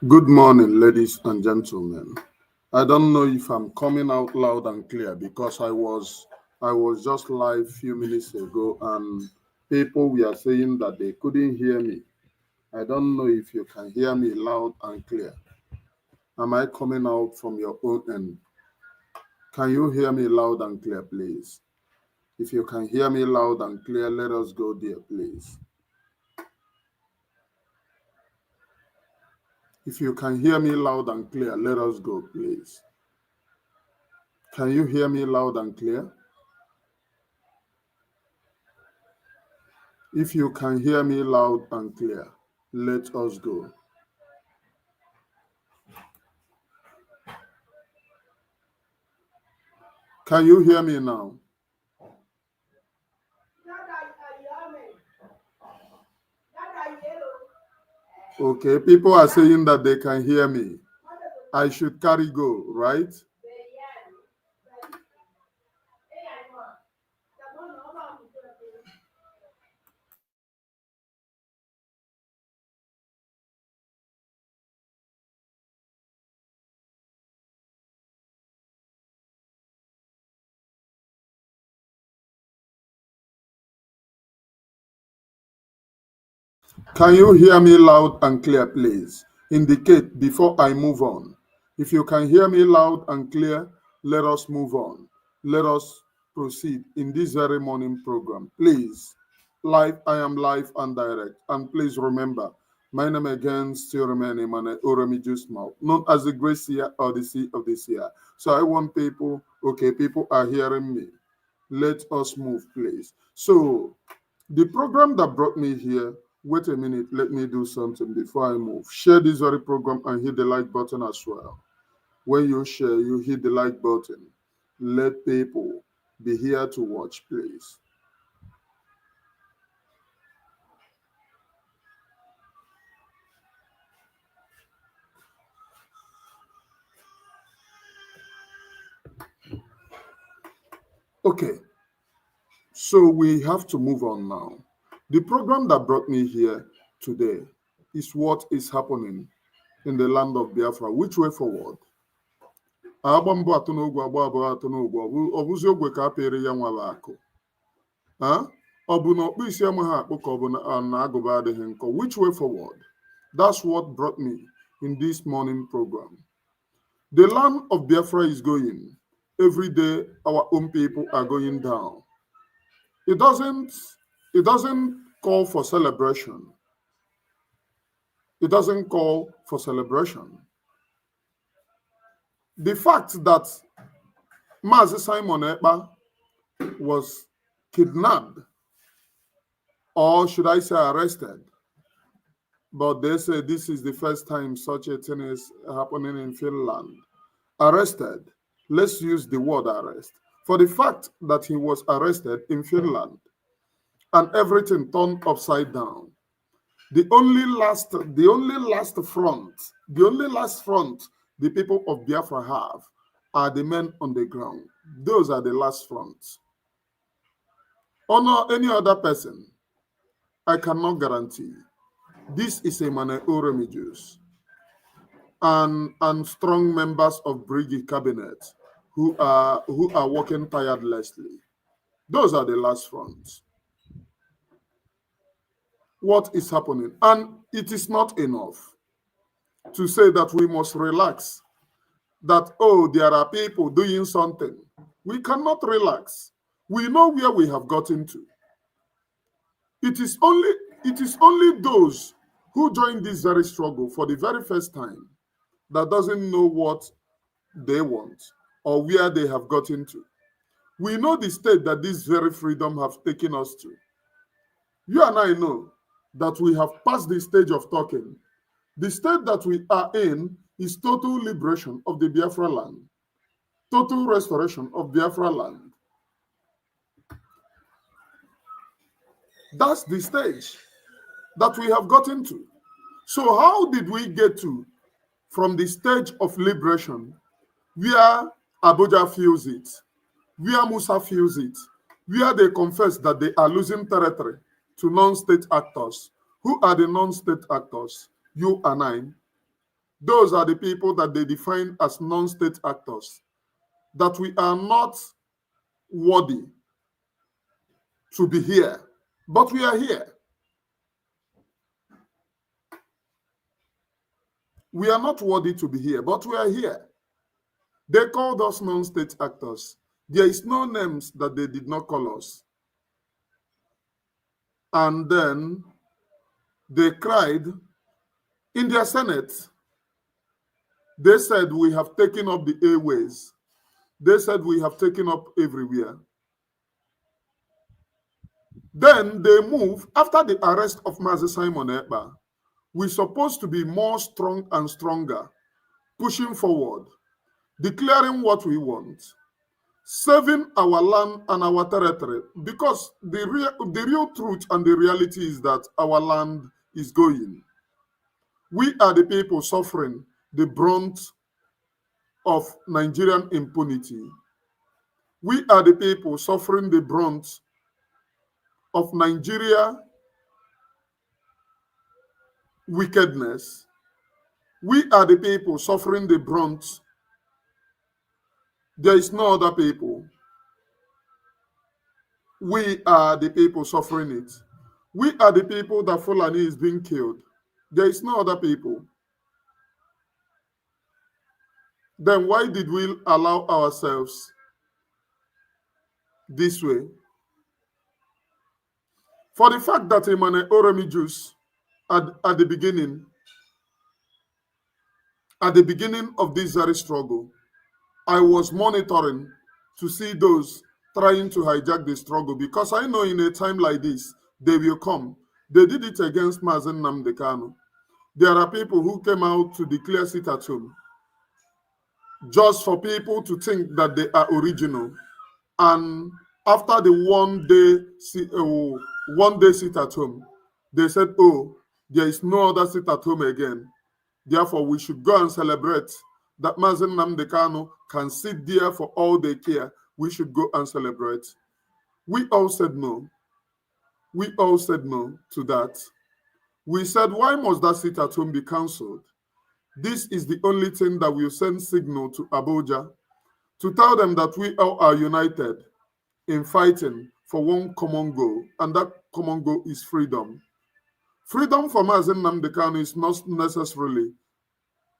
Good morning, ladies and gentlemen. I don't know if I'm coming out loud and clear because I was just live few minutes ago and people were saying that they couldn't hear me. I don't know if you can hear me loud and clear. Am I coming out from your own end? Can you hear me loud and clear, please? If you can hear me loud and clear, let us go there, please. If you can hear me loud and clear, let us go, please. Can you hear me loud and clear? If you can hear me loud and clear, let us go. Can you hear me now? Okay, people are saying that they can hear me. I should carry go, right? Can you hear me loud and clear, please? Indicate before I move on. If you can hear me loud and clear, let us move on. Let us proceed in this very morning program. Please, live, I am live and direct. And please remember, my name again still remains Emmanuel Oremi Jusmal, known as the Great Seer or the Sea of the Seer. So I want people, okay, people are hearing me. Let us move, please. So the program that brought me here, wait a minute, let me do something before I move. Share this very program and hit the like button as well. When you share, you hit the like button. Let people be here to watch, please. Okay, so we have to move on now. The program that brought me here today is what is happening in the land of Biafra. Which way forward? Agba mbọ atụ n'ogwe agba abụọ atụ n'ogwe ọ bụzi ogwe ka a pịrị ya nwere akụ ọ bụ na ọkpụ isi amaghị akpụ ka ọ bụ na agụba adịghị nkọ. Which way forward? That's what brought me in this morning program. The land of Biafra is going. Every day our own people are going down. It doesn't call for celebration. It doesn't call for celebration. The fact that Mazi Simon Ekpa was kidnapped, or should I say arrested, but they say this is the first time such a thing is happening in Finland. Arrested, let's use the word arrest, for the fact that he was arrested in Finland and everything turned upside down. The only last front the people of Biafra have are the men on the ground. Those are the last fronts. Honor any other person, I cannot guarantee. This is a Emmanuel Oremi Jews and strong members of Brigade Cabinet who are working tirelessly. Those are the last fronts. What is happening? And it is not enough to say that we must relax, that, oh, there are people doing something. We cannot relax. We know where we have gotten to. It is only those who join this very struggle for the very first time that doesn't know what they want or where they have gotten to. We know the state that this very freedom have taken us to. You and I know that we have passed the stage of talking. The state that we are in is total liberation of the Biafra land, total restoration of Biafra land. That's the stage that we have gotten to. So how did we get to from the stage of liberation where Abuja feels it, where Musa feels it, where they confess that they are losing territory to non-state actors? Who are the non-state actors? You and I. Those are the people that they define as non-state actors, that we are not worthy to be here, but we are here. We are not worthy to be here, but we are here. They called us non-state actors. There is no names that they did not call us. And then they cried in their Senate. They said, we have taken up the airways. They said, we have taken up everywhere. Then they move, after the arrest of Mazi Simon Ekpa, we're supposed to be more strong and stronger, pushing forward, declaring what we want, saving our land and our territory, because the real truth and the reality is that our land is going. We are the people suffering the brunt of Nigerian impunity. We are the people suffering the brunt of Nigeria wickedness. We are the people suffering the brunt. There is no other people. We are the people suffering it. We are the people that Fulani is being killed. There is no other people. Then why did we allow ourselves this way? For the fact that Emmanuel Oremi Juice at the beginning of this very struggle, I was monitoring to see those trying to hijack the struggle, because I know in a time like this, they will come. They did it against Mazi Nnamdi Kanu. There are people who came out to declare sit at home just for people to think that they are original. And after the one day sit at home, they said, oh, there is no other sit at home again. Therefore, we should go and celebrate that Mazi Nnamdi Kanu can sit there for all they care. We should go and celebrate. We all said no. We all said no to that. We said, why must that sit at home be cancelled? This is the only thing that will send signal to Abuja to tell them that we all are united in fighting for one common goal, and that common goal is freedom. Freedom for Mazi Nnamdi Kanu is not necessarily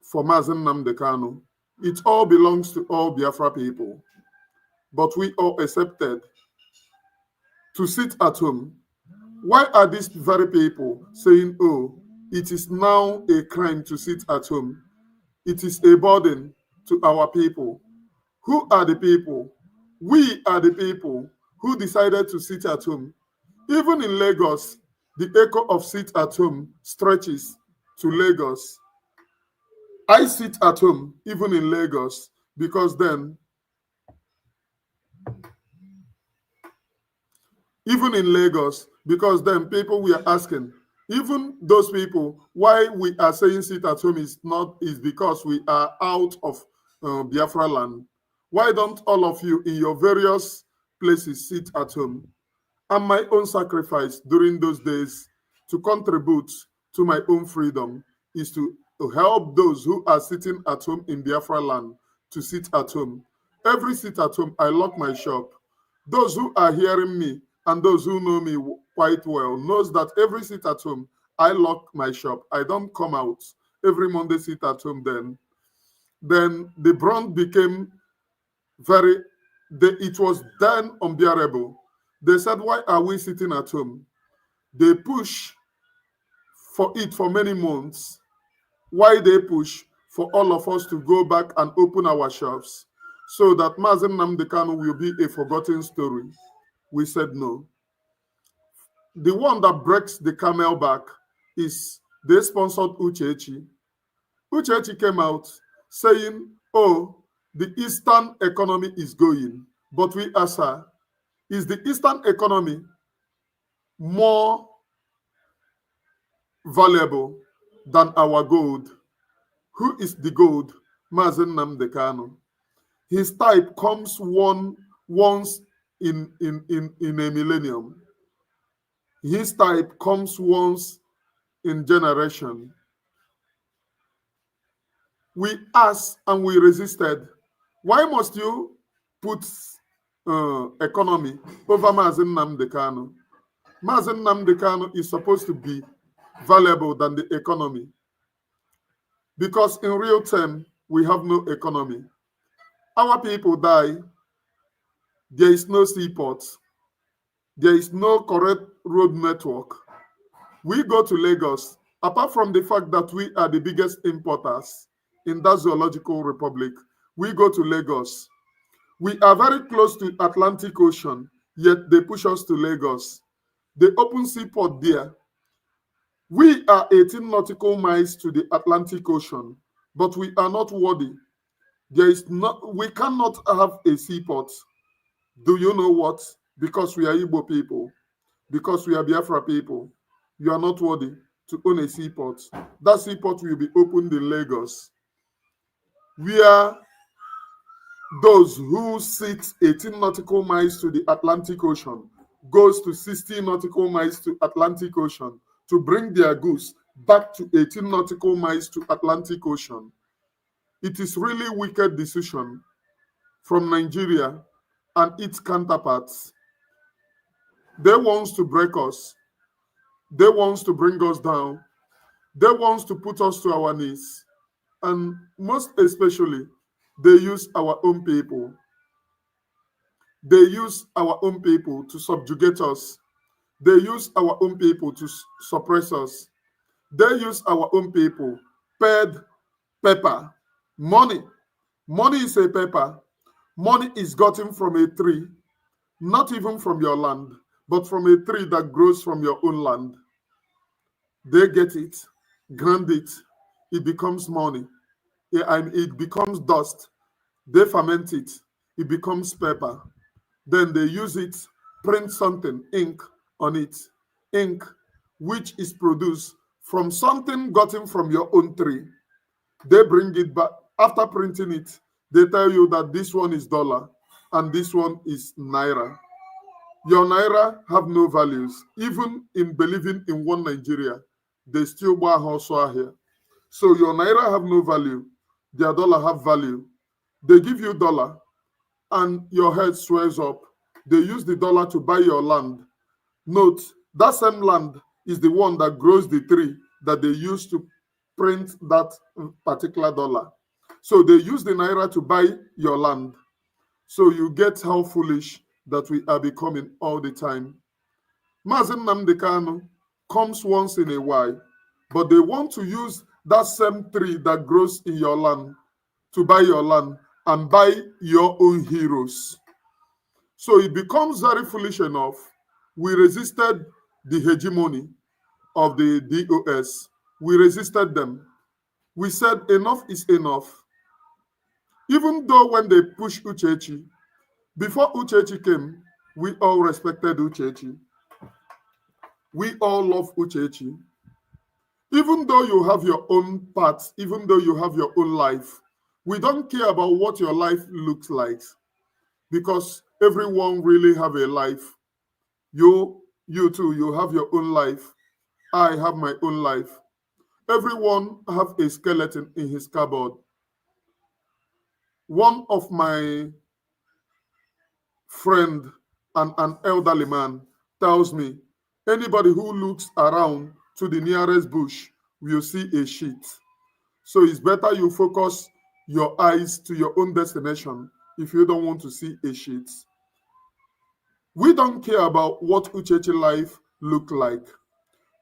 for Mazi Nnamdi Kanu. It all belongs to all Biafra people. But we all accepted to sit at home. Why are these very people saying, oh, it is now a crime to sit at home? It is a burden to our people. Who are the people? We are the people who decided to sit at home. Even in Lagos, the echo of sit at home stretches to Lagos. I sit at home, even in Lagos, because then, people were asking, even those people, why we are saying sit at home is because we are out of Biafra land. Why don't all of you in your various places sit at home? And my own sacrifice during those days to contribute to my own freedom is to help those who are sitting at home in Biafra land to sit at home. Every sit at home, I lock my shop. Those who are hearing me and those who know me quite well knows that every sit at home, I lock my shop. I don't come out. Every Monday sit at home then the brunt became it was then unbearable. They said, why are we sitting at home? They push for it for many months. Why they push for all of us to go back and open our shops so that Mazi Nnamdi Kanu will be a forgotten story? We said no. The one that breaks the camel back is they sponsored Uchechi. Uchechi came out saying, oh, the Eastern economy is going. But we ask her, is the Eastern economy more valuable than our gold? Who is the gold? Mazi Nnamdi Kanu. His type comes once in a millennium. His type comes once in generation. We asked and we resisted. Why must you put economy over Mazi Nnamdi Kanu? Mazi Nnamdi Kanu is supposed to be valuable than the economy, because in real term, we have no economy. Our people die, there is no seaport, there is no correct road network. We go to Lagos, apart from the fact that we are the biggest importers in that zoological republic, we go to Lagos. We are very close to Atlantic Ocean, yet they push us to Lagos. The open seaport there. We are 18 nautical miles to the Atlantic Ocean, but we are not worthy. We cannot have a seaport. Do you know what? Because we are Igbo people, because we are Biafra people, you are not worthy to own a seaport. That seaport will be opened in Lagos, where those who sit 18 nautical miles to the Atlantic Ocean goes to 60 nautical miles to Atlantic Ocean to bring their goods back to 18 nautical miles to Atlantic Ocean. It is really wicked decision from Nigeria and its counterparts. They want to break us. They want to bring us down. They want to put us to our knees. And most especially, they use our own people. They use our own people to subjugate us. They use our own people to suppress us. They use our own people, paid paper, money. Money is a paper. Money is gotten from a tree, not even from your land, but from a tree that grows from your own land. They get it, grind it, it becomes money. It becomes dust. They ferment it, it becomes paper. Then they use it, print something, ink on it. Ink, which is produced from something gotten from your own tree. They bring it back. After printing it, they tell you that this one is dollar and this one is naira. Your naira have no values. Even in believing in one Nigeria, they still buy also here. So your naira have no value. Their dollar have value. They give you dollar and your head swells up. They use the dollar to buy your land. Note, that same land is the one that grows the tree that they use to print that particular dollar. So they use the naira to buy your land. So you get how foolish that we are becoming all the time. Mazi Nnamdi Kanu comes once in a while, but they want to use that same tree that grows in your land to buy your land and buy your own heroes. So it becomes very foolish enough. We resisted the hegemony of the DOS. We resisted them. We said enough is enough. Even though when they pushed Uchechi, before Uchechi came, we all respected Uchechi. We all love Uchechi. Even though you have your own path, even though you have your own life, we don't care about what your life looks like, because everyone really have a life. You too, you have your own life. I have my own life. Everyone have a skeleton in his cupboard. One of my friend and an elderly man tells me, anybody who looks around to the nearest bush will see a sheet. So it's better you focus your eyes to your own destination if you don't want to see a sheet. We don't care about what Uchechi life looked like.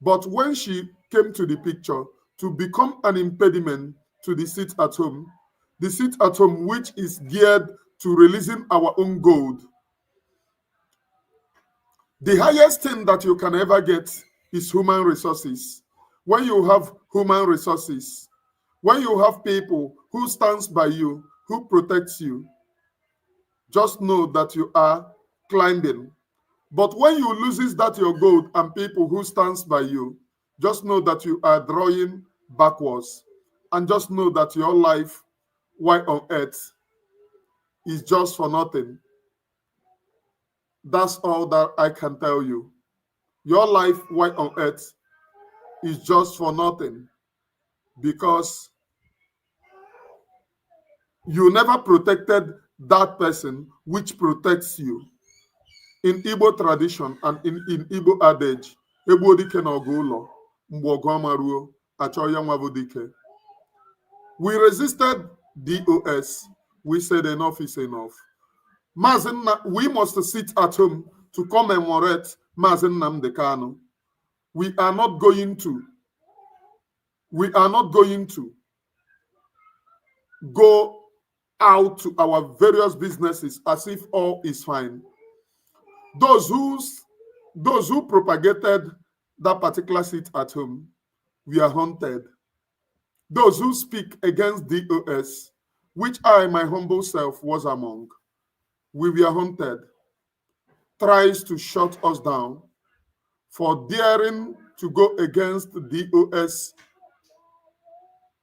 But when she came to the picture to become an impediment to the seat at home which is geared to releasing our own gold, the highest thing that you can ever get is human resources. When you have human resources, when you have people who stands by you, who protects you, just know that you are climbing. But when you loses that your gold and people who stands by you, just know that you are drawing backwards. And just know that your life while on earth is just for nothing. That's all that I can tell you. Your life while on earth is just for nothing, because You never protected that person which protects you. In Igbo tradition and in Igbo adage, Egbuo dike na ọgụ ụlọ, mgbe ọgụ ọma ruo, achọ ya nwa bụ dike. We resisted DOS. We said enough is enough. We must sit at home to commemorate Mazi Nnamdi Kanu. We are not going to go out to our various businesses as if all is fine. Those who propagated that particular sit at home, we are haunted. Those who speak against DOS, which I, my humble self, was among, we were haunted, tries to shut us down for daring to go against the DOS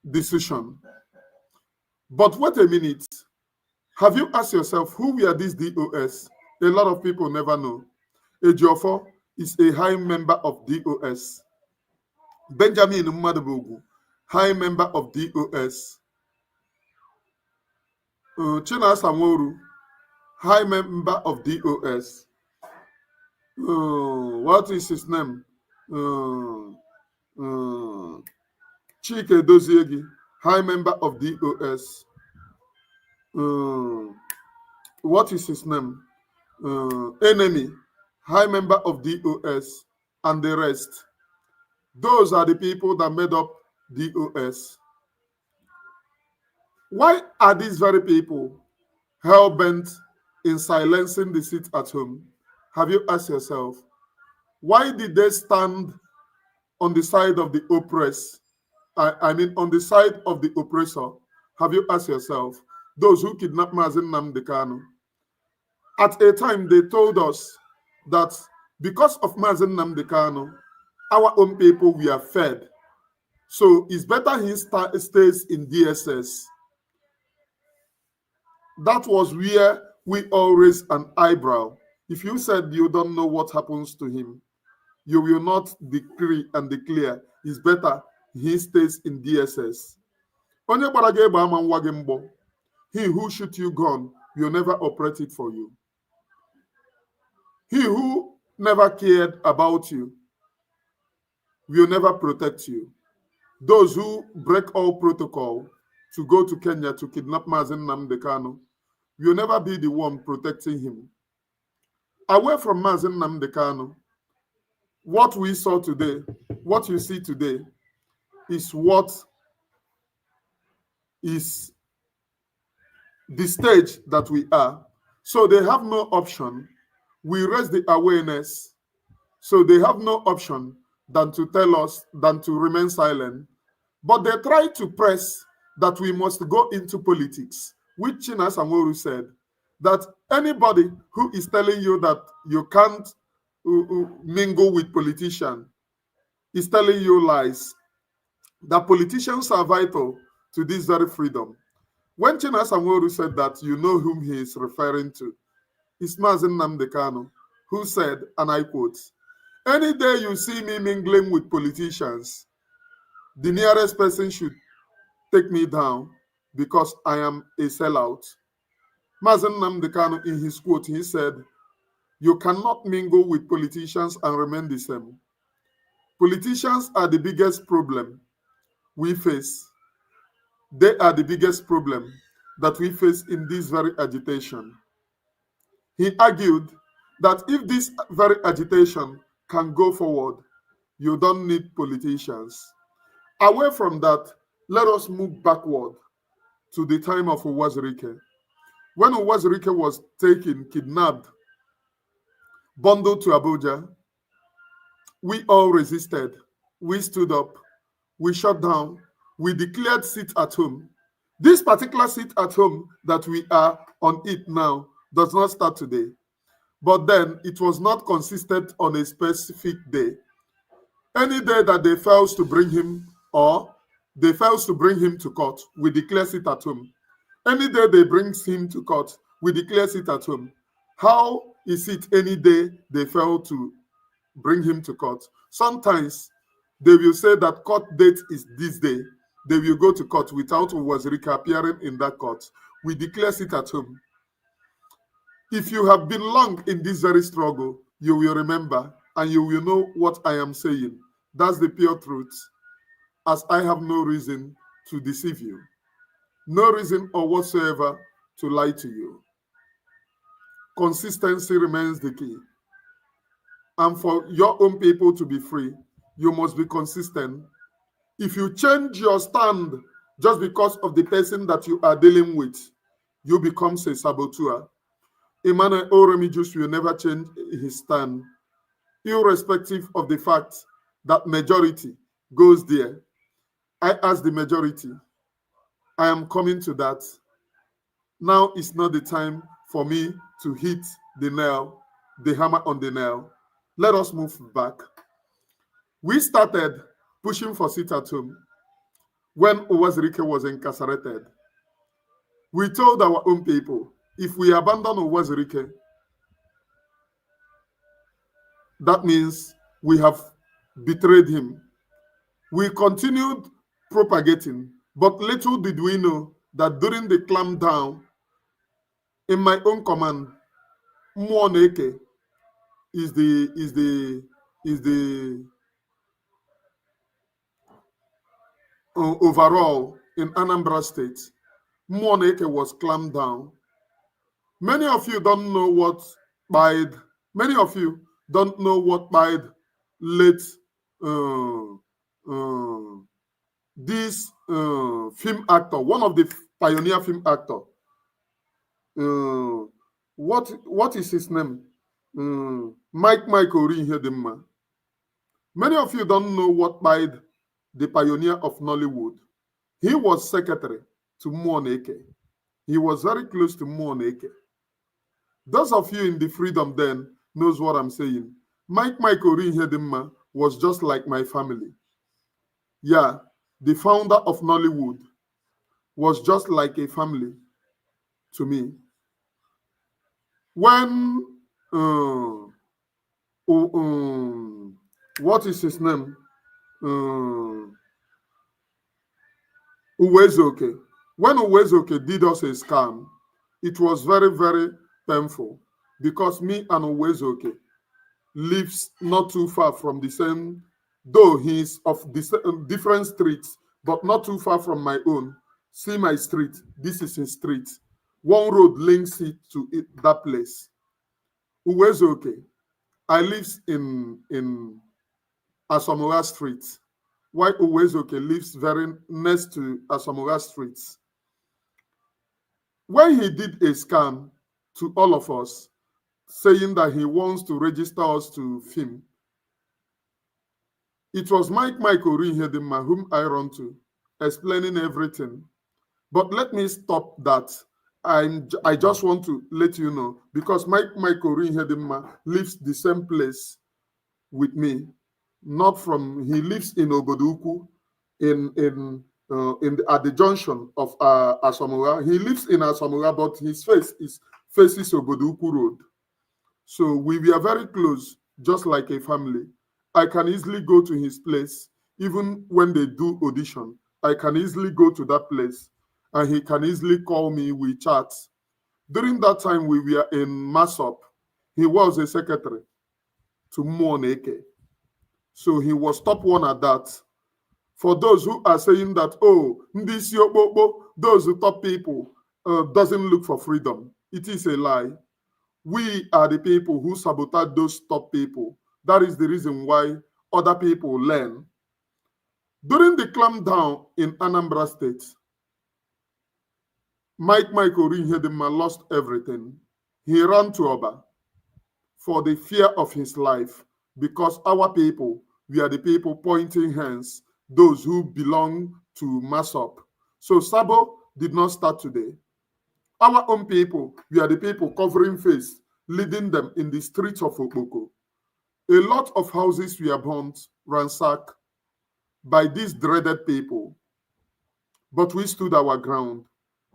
decision. But wait a minute. Have you asked yourself who were these DOS? A lot of people never know. Ejiofor is a high member of DOS. Benjamin Mmadubugu, high member of DOS. Chinasa Nworu, high member of DOS. What is his name? Chike Doziegi, high member of DOS. What is his name? Enemy, high member of DOS, and the rest. Those are the people that made up DOS. Why are these very people hell-bent in silencing the sit at home? Have you asked yourself, why did they stand on the side of the oppressed? I mean, on the side of the oppressor. Have you asked yourself, those who kidnapped Mazi Nnamdi Kanu? At a time, they told us that because of Mazi Nnamdi Kanu, our own people were fed. So it's better he stays in DSS. That was where we all raised an eyebrow. If you said you don't know what happens to him, you will not decree and declare it's better he stays in DSS. He who shoot you gun will never operate it for you. He who never cared about you will never protect you. Those who break all protocol to go to Kenya to kidnap Mazi Nnamdi Kanu will never be the one protecting him. Away from Mazi Nnamdi Kanu, what we saw today, what you see today, is what is the stage that we are. So they have no option. We raise the awareness. So they have no option than to tell us, than to remain silent. But they try to press that we must go into politics, which China Samoru said, that anybody who is telling you that you can't mingle with politicians is telling you lies. That politicians are vital to this very freedom. When China Samoru said that, you know whom he is referring to. It's Mazi Nnamdi Kanu, who said, and I quote, "Any day you see me mingling with politicians, the nearest person should take me down because I am a sellout." Mazi Nnamdi Kanu, in his quote, he said, "You cannot mingle with politicians and remain the same." Politicians are the biggest problem we face. They are the biggest problem that we face in this very agitation. He argued that if this very agitation can go forward, you don't need politicians. Away from that, let us move backward to the time of Uwazuruike. When Uwazuruike was taken, kidnapped, bundled to Abuja, we all resisted. We stood up. We shut down. We declared sit at home. This particular sit at home that we are on it now does not start today. But then it was not consistent on a specific day. Any day that they fails to bring him or they fails to bring him to court, we declare sit at home. Any day they bring him to court, we declare sit at home. How is it any day they fail to bring him to court? Sometimes they will say that court date is this day. they will go to court without Uwazuruike appearing in that court. We declare sit at home. If you have been long in this very struggle, you will remember and you will know what I am saying. That's the pure truth, as I have no reason to deceive you, no reason or whatsoever to lie to you. Consistency remains the key. And for your own people to be free, you must be consistent. If you change your stand just because of the person that you are dealing with, you become a saboteur. Emmanuel Oremijus will never change his stand, irrespective of the fact that majority goes there. I ask the majority, I am coming to that. Now is not the time for me to hit the nail, the hammer on the nail. Let us move back. We started pushing for sit at home when Uwazuruike was incarcerated. We told our own people, if we abandon Uwazuruike, that means we have betrayed him. We continued propagating, but little did we know that during the clampdown, in my own command, Nnamdi is the overall in Anambra State. Nnamdi was clamped down. Many of you don't know what many of you don't know what late uh, uh, this film actor, one of the pioneer film actor. What is his name? Mike Orihedema. Many of you don't know what the pioneer of Nollywood. He was secretary to Nnamdi. He was very close to Nnamdi. Those of you in the freedom then knows what I'm saying. Mike Orihedema was just like my family. Yeah, the founder of Nollywood was just like a family to me. When what is his name? Uwazuruike. When Uwazuruike did us a scam, it was very, very painful because me and Uwazuruike lives not too far from the same, though he is of different streets, but not too far from my own. See my street. This is his street. One road links it to that place. Uwazuruike. I live in Asamoah Street, while Uwazuruike lives very next to Asamoah Street. When he did a scam to all of us, saying that he wants to register us to film, it was Mike Orihedema whom I run to, explaining everything. But let me stop that. I just want to let you know, because Mike Orihedema lives the same place with me. He lives in Oboduku, at the junction of Asamoah. He lives in Asamoah, but his faces Oboduku Road. So we were very close, just like a family. I can easily go to his place, even when they do audition. I can easily go to that place, and he can easily call me. We chat. During that time, we were in Masop. He was a secretary to Nnamdi. So he was top one at that. For those who are saying that, oh, those top people doesn't look for freedom, it is a lie. We are the people who sabotage those top people. That is the reason why other people learn. During the clampdown in Anambra State, Mike Orihedema lost everything. He ran to Oba for the fear of his life, because our people, we are the people pointing hands, those who belong to Masop. So Sabo did not start today. Our own people, we are the people covering face, leading them in the streets of Okpoko. A lot of houses were burnt, ransacked by these dreaded people. But we stood our ground,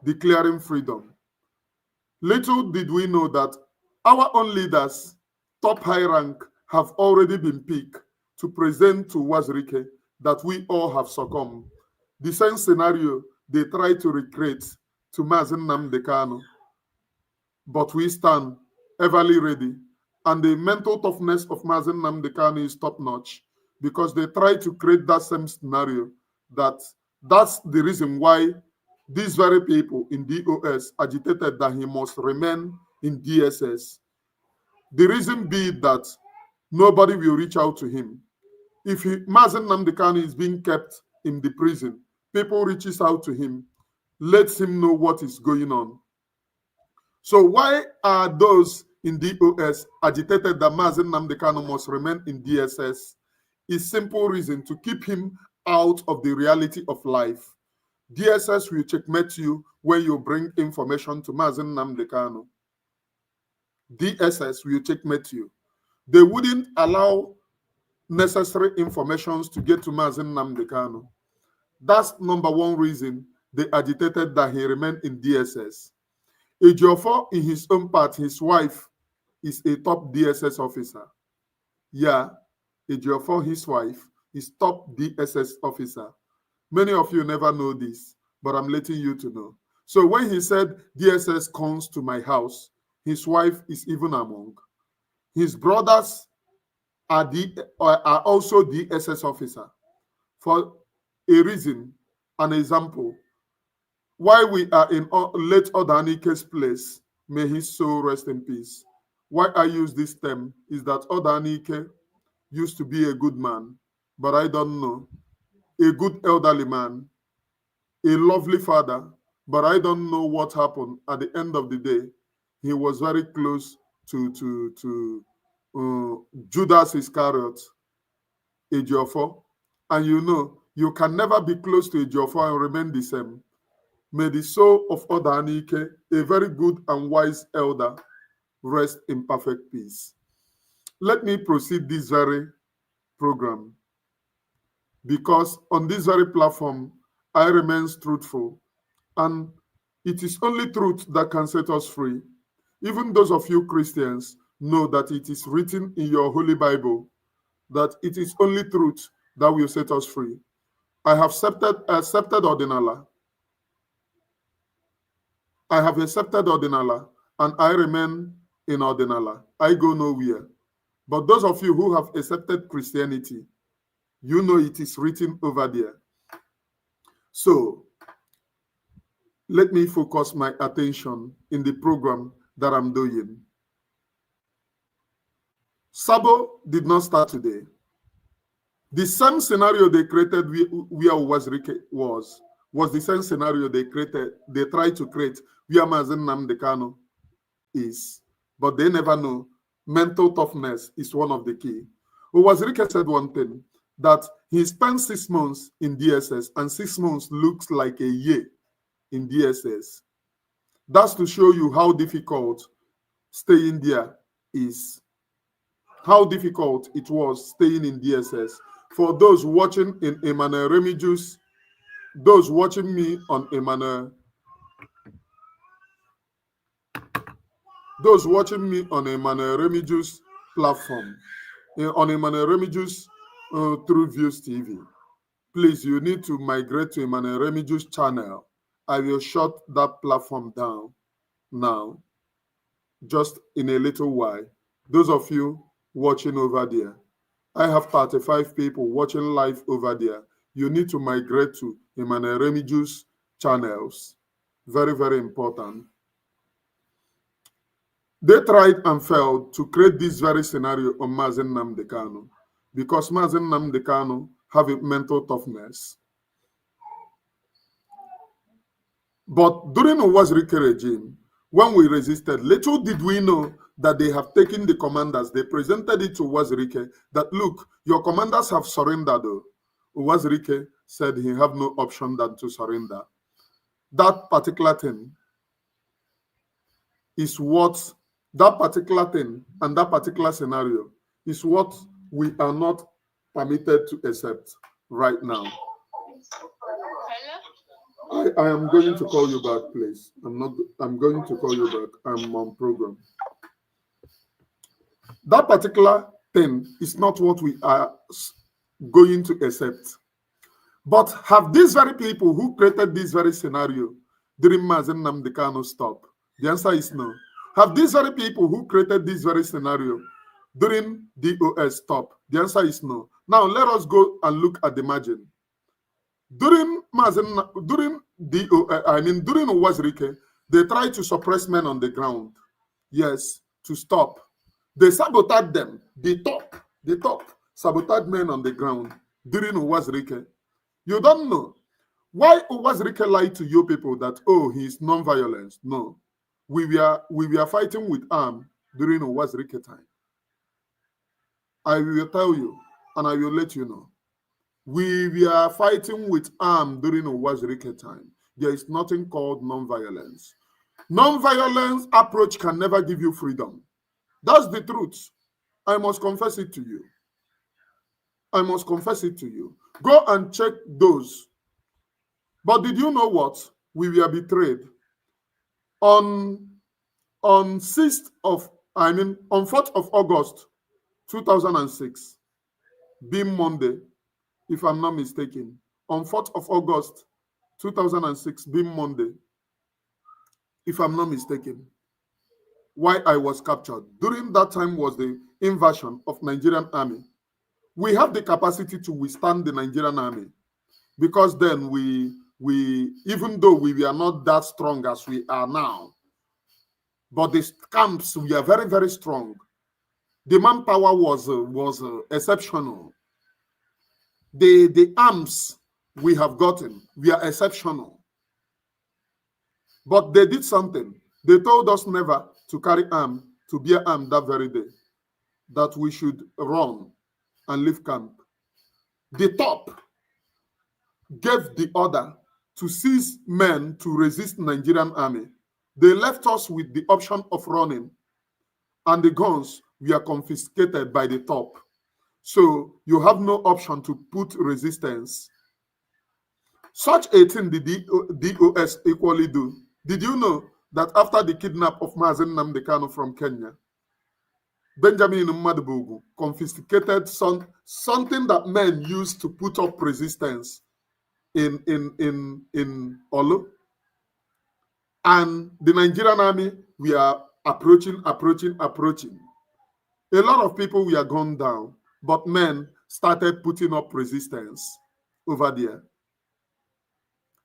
declaring freedom. Little did we know that our own leaders, top high rank, have already been picked to present to Uwazuruike that we all have succumbed. The same scenario they try to recreate to Mazi Nnamdi Kanu, but we stand everly ready. And the mental toughness of Mazi Nnamdi Kanu is top-notch because they try to create that same scenario. That's the reason why these very people in DOS agitated that he must remain in DSS. The reason be that nobody will reach out to him. If Mazi Nnamdi Kanu is being kept in the prison, people reaches out to him, lets him know what is going on. So why are those in DOS agitated that Mazi Nnamdi Kanu must remain in DSS? Is simple reason to keep him out of the reality of life. DSS will checkmate you when you bring information to Mazi Nnamdi Kanu. DSS will checkmate you. They wouldn't allow necessary informations to get to Mazi Nnamdi Kanu. That's number one reason they agitated that he remained in DSS. Ejiofor, in his own part, his wife is a top DSS officer. Yeah, Ejiofor, his wife, is top DSS officer. Many of you never know this, but I'm letting you to know. So when he said DSS comes to my house, his wife is even among. His brothers are also DSS officer. For a reason, an example, while we are in late Odanike's place, may his soul rest in peace. Why I use this term is that Odanike used to be a good man, but I don't know. A good elderly man, a lovely father, but I don't know what happened at the end of the day. He was very close to Judas Iscariot, Ejiofor. And you know, you can never be close to Ejiofor and remain the same. May the soul of Odanike, a very good and wise elder, rest in perfect peace. Let me proceed this very program because on this very platform, I remain truthful, and it is only truth that can set us free. Even those of you Christians know that it is written in your Holy Bible that it is only truth that will set us free. I have accepted Ordinala. I have accepted Ordinala, and I remain in Ordinala. I go nowhere. But those of you who have accepted Christianity, you know it is written over there. So let me focus my attention in the program that I'm doing. Sabo did not start today. The same scenario they created where Uwazuruike was the same scenario they tried to create where Mazi Nnamdi Kanu is. But they never know mental toughness is one of the key. Uwazuruike said one thing, that he spent 6 months in DSS and 6 months looks like a year in DSS. That's to show you how difficult staying there is. How difficult it was staying in DSS. For those watching in Emmanuel Remigius, those watching me on Emmanuel, those watching me on Emmanuel Remigius platform, on Emmanuel Remigius through Views TV, please, you need to migrate to Emmanuel Remigius channel. I will shut that platform down now, just in a little while. Those of you watching over there, I have 35 people watching live over there. You need to migrate to Emmanuel Remigius channels. Very, very important. They tried and failed to create this very scenario on Mazi Nnamdi Kanu because Mazi Nnamdi Kanu have a mental toughness. But during the Uwazuruike regime, when we resisted, little did we know that they have taken the commanders. They presented it to Uwazuruike that, look, your commanders have surrendered. Uwazuruike said he have no option than to surrender. That particular thing is what, that particular thing and that particular scenario is what we are not permitted to accept right now. I am going to call you back, please. I'm going to call you back. I'm on program. That particular thing is not what we are going to accept. But have these very people who created this very scenario during Mazi Nnamdi Kanu stop? The answer is no. Have these very people who created this very scenario during DOS stop? The answer is no. Now let us go and look at the margin. During during Uwazuruike, they tried to suppress men on the ground. Yes, to stop. They sabotaged them. The top sabotaged men on the ground during Uwazuruike. You don't know why Uwazuruike lied to you people that, oh, he's non-violence. No, we were fighting with arm during Uwazuruike time. I will tell you, and I will let you know. We were fighting with arm during Uwazuruike time. There is nothing called non-violence. Non-violence approach can never give you freedom. That's the truth. I must confess it to you. I must confess it to you. Go and check those. But did you know what? We were betrayed. On 6th of, on 4th of August, 2006, being Monday, if I'm not mistaken, on 4th of August, 2006, being Monday, if I'm not mistaken, why I was captured. During that time was the invasion of Nigerian army. We have the capacity to withstand the Nigerian army because then we even though we were not that strong as we are now, but the camps we are very, very strong. The manpower was exceptional. The arms we have gotten, we are exceptional. But they did something. They told us never to carry arm, to bear arm that very day, that we should run and leave camp. The top gave the order to seize men to resist Nigerian army. They left us with the option of running, and the guns were confiscated by the top. So you have no option to put resistance. Such a thing the DOS equally do. Did you know that after the kidnap of Mazi Nnamdi Kanu from Kenya, Benjamin Mmadụbụgwu confiscated something that men used to put up resistance in Olu? And the Nigerian army, we are approaching. A lot of people were gone down, but men started putting up resistance over there.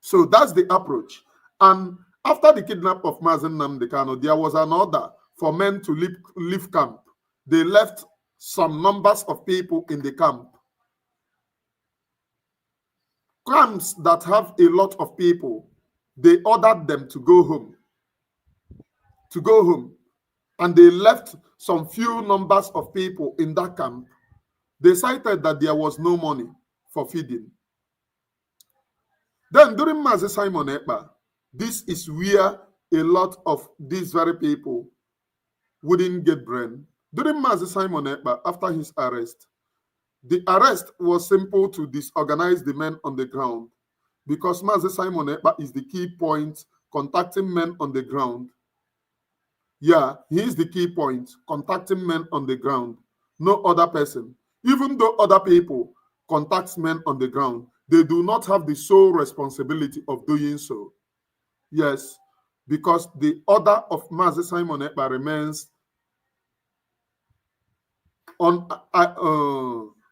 So that's the approach. And after the kidnap of Mazi Nnamdi Kanu, there was an order for men to leave camp. They left some numbers of people in the camp. Camps that have a lot of people, they ordered them to go home. And they left some few numbers of people in that camp. They cited that there was no money for feeding. Then during Mazi Simon Ekpa, this is where a lot of these very people wouldn't get brain. During Mazi Simon Ekpa, after his arrest, the arrest was simple to disorganize the men on the ground because Mazi Simon Ekpa is the key point contacting men on the ground. Yeah, he is the key point, contacting men on the ground, no other person. Even though other people contact men on the ground, they do not have the sole responsibility of doing so. Yes, because the order of Mazi Simon Ekpa remains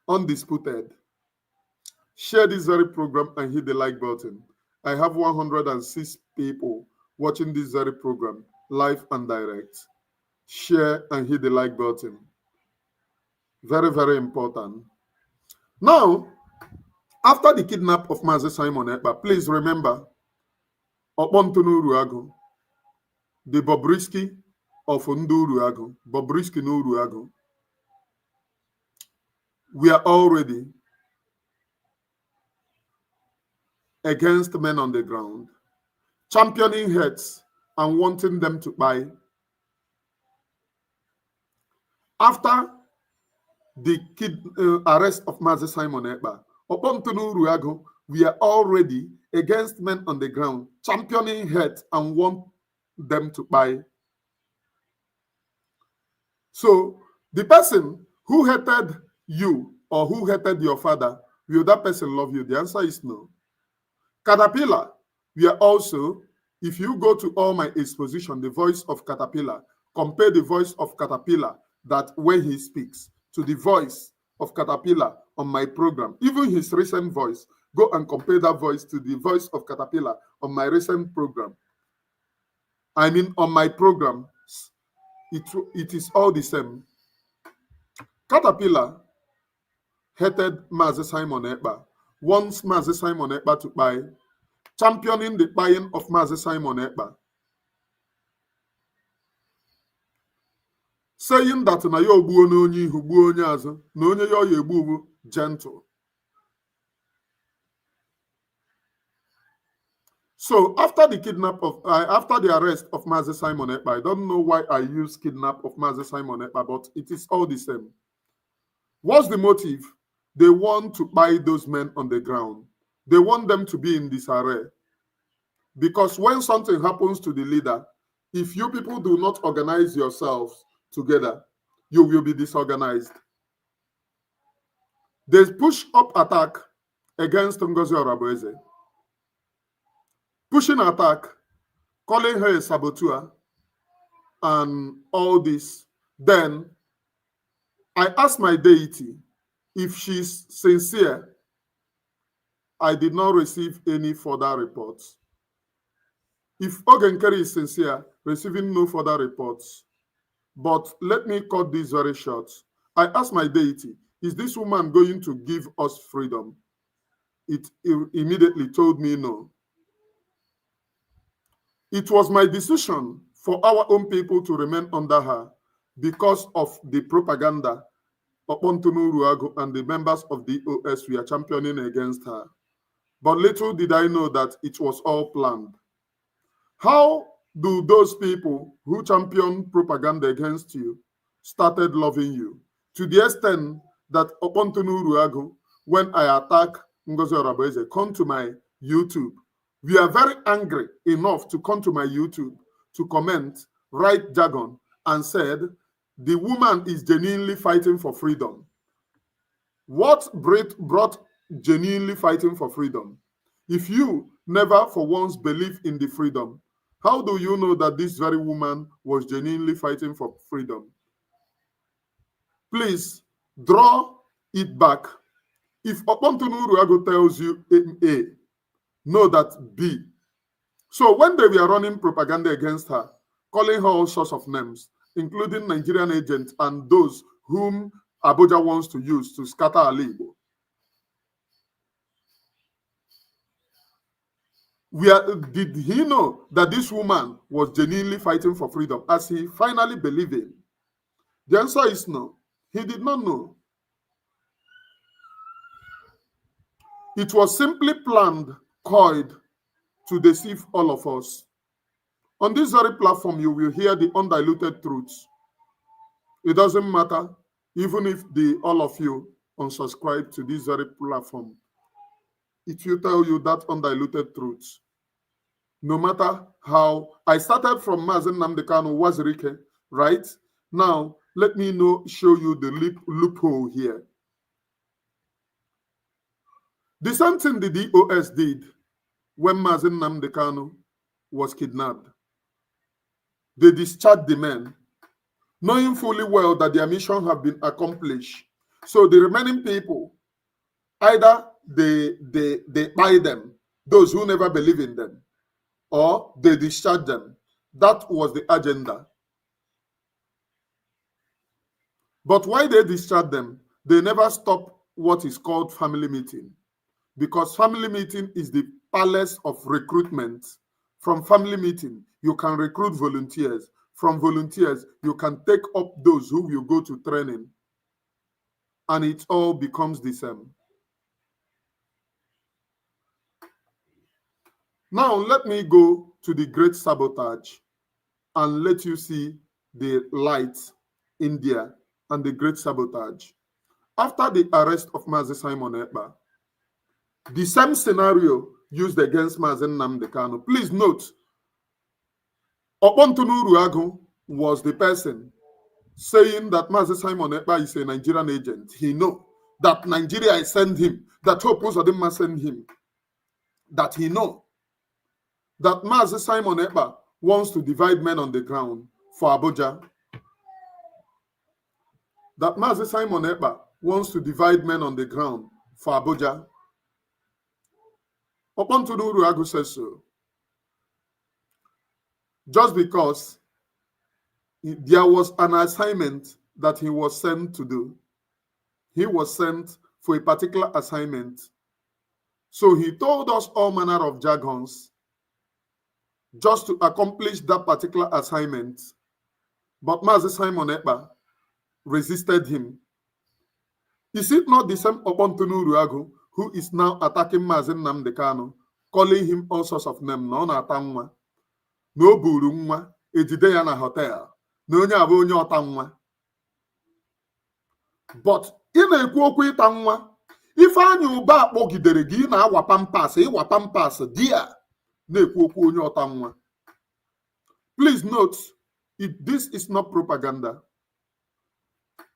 undisputed. Share this very program and hit the like button. I have 106 people watching this very program, live and direct. Share and hit the like button. Very, very important. Now, after the kidnap of Mazi Simon Ekpa, please remember Okpontunu Uruagu, the Bobrisky of Ndu Uruagu, Bobrisky no Uruagu. We are already against men on the ground, championing heads and wanting them to buy. After the arrest of Mazi Simon Ekpa, Okpontunu Uruagu, we are already against men on the ground, championing heads and want them to buy. So the person who hated you or who hated your father will that person love you? The answer is no. Caterpillar, we are also, if you go to all my exposition, the voice of Caterpillar, compare the voice of Caterpillar that when he speaks to the voice of Caterpillar on my program, even his recent voice, go and compare that voice to the voice of Caterpillar on my recent program. I mean, on my program, it is all the same. Caterpillar hated Mazi Simon Ekpa, wants Mazi Simon Ekpa to buy, championing the buying of Mazi Simon Ekpa, saying that na ya ogbuo n'onye ihu gbuo onye azụ na onye ya ọya egbu bụ gentle. So after the arrest of Mazi Simon Ekpa, I don't know why I use kidnap of Mazi Simon Ekpa, but it is all the same. What's the motive? They want to buy those men on the ground. They want them to be in disarray. Because when something happens to the leader, if you people do not organize yourselves together, you will be disorganized. They push up attack against Ngozi Orabueze. Pushing attack, calling her a saboteur, and all this. Then I asked my deity if she's sincere. I did not receive any further reports. If Ogenkeri is sincere, receiving no further reports. But let me cut this very short. I asked my deity, is this woman going to give us freedom? It immediately told me no. It was my decision for our own people to remain under her because of the propaganda Okontonu Uwazuruike and the members of the OS were championing against her. But little did I know that it was all planned. How do those people who champion propaganda against you started loving you? To the extent that Okontonu Uwazuruike, when I attack Ngozi Orabueze, come to my YouTube. We are very angry enough to come to my YouTube to comment, write jargon, and said, the woman is genuinely fighting for freedom. What brought genuinely fighting for freedom? If you never for once believe in the freedom, how do you know that this very woman was genuinely fighting for freedom? Please draw it back. If Okontonu Uwazuruike tells you A, know that B. So when they were running propaganda against her, calling her all sorts of names, including Nigerian agents and those whom Abuja wants to use to scatter Alibo, did he know that this woman was genuinely fighting for freedom as he finally believed in? The answer is no. He did not know. It was simply planned, coiled to deceive all of us. On this very platform, you will hear the undiluted truths. It doesn't matter, even if all of you unsubscribe to this very platform. It will tell you that undiluted truths. No matter how, I started from Mazi Nnamdi Kanu, Uwazuruike, right? Now, let me show you the loophole here. The same thing the DOS did when Mazi Nnamdi Kanu was kidnapped. They discharged the men, knowing fully well that their mission had been accomplished. So the remaining people, either they buy them, those who never believe in them, or they discharge them. That was the agenda. But why they discharge them? They never stop what is called family meeting, because family meeting is the palace of recruitment. From family meeting, you can recruit volunteers. From volunteers, you can take up those who will go to training. And it all becomes the same. Now, let me go to the great sabotage and let you see the light in there and the great sabotage. After the arrest of Mazi Simon Ekpa, the same scenario used against Mazi Nnamdi Kanu. Please note, Okontonu Uwazuruike was the person saying that Mazi Simon Ekpa is a Nigerian agent. He know that Nigeria send him, that Hope Uzodinma send him, that he know that Mazi Simon Ekpa wants to divide men on the ground for Abuja. That Mazi Simon Ekpa wants to divide men on the ground for Abuja. Okontunu Uwazuruike says so. Just because there was an assignment that he was sent to do. He was sent for a particular assignment. So he told us all manner of jargons just to accomplish that particular assignment. But Mazi Simon Ekpa resisted him. Is it not the same Okontunu Uwazuruike who is now attacking Mazi Nnamdi Kanu, calling him all sorts of names? No, na-ata nwa, na o buru nwa, ejide ya na hotel, na onye abụ onye ọta nwa. But ị na-ekwu okwu ịta nwa, Ifeanyi Uba akpọgidere gị na-awa pampas, ịwa pampas di ya na-ekwu okwu onye ọta nwa. Please note, this is not propaganda.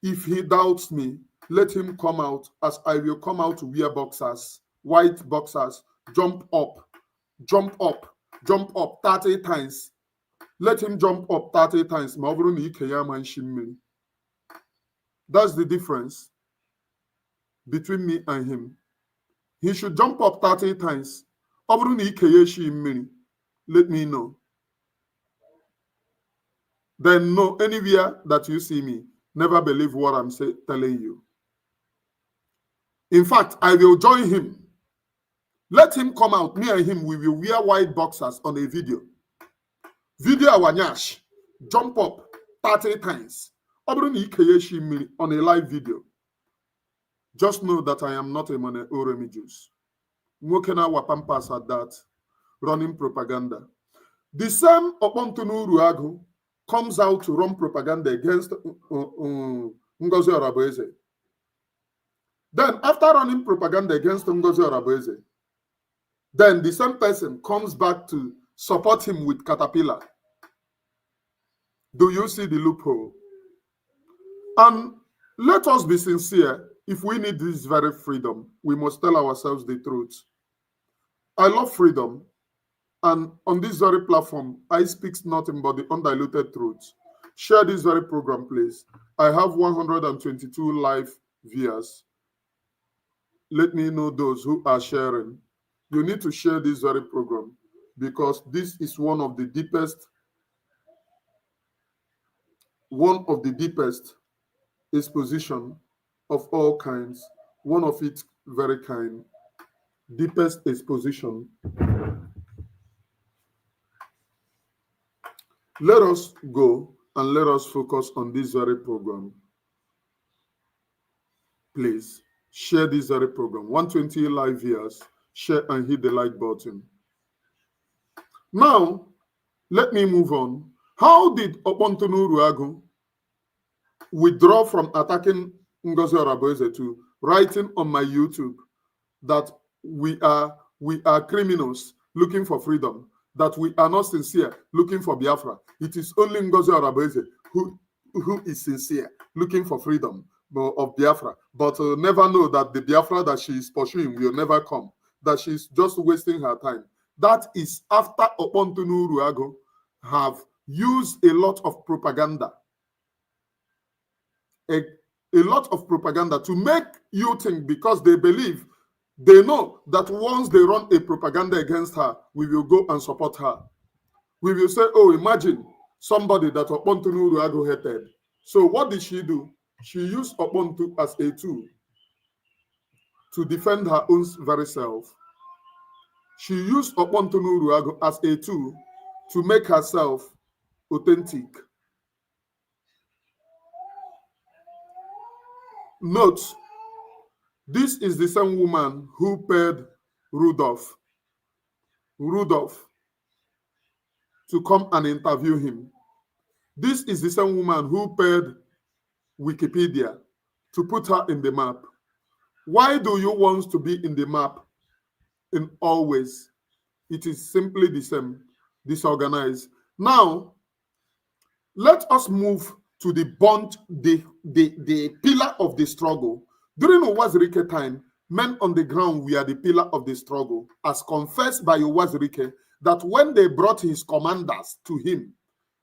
If he doubts me, let him come out as I will come out to wear boxers, white boxers, jump up 30 times. Let him jump up 30 times. That's the difference between me and him. He should jump up 30 times. Let me know. Then no, anywhere that you see me, never believe what I'm telling you. In fact, I will join him. Let him come out. Me and him, we will wear white boxers on a video. Video Awanyash. Jump up 30 times. On a live video. Just know that I am not a Mone Oremi Jews. Mwokena wapampas at that. Running propaganda. The same Okontunu Uwazuruike comes out to run propaganda against Ngozi Orabueze. Then, after running propaganda against Ngozi Orabueze, then the same person comes back to support him with Caterpillar. Do you see the loophole? And let us be sincere. If we need this very freedom, we must tell ourselves the truth. I love freedom. And on this very platform, I speak nothing but the undiluted truth. Share this very program, please. I have 122 live viewers. Let me know those who are sharing. You need to share this very program because this is one of the deepest exposition of all kinds. One of it very kind. Deepest exposition. Let us go and let us focus on this very program. Please share this very program. 120 live viewers. Share and hit the like button. Now, let me move on. How did Okontunu Uwazuruike withdraw from attacking Ngozi Orabueze to writing on my YouTube that we are criminals looking for freedom, that we are not sincere looking for Biafra? It is only Ngozi Orabueze who is sincere looking for freedom of Biafra, but never know that the Biafra that she is pursuing will never come, that she's just wasting her time. That is after Okontunu Uwazuruike have used a lot of propaganda, a lot of propaganda to make you think, because they believe, they know that once they run a propaganda against her, we will go and support her. We will say, oh, imagine somebody that Okontunu Uwazuruike hated. So what did she do? She used Okontu as a tool to defend her own very self. She used Okontunu Uwazuruike as a tool to make herself authentic. Note, this is the same woman who paid Rudolph to come and interview him. This is the same woman who paid Wikipedia to put her in the map. Why do you want to be in the map in all ways? It is simply the same, disorganized. Now, let us move to the pillar of the struggle. During Uwazuruike time, men on the ground were the pillar of the struggle, as confessed by Uwazuruike, that when they brought his commanders to him,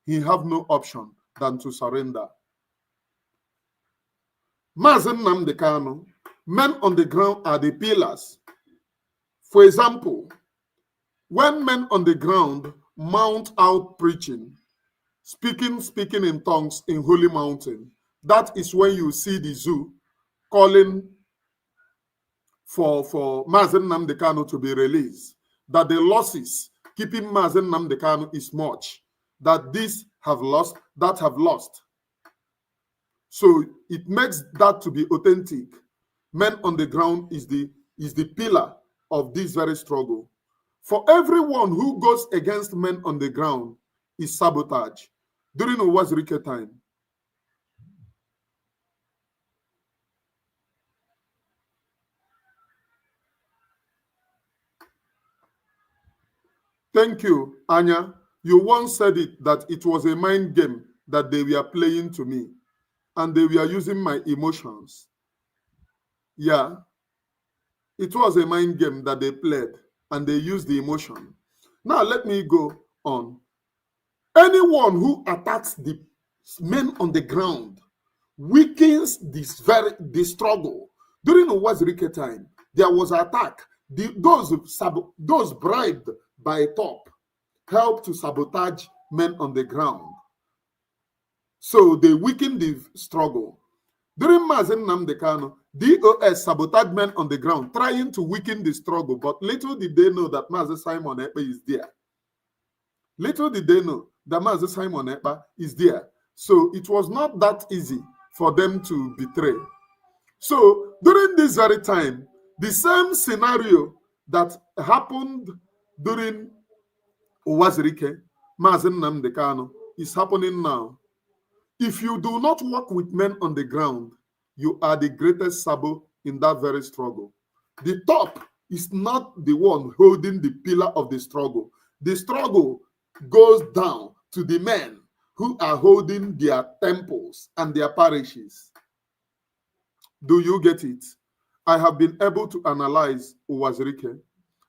he had no option than to surrender. Mazi Nnamdi Kanu, men on the ground are the pillars. For example, when men on the ground mount out preaching, speaking in tongues in Holy Mountain, that is when you see the zoo calling for Mazi Nnamdi Kanu to be released. That the losses keeping Mazi Nnamdi Kanu is much. That this have lost, that have lost. So it makes that to be authentic. Men on the ground is the pillar of this very struggle. For everyone who goes against men on the ground is sabotage. During Uwazuruike time, thank you, Anya. You once said it that it was a mind game that they were playing to me, and they were using my emotions. Yeah, it was a mind game that they played, and they used the emotion. Now let me go on. Anyone who attacks the men on the ground weakens the struggle. During Uwazuruike time, there was an attack. Those bribed by top helped to sabotage men on the ground. So they weakened the struggle. During Mazi Nnamdi Kanu, DOS sabotaged men on the ground, trying to weaken the struggle. But little did they know that Mazi Simon Ekpa is there. Little did they know that Mazi Simon Ekpa is there. So it was not that easy for them to betray. So during this very time, the same scenario that happened during Uwazuruike, Mazi Nnamdi Kanu, is happening now. If you do not work with men on the ground, you are the greatest sabo in that very struggle. The top is not the one holding the pillar of the struggle. The struggle goes down to the men who are holding their temples and their parishes. Do you get it? I have been able to analyze Uwazuruike.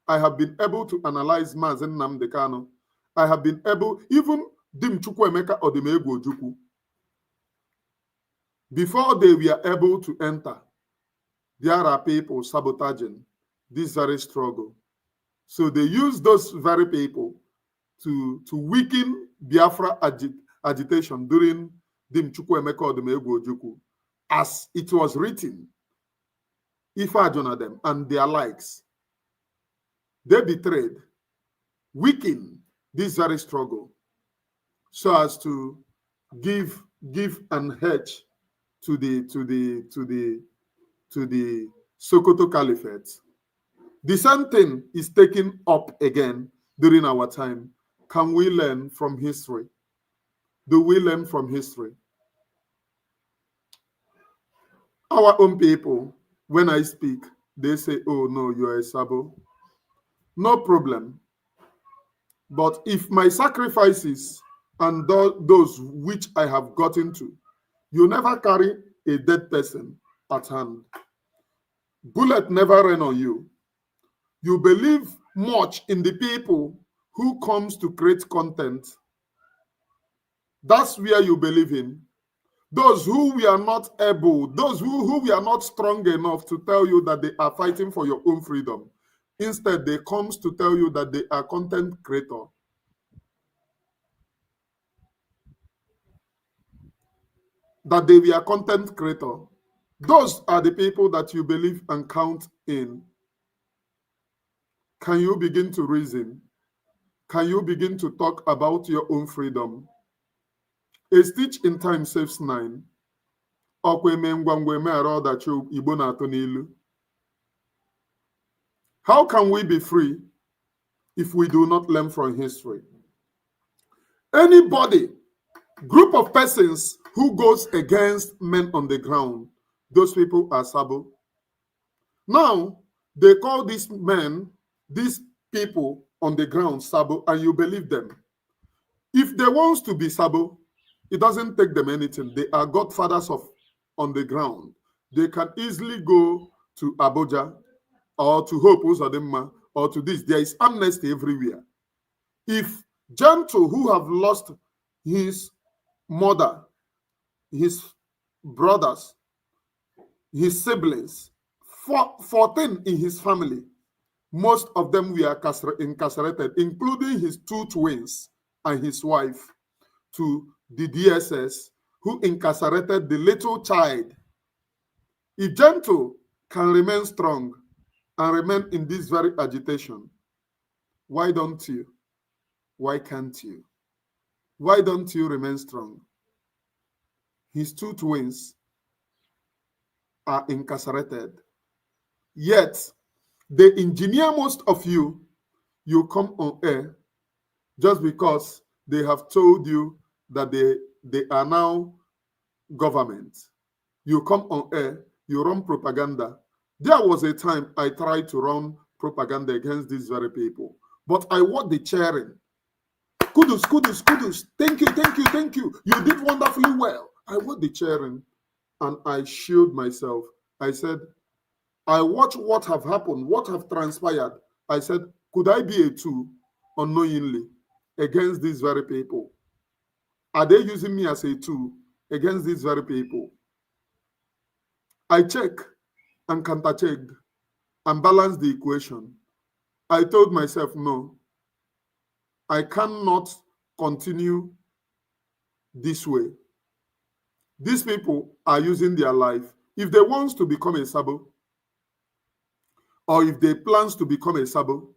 I have been able to analyze Mazi Nnamdi Kanu. I have been able, even Dim Chukwuemeka Odimegwu Ojukwu, before they were able to enter, there are people sabotaging this very struggle. So they use those very people to weaken Biafra agitation during Dim Chukwuemeka Odimegwu Ojukwu, as it was written, Ifa Jonadem and their likes. They betrayed, weakened this very struggle so as to give an hedge to the Sokoto Caliphate. The same thing is taken up again during our time. Can we learn from history? Do we learn from history? Our own people, when I speak, they say, oh no, you are a sabo. No problem. But if my sacrifices and those which I have gotten to, you never carry a dead person at hand. Bullet never rain on you. You believe much in the people who comes to create content. That's where you believe in. Those who we are not able, those who we are not strong enough to tell you that they are fighting for your own freedom. Instead, they comes to tell you that they are content creator. That they were content creator. Those are the people that you believe and count in. Can you begin to reason? Can you begin to talk about your own freedom? A stitch in time saves 9. How can we be free if we do not learn from history? Anybody, group of persons who goes against men on the ground, those people are sabo. Now, they call these men, these people on the ground sabo, and you believe them. If they want to be sabo, it doesn't take them anything. They are godfathers of on the ground. they can easily go to Abuja or to Hope Uzodinma or to this. There is amnesty everywhere. If Gentle, who have lost his mother, his brothers, his siblings, 14 in his family, most of them were incarcerated, including his 2 twins and his wife, to the DSS, who incarcerated the little child. If Gentle can remain strong and remain in this very agitation, why don't you? Why can't you? Why don't you remain strong? His 2 twins are incarcerated. Yet, they engineer most of you, you come on air just because they have told you that they are now government. You come on air, you run propaganda. There was a time I tried to run propaganda against these very people, but I want the cheering. Kudus, kudus, kudus. Thank you, thank you, thank you. You did wonderfully well. I want the cheering, and I shield myself. I said, I watch what have happened, what have transpired. I said, could I be a tool unknowingly against these very people? Are they using me as a tool against these very people? I checked and counter-checked and balanced the equation. I told myself, no, I cannot continue this way. These people are using their life. If they want to become a Sabo, or if they plan to become a Sabo,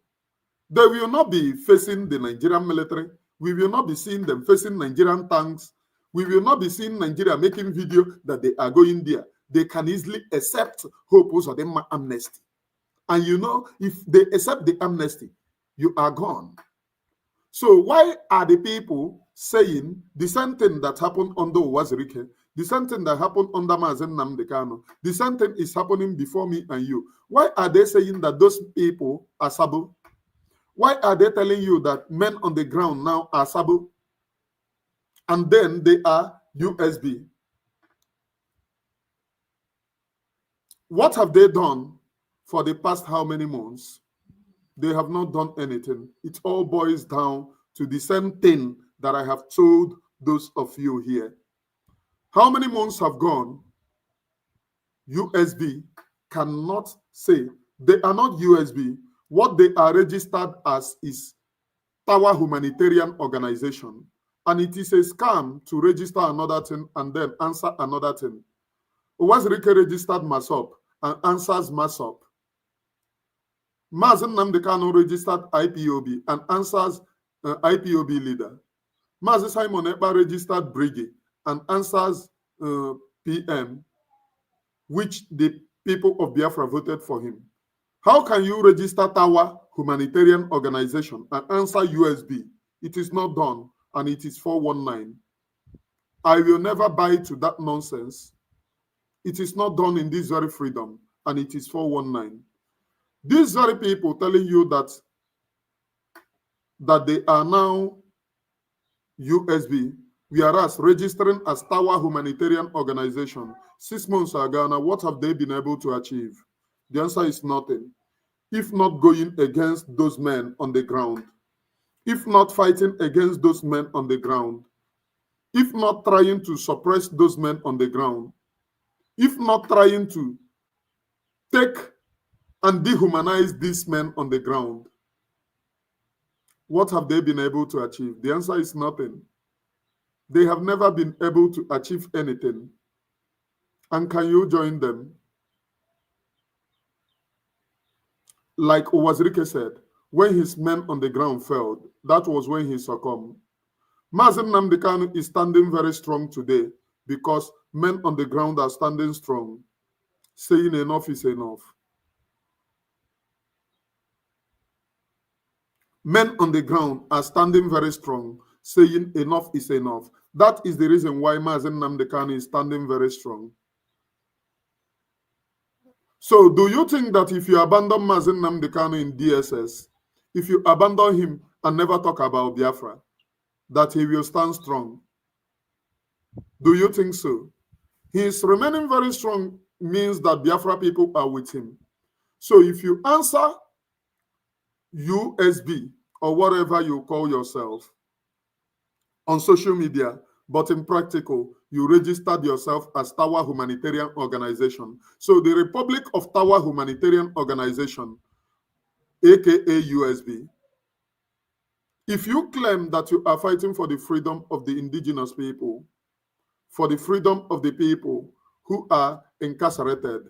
they will not be facing the Nigerian military. We will not be seeing them facing Nigerian tanks. We will not be seeing Nigeria making video that they are going there. They can easily accept Hope Uzodinma amnesty. And you know, if they accept the amnesty, you are gone. So why are the people saying the same thing that happened under Uwazuruike, the same thing that happened under Mazi Nnamdi Kanu, the same thing is happening before me and you? Why are they saying that those people are Sabo? Why are they telling you that men on the ground now are Sabo? And then they are USB. What have they done for the past how many months? They have not done anything. It all boils down to the same thing that I have told those of you here. How many months have gone? USB cannot say. They are not USB. What they are registered as is Tower Humanitarian Organization. And it is a scam to register another thing and then answer another thing. Uwazuruike registered MASOP and answers MASOP. Mazi Nnamdi Kanu registered IPOB and answers IPOB leader. Mazi Simon Ekpa registered Brigade and answers PM, which the people of Biafra voted for him. How can you register Tower Humanitarian Organization and answer USB? It is not done, and it is 419. I will never buy to that nonsense. It is not done in this very freedom, and it is 419. These very people telling you that they are now USB, whereas registering as Tower Humanitarian Organization 6 months ago, now what have they been able to achieve? The answer is nothing. If not going against those men on the ground, if not fighting against those men on the ground, if not trying to suppress those men on the ground, if not trying to take and dehumanize these men on the ground, what have they been able to achieve? The answer is nothing. They have never been able to achieve anything. And can you join them? Like Uwazuruike said, when his men on the ground failed, that was when he succumbed. Mazi Nnamdi Kanu is standing very strong today because men on the ground are standing strong, saying enough is enough. Men on the ground are standing very strong, saying enough is enough. That is the reason why Mazi Nnamdi Kanu is standing very strong. So do you think that if you abandon Mazi Nnamdi Kanu in DSS, if you abandon him and never talk about Biafra, that he will stand strong? Do you think so? He is remaining very strong means that Biafra people are with him. So if you answer USB or whatever you call yourself on social media, but in practical, you registered yourself as Tower Humanitarian Organization. So the Republic of Tower Humanitarian Organization, aka USB, if you claim that you are fighting for the freedom of the indigenous people, for the freedom of the people who are incarcerated,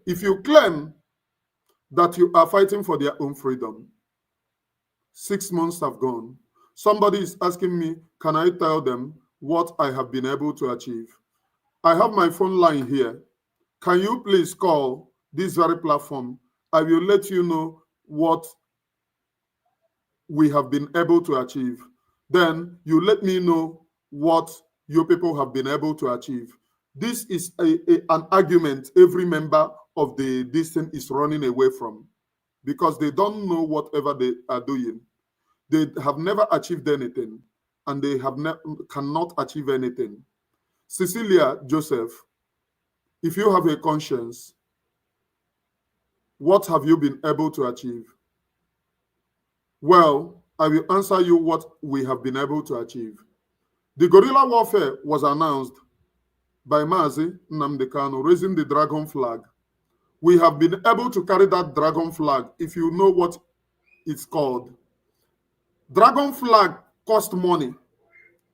if you claim that you are fighting for their own freedom, 6 months have gone. Somebody is asking me, can I tell them what I have been able to achieve? I have my phone line here. Can you please call this very platform? I will let you know what we have been able to achieve. Then you let me know what your people have been able to achieve. This is an argument every member of this thing is running away from, because they don't know whatever they are doing. They have never achieved anything, and they cannot achieve anything. Cecilia Joseph, if you have a conscience, what have you been able to achieve? Well, I will answer you what we have been able to achieve. The guerrilla warfare was announced by Mazi Nnamdi Kanu, raising the dragon flag. We have been able to carry that dragon flag, if you know what it's called. Dragon flag cost money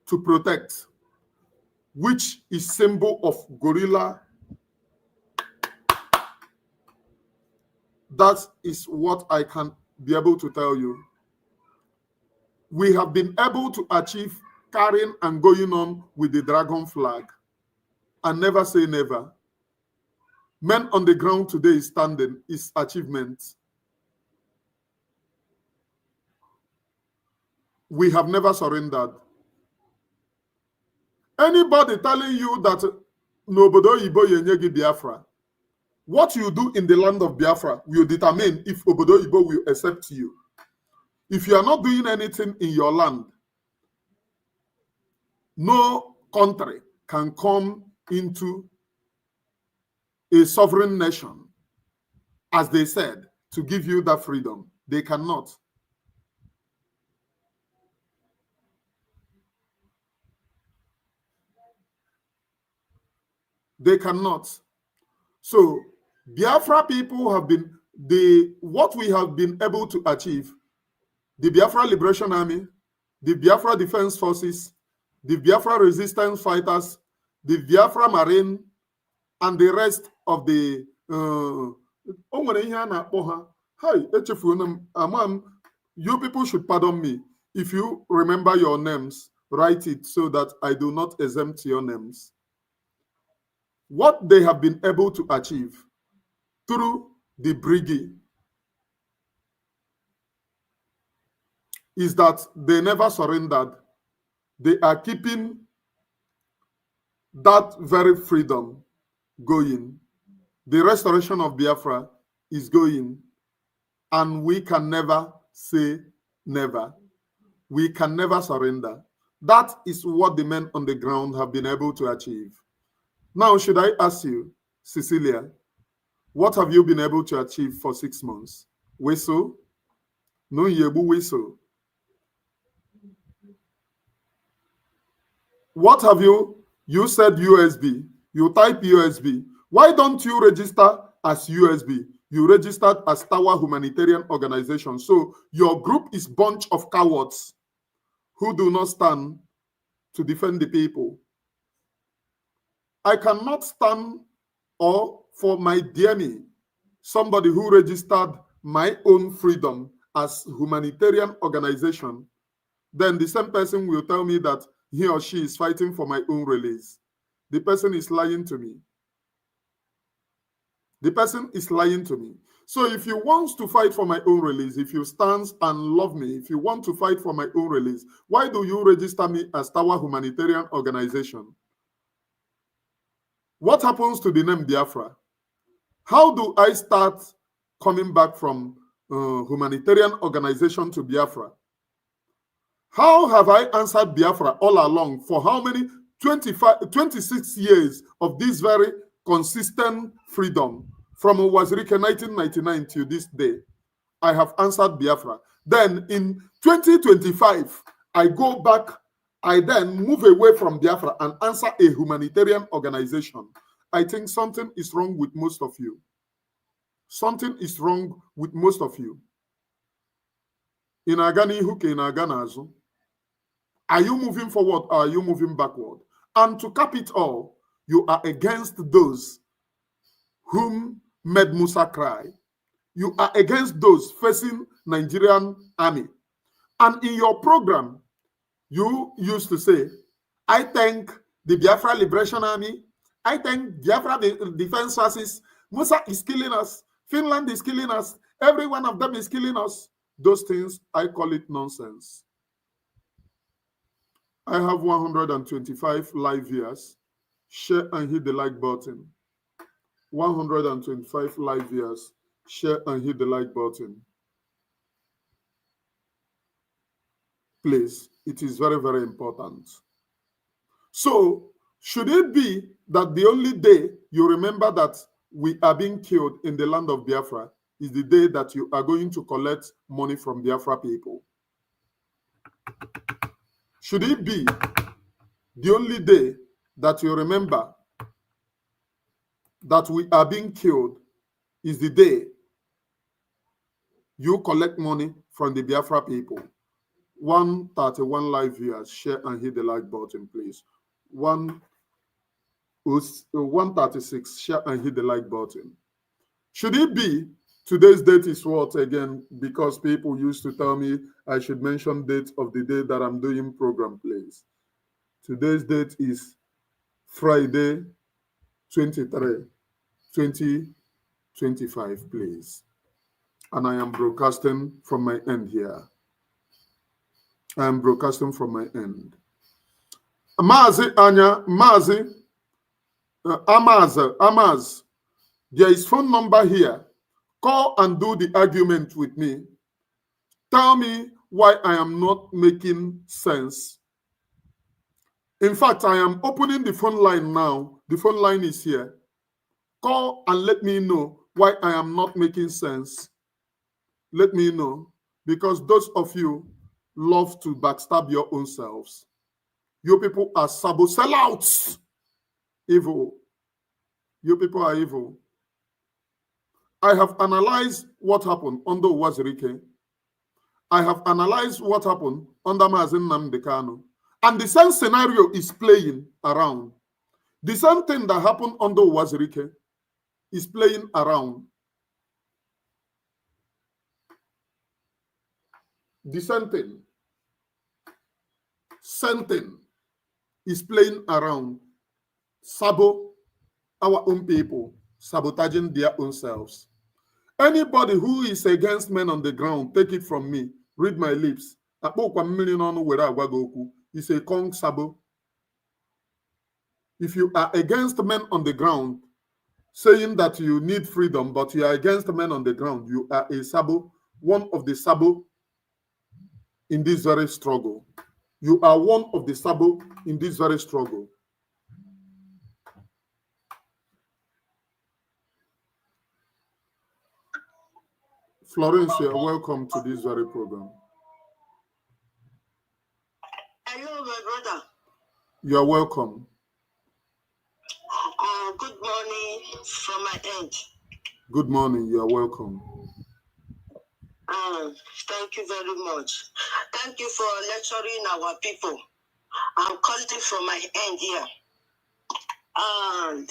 to protect, which is symbol of gorilla. That is what I can be able to tell you. We have been able to achieve carrying and going on with the dragon flag, and never say never. Men on the ground today standing is achievement. We have never surrendered. Anybody telling you that n'obodo oyibo yenye gi Biafra, what you do in the land of Biafra will determine if obodo oyibo will accept you. If you are not doing anything in your land, no country can come into a sovereign nation, as they said, to give you that freedom. They cannot. They cannot. So Biafra people have been, what we have been able to achieve, the Biafra Liberation Army, the Biafra Defense Forces, the Biafra Resistance Fighters, the Biafra Marine, and the rest of the you people should pardon me. If you remember your names, write it so that I do not exempt your names. What they have been able to achieve through the brigade is that they never surrendered. They are keeping that very freedom going. The restoration of Biafra is going, and we can never say never. We can never surrender. That is what the men on the ground have been able to achieve. Now, should I ask you, Cecilia, what have you been able to achieve for 6 months? Whistle? No, yebu whistle. What have you said USB. You type USB. Why don't you register as USB? You registered as Tower Humanitarian Organization. So your group is bunch of cowards who do not stand to defend the people. I cannot stand or for my dear me, somebody who registered my own freedom as humanitarian organization, then the same person will tell me that he or she is fighting for my own release. The person is lying to me. The person is lying to me. So if you want to fight for my own release, if you stand and love me, if you want to fight for my own release, why do you register me as Tower Humanitarian Organization? What happens to the name Biafra? How do I start coming back from humanitarian organization to Biafra? How have I answered Biafra all along for how many 26 years of this very consistent freedom from Uwazuruike 1999 to this day? I have answered Biafra. Then in 2025, I go back, I then move away from Biafra and answer a humanitarian organization. I think something is wrong with most of you. Something is wrong with most of you. In Agani Huke, in Aganazu. Are you moving forward or are you moving backward? And to cap it all, you are against those whom made Musa cry. You are against those facing Nigerian army. And in your program, you used to say, I thank the Biafra Liberation Army. I thank Biafra Defense Forces. Musa is killing us. Finland is killing us. Every one of them is killing us. Those things, I call it nonsense. I have 125 live viewers. Share and hit the like button. 125 live viewers. Share and hit the like button. Please, it is very, very important. So, should it be that the only day you remember that we are being killed in the land of Biafra is the day that you are going to collect money from Biafra people? Should it be the only day that you remember that we are being killed is the day you collect money from the Biafra people? 131 live viewers. Share and hit the like button, please. 136. Share and hit the like button. Should it be today's date is what again? Because people used to tell me I should mention date of the day that I'm doing program, please. Today's date is Friday 23, 2025, please. And I am broadcasting from my end here. I am broadcasting from my end. Mazi Anya, Mazi, Amaz, there is phone number here. Call and do the argument with me. Tell me why I am not making sense. In fact, I am opening the phone line now. The phone line is here. Call and let me know why I am not making sense. Let me know, because those of you love to backstab your own selves. You people are sellouts. Evil. You people are evil. I have analyzed what happened under Uwazuruike. I have analyzed what happened under Mazi Nnamdi Kanu. And the same scenario is playing around. The same thing that happened under Uwazuruike is playing around. The same thing is playing around. Our own people, sabotaging their own selves. Anybody who is against men on the ground, take it from me. Read my lips. It's a Kong Sabo. If you are against men on the ground, saying that you need freedom, but you are against men on the ground, you are a Sabo, one of the Sabo in this very struggle. You are one of the Sabo in this very struggle. Florence, you are welcome to this very program. Hello, my brother. You are welcome. Good morning from my end. Good morning. You are welcome. Thank you very much. Thank you for lecturing our people. I'm calling from my end here. And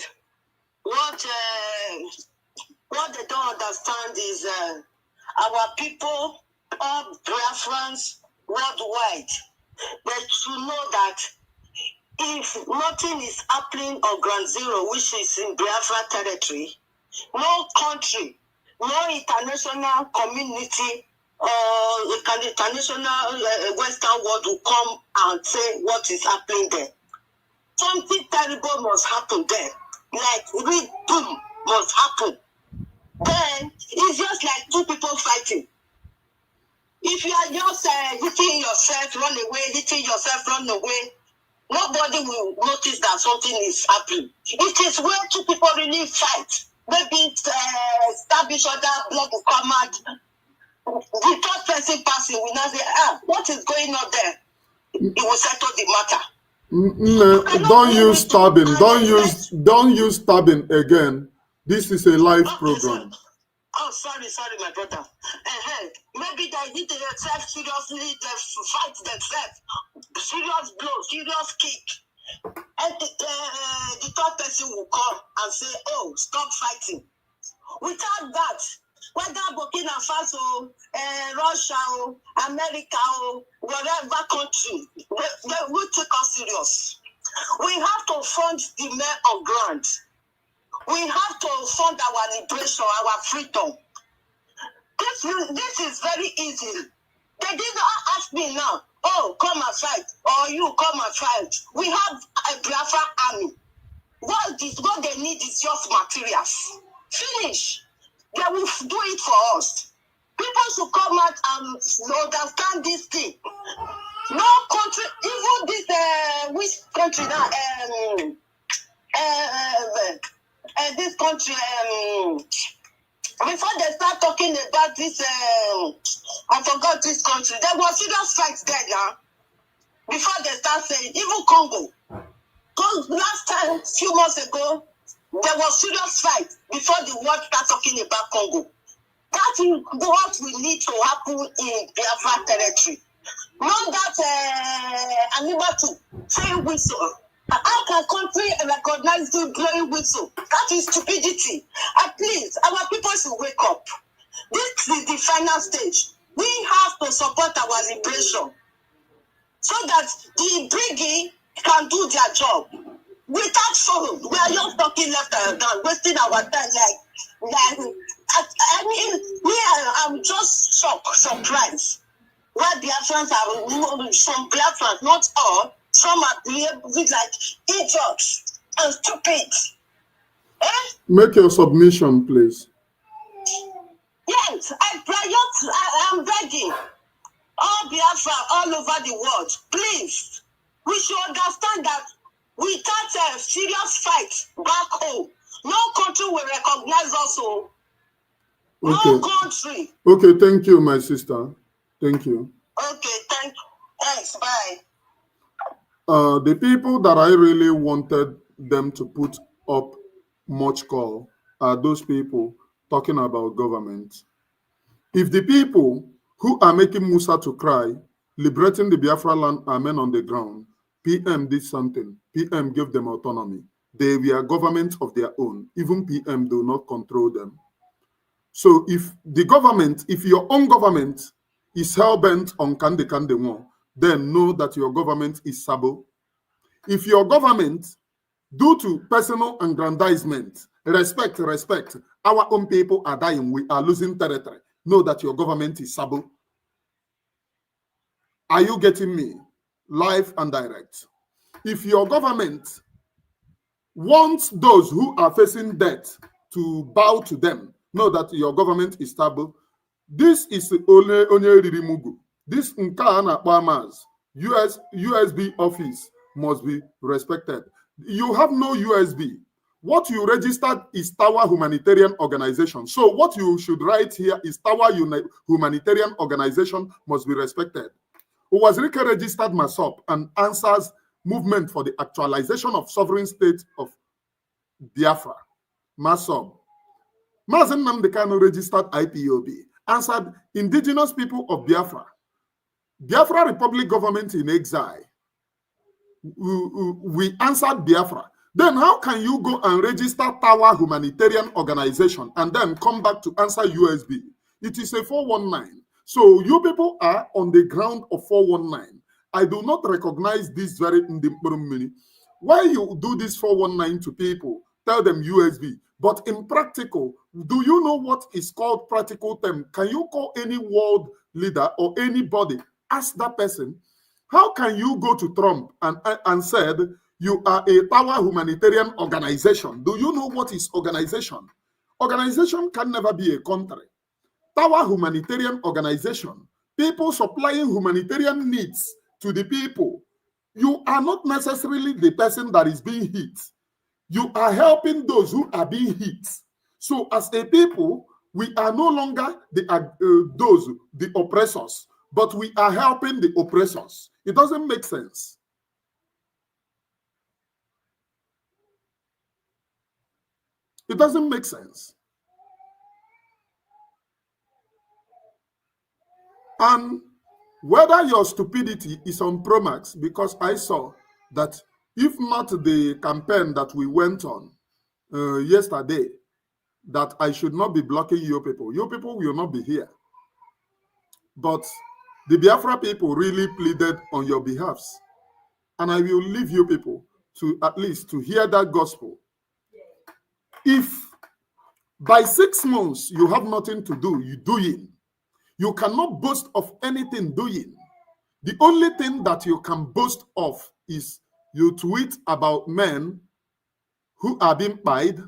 what they don't understand is our people, all Biafrans worldwide, they should know that if nothing is happening on ground zero, which is in Biafra territory, no country, no international community or international Western world will come and say what is happening there. Something terrible must happen there. Like real doom must happen. Then it's just like two people fighting. If you are just hitting yourself, run away, hitting yourself, run away, nobody will notice that something is happening. It is where two people really fight. Maybe stab each other, blood will come out. The third person passing will now say, what is going on there? It will settle the matter. Don't use stabbing. Don't use stabbing again. This is a live program. Sorry, my brother. Maybe they hit themselves seriously, they fight themselves. Serious blow, serious kick. And the third person will come and say, stop fighting. Without that, whether Burkina Faso, Russia, America, whatever country, they will take us serious. We have to fund the men on ground. We have to fund our liberation, our freedom. This is very easy. They did not ask me now, come and fight, or you come and fight. We have a Biafra army. What they need is just materials. Finish. They will do it for us. People should come out and understand this thing. No country, even this, which country now, this country, before they start talking about this, I forgot this country, there was serious fights there now. Before they start saying, even Congo. Because last time, few months ago, there was serious fight before the world start talking about Congo. That is what we need to happen in Biafra territory. Not that Anambra saying whistle. How can country recognize the blowing whistle? That is stupidity. At least our people should wake up. This is the final stage. We have to support our liberation so that the brigade can do their job. Without sorrow, we are just talking left and down, wasting our time. I'm just shocked, surprised. Why Biafrans are, some Biafrans, not all, some are behaving like idiots and stupid. Make your submission, please. Yes, I'm begging. All Biafra, all over the world, please, we should understand that without a serious fight back home, no country will recognize us. Okay. No country. Okay, thank you, my sister. Thank you. Okay, thanks, bye. The people that I really wanted them to put up much call are those people talking about government. If the people who are making Musa to cry, liberating the Biafra land are men on the ground, PM did something. PM gave them autonomy. They were government of their own. Even PM do not control them. So if the government, if your own government is hell-bent on Kande Kande Mo, then know that your government is Sabo. If your government, due to personal aggrandizement, respect, our own people are dying, we are losing territory, know that your government is Sabo. Are you getting me? Live and direct. If your government wants those who are facing death to bow to them, know that your government is stable. This is only Rimugu. This Nkana Bahamas USB office must be respected. You have no USB. What you registered is Tower Humanitarian Organization. So what you should write here is Tower Humanitarian Organization must be respected. Uwazuruike registered MASOP and answers Movement for the Actualization of Sovereign State of Biafra, MASOP. Mazi Nnamdi Kanu registered IPOB, answered Indigenous People of Biafra, Biafra Republic Government in Exile. We answered Biafra. Then how can you go and register Tower Humanitarian Organization and then come back to answer USB? It is a 419. So you people are on the ground of 419. I do not recognize this very independent. Why you do this 419 to people? Tell them USB. But in practical, do you know what is called practical term? Can you call any world leader or anybody, ask that person, how can you go to Trump and said, you are a Tower Humanitarian Organization? Do you know what is organization? Organization can never be a country. Tower Humanitarian Organization, people supplying humanitarian needs to the people, you are not necessarily the person that is being hit. You are helping those who are being hit. So as a people, we are no longer the oppressors, but we are helping the oppressors. It doesn't make sense. It doesn't make sense. And whether your stupidity is on Promax, because I saw that if not the campaign that we went on yesterday, that I should not be blocking you people. You people will not be here. But the Biafra people really pleaded on your behalfs. And I will leave you people to at least to hear that gospel. If by 6 months you have nothing to do, you cannot boast of anything doing. The only thing that you can boast of is you tweet about men who are being paid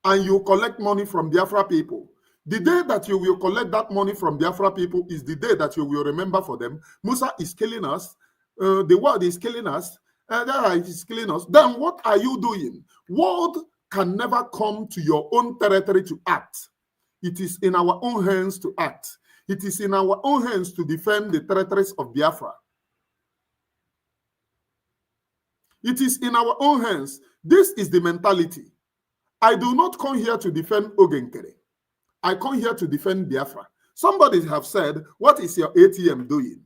and you collect money from Biafra people. The day that you will collect that money from Biafra people is the day that you will remember for them. Musa is killing us. The world is killing us. Is killing us. Then what are you doing? World can never come to your own territory to act. It is in our own hands to act. It is in our own hands to defend the territories of Biafra. It is in our own hands. This is the mentality. I do not come here to defend Ogenkere. I come here to defend Biafra. Somebody have said, what is your ATM doing?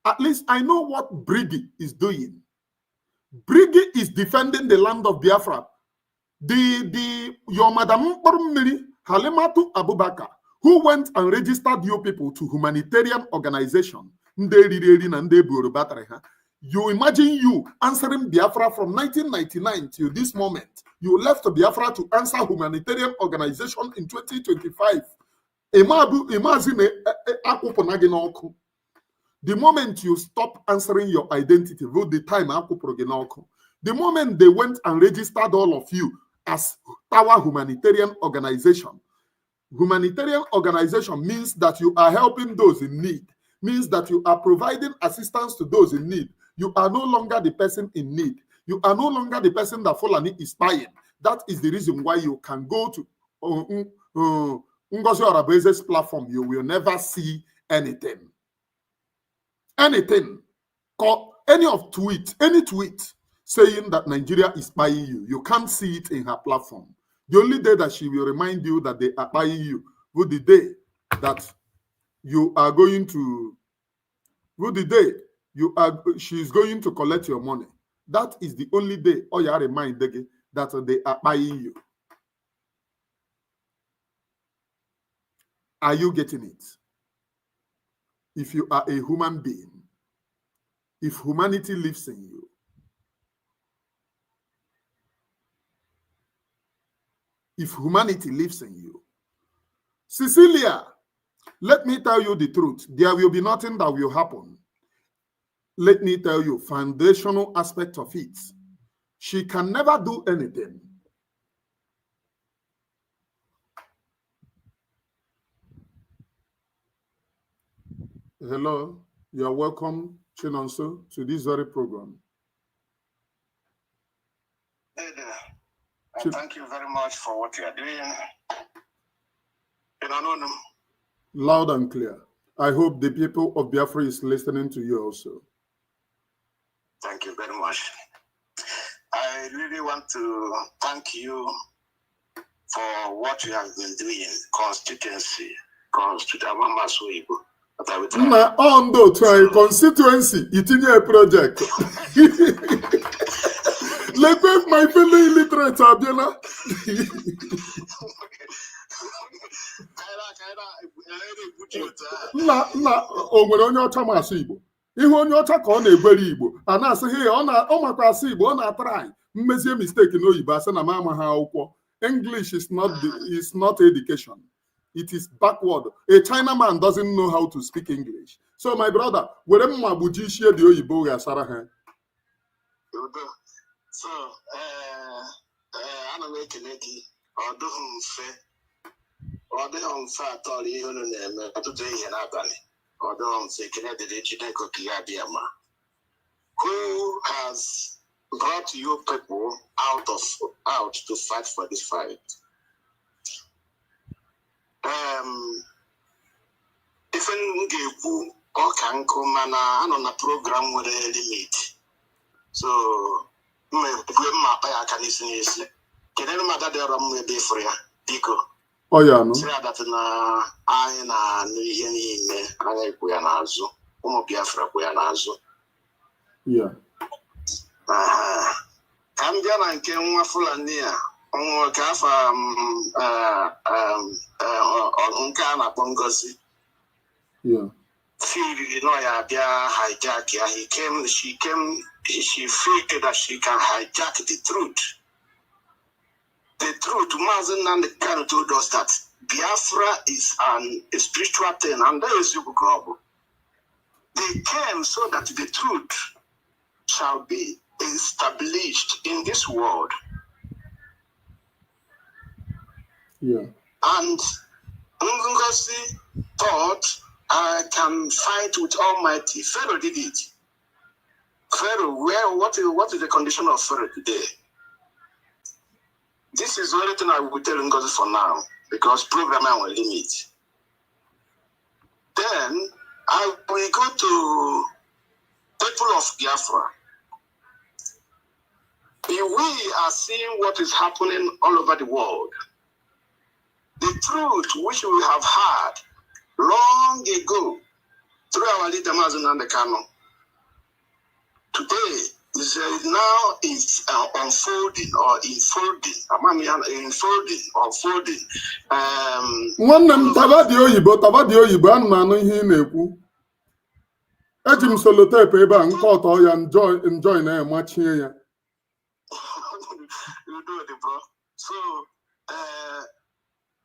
At least I know what Brigi is doing. Brigi is defending the land of Biafra. Your Madam Halimatu Abubakar, who went and registered you people to humanitarian organization, you imagine you answering Biafra from 1999 till this moment. You left Biafra to answer humanitarian organization in 2025. The moment you stop answering your identity, the time the moment they went and registered all of you as our humanitarian organization. Humanitarian organization means that you are helping those in need, means that you are providing assistance to those in need. You are no longer the person in need. You are no longer the person that Fulani is buying. That is the reason why you can go to Ngozi Orabeze's platform. You will never see anything. Anything. Any tweet saying that Nigeria is buying you. You can't see it in her platform. The only day that she will remind you that they are buying you will the day that you are going to, she's going to collect your money. That is the only day, or you are reminded that they are buying you. Are you getting it? If you are a human being, if humanity lives in you, if humanity lives in you, Cecilia, let me tell you the truth. There will be nothing that will happen. Let me tell you, foundational aspect of it. She can never do anything. Hello, you are welcome, Chinonso, to this very program. Hey there. And thank you very much for what you are doing. Loud and clear. I hope the people of Biafra is listening to you also. Thank you very much. I really want to thank you for what you have been doing, constituency. Na ondo to constituency, itinye a project. Let my fellow illiterate Abiana. O nwere onye ọcha ma asụ Igbo. Ihe onye ọcha ka ọ na-egwere Igbo. A na-asị he ọ makwa asụ Igbo, ọ na-atry mmezie mistake n'oyibo asị na m amaghị akwụkwọ. English is not education. It is backward. A Chinaman doesn't know how to speak English. So my brother, were mma buji shie the oyibo ga-asara ha. So, ana m ekele gị. Ọ dịghị mfe atọ ihe unu na-eme ọtụtụ ihe n'abalị. who has brought you people out to fight for this fight. Even Ngebu or Kanko Mana on a program with a limit. So, my can is can any matter there on the for ya, Dico. Oh, yeah, no. Say that I Kuyanazo, Biafra Kuyanazo. Yeah. Kambiana and Kenwa Fulania. On Kafa Unkana Pongosi. Yeah. Hijack. She figured that she can hijack the truth. The truth, Mazi Nnamdi Kanu told us that Biafra is a spiritual thing, and there is Yugo. They came so that the truth shall be established in this world. Yeah. And Ngozi thought, I can fight with Almighty. Pharaoh did it. Pharaoh, what is the condition of Pharaoh today? This is the only thing I will tell Ngozi for now, because programming will limit. Then I will go to people of Biafra. We are seeing what is happening all over the world. The truth which we have had long ago through our leader Mazi Nnamdi Kanu, today is unfolding or unfolding. Nwanne m tabadi oyibo anụ m anụ ihe ị na-ekwu. Eji m solotepe ebe a nkọtọ ya enjoy na-emachie ya. You do it, bro. So,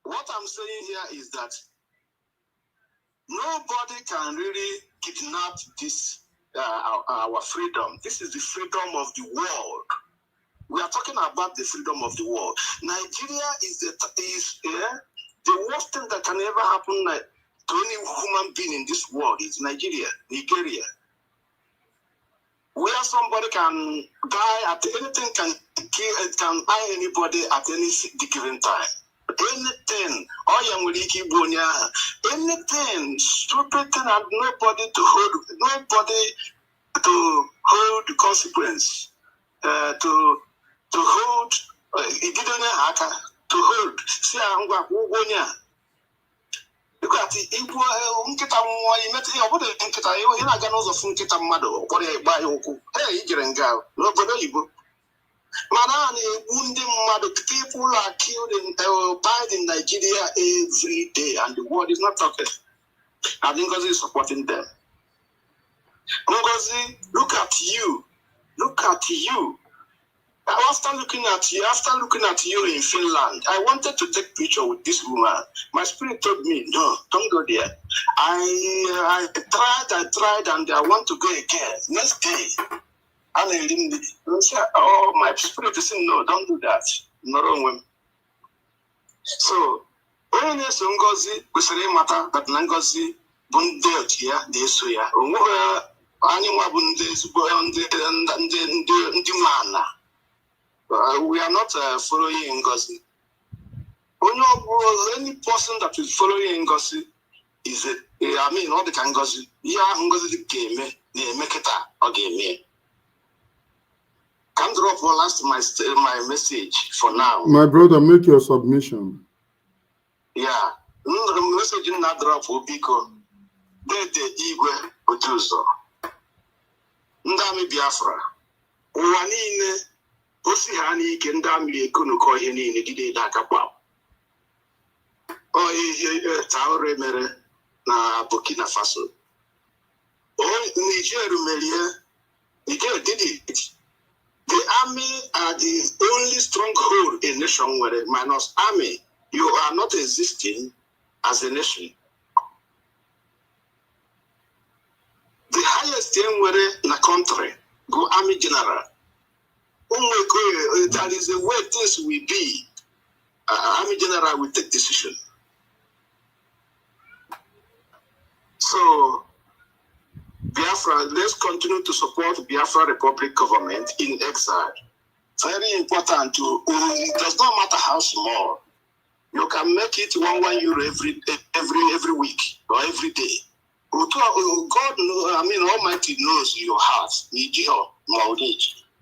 what I'm saying here is that nobody can really kidnap this our freedom. This is the freedom of the world. We are talking about the freedom of the world. Nigeria is the worst thing that can ever happen to any human being in this world is Nigeria. Where somebody can die at anything, can kill, it can buy anybody at any given time. Anything, anything, stupid thing, and nobody to hold the consequence, to hold, it didn't happen, to hold. See, I'm going to look at it. You met the Nkita, you're not going to Funkita Mado, what I buy. Hey, you're in Gal, nobody you go. Manani, wounding mother, people are killed and died in Nigeria every day, and the world is not talking. I think Ngozi is supporting them. Ngozi, look at you. After looking at you in Finland, I wanted to take picture with this woman. My spirit told me, no, don't go there. I tried, and I want to go again. Next day, and oh, my spirit is saying, no, don't do that. No wrong with me. So, when you say Ngozi, we say matter that Ngozi bunde here, they so ya. Anyone bunde mana. We are not following Ngozi. Any person that is following Ngozi is all the can Ngozi. Yeah, Ngozi game, they make it or game. Can drop my message for now. My brother, make your submission. Yeah, the message in that drop will be called the Igwe Otuzo. Ndami Biafra. Uwanine. Osi hani kendamli ekono ko heni ni dide da kapa. Traore mere na Burkina Faso. Niger did it. The army are the only stronghold in nation where minus army, you are not existing as a nation. The highest thing where in a country go army general. That is the way things will be. Army general will take decision. So Biafra, let's continue to support Biafra Republic government in exile. Very important to, it does not matter how small. You can make it one euro every week or every day. God, I mean, Almighty knows your heart.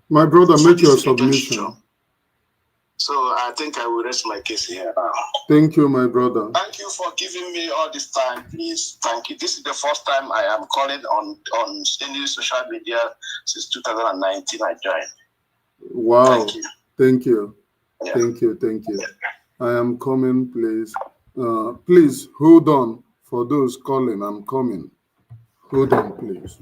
My brother, make your submission. So I think I will rest my case here now. Thank you, my brother. Thank you for giving me all this time. Please, thank you. This is the first time I am calling on any social media since 2019 I joined. Wow. Thank you. Thank you. Yeah. Thank you. Thank you. I am coming, please. Please hold on for those calling. I'm coming. Hold on, please.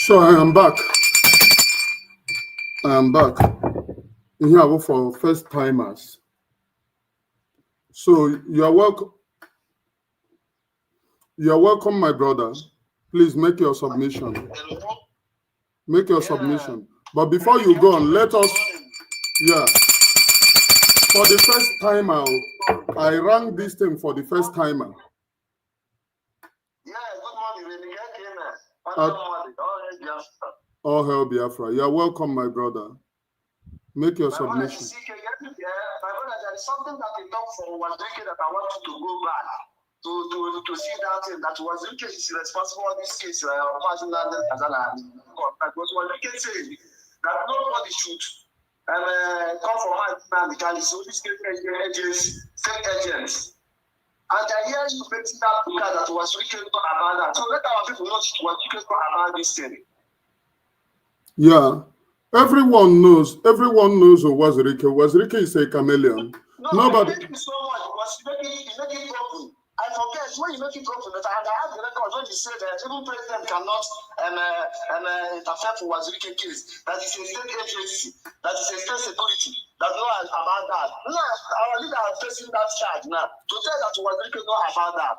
So I am back. Here for first timers. So you are welcome. You are welcome, my brother. Please make your submission. Make your submission. But before you go on, let us, for the first timer, I rang this thing for the first timer. Yeah, good morning. All hell Biafra. You are welcome, my brother. Make your submission. My brother, there is something that we talked for Uwazuruike that I want you to go back to see that thing that Uwazuruike is responsible for this case. Because Uwazuruike says that nobody should come from Nnamdi Kanu. So this case agents, state agents. And I hear you making that because that Uwazuruike not about that. So let our people know Uwazuruike not about this thing. Yeah. Everyone knows Uwazuruike. Uwazuruike is a chameleon. No, nobody. Thank you so much because you make it broken. I forget when you make it broken, and I have the record when you say that even president cannot interfere for Uwazuruike case. That is a state agency. That is a state security. That knows about that. Now our leader are facing that charge now to tell that Uwazuruike know about that.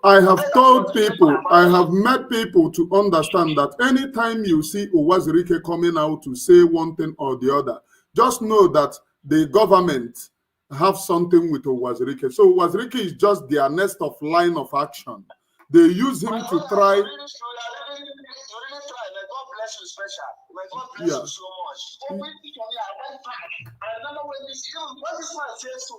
I have told people, I have met people to understand that anytime you see Uwazuruike coming out to say one thing or the other, just know that the government have something with Uwazuruike. So Uwazuruike is just their next of line of action. They use him to try. You really try. May God bless you special. May God bless you so much. I went back. I remember when this man says so.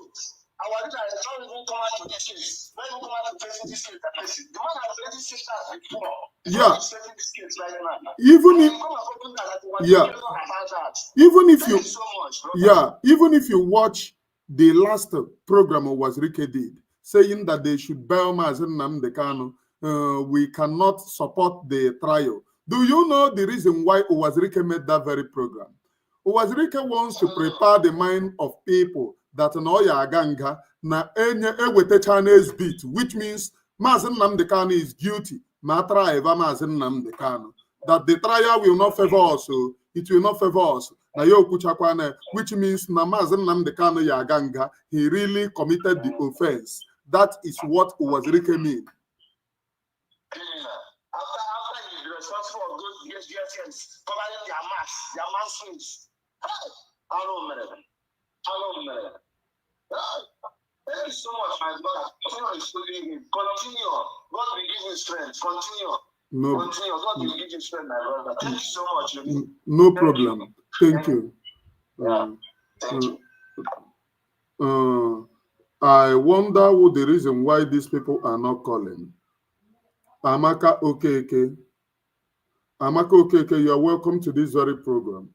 Our leader is not even come out to this case. Not even come out to facing this case. The man has already said that before. Yeah. He's facing this case right now. Even if you watch the last program Uwazuruike did, saying that they should bail Mazi Nnamdi Kanu, we cannot support the trial. Do you know the reason why Uwazuruike made that very program? Uwazuruike wants to prepare the mind of people that Noya Aganga na enye ewete Chinese beat, which means Mazi Nnamdi Kanu is guilty. Matra eva Mazi Nnamdi Kanu. That the trial will not favor us, so it will not favor us. Which means na Mazi Nnamdi Kanu Yaganga, he really committed the offense That is what Uwazuruike mean. After he's responsible for those yes, covering their mass swings. I don't know. Thank you so much, my brother. Continue. God will give you strength. Continue. God will give you strength, my brother. Thank you so much. No problem. Thank you. Thank you. I wonder what the reason why these people are not calling. Amaka Okeke. Amaka Okeke, you are welcome to this very program.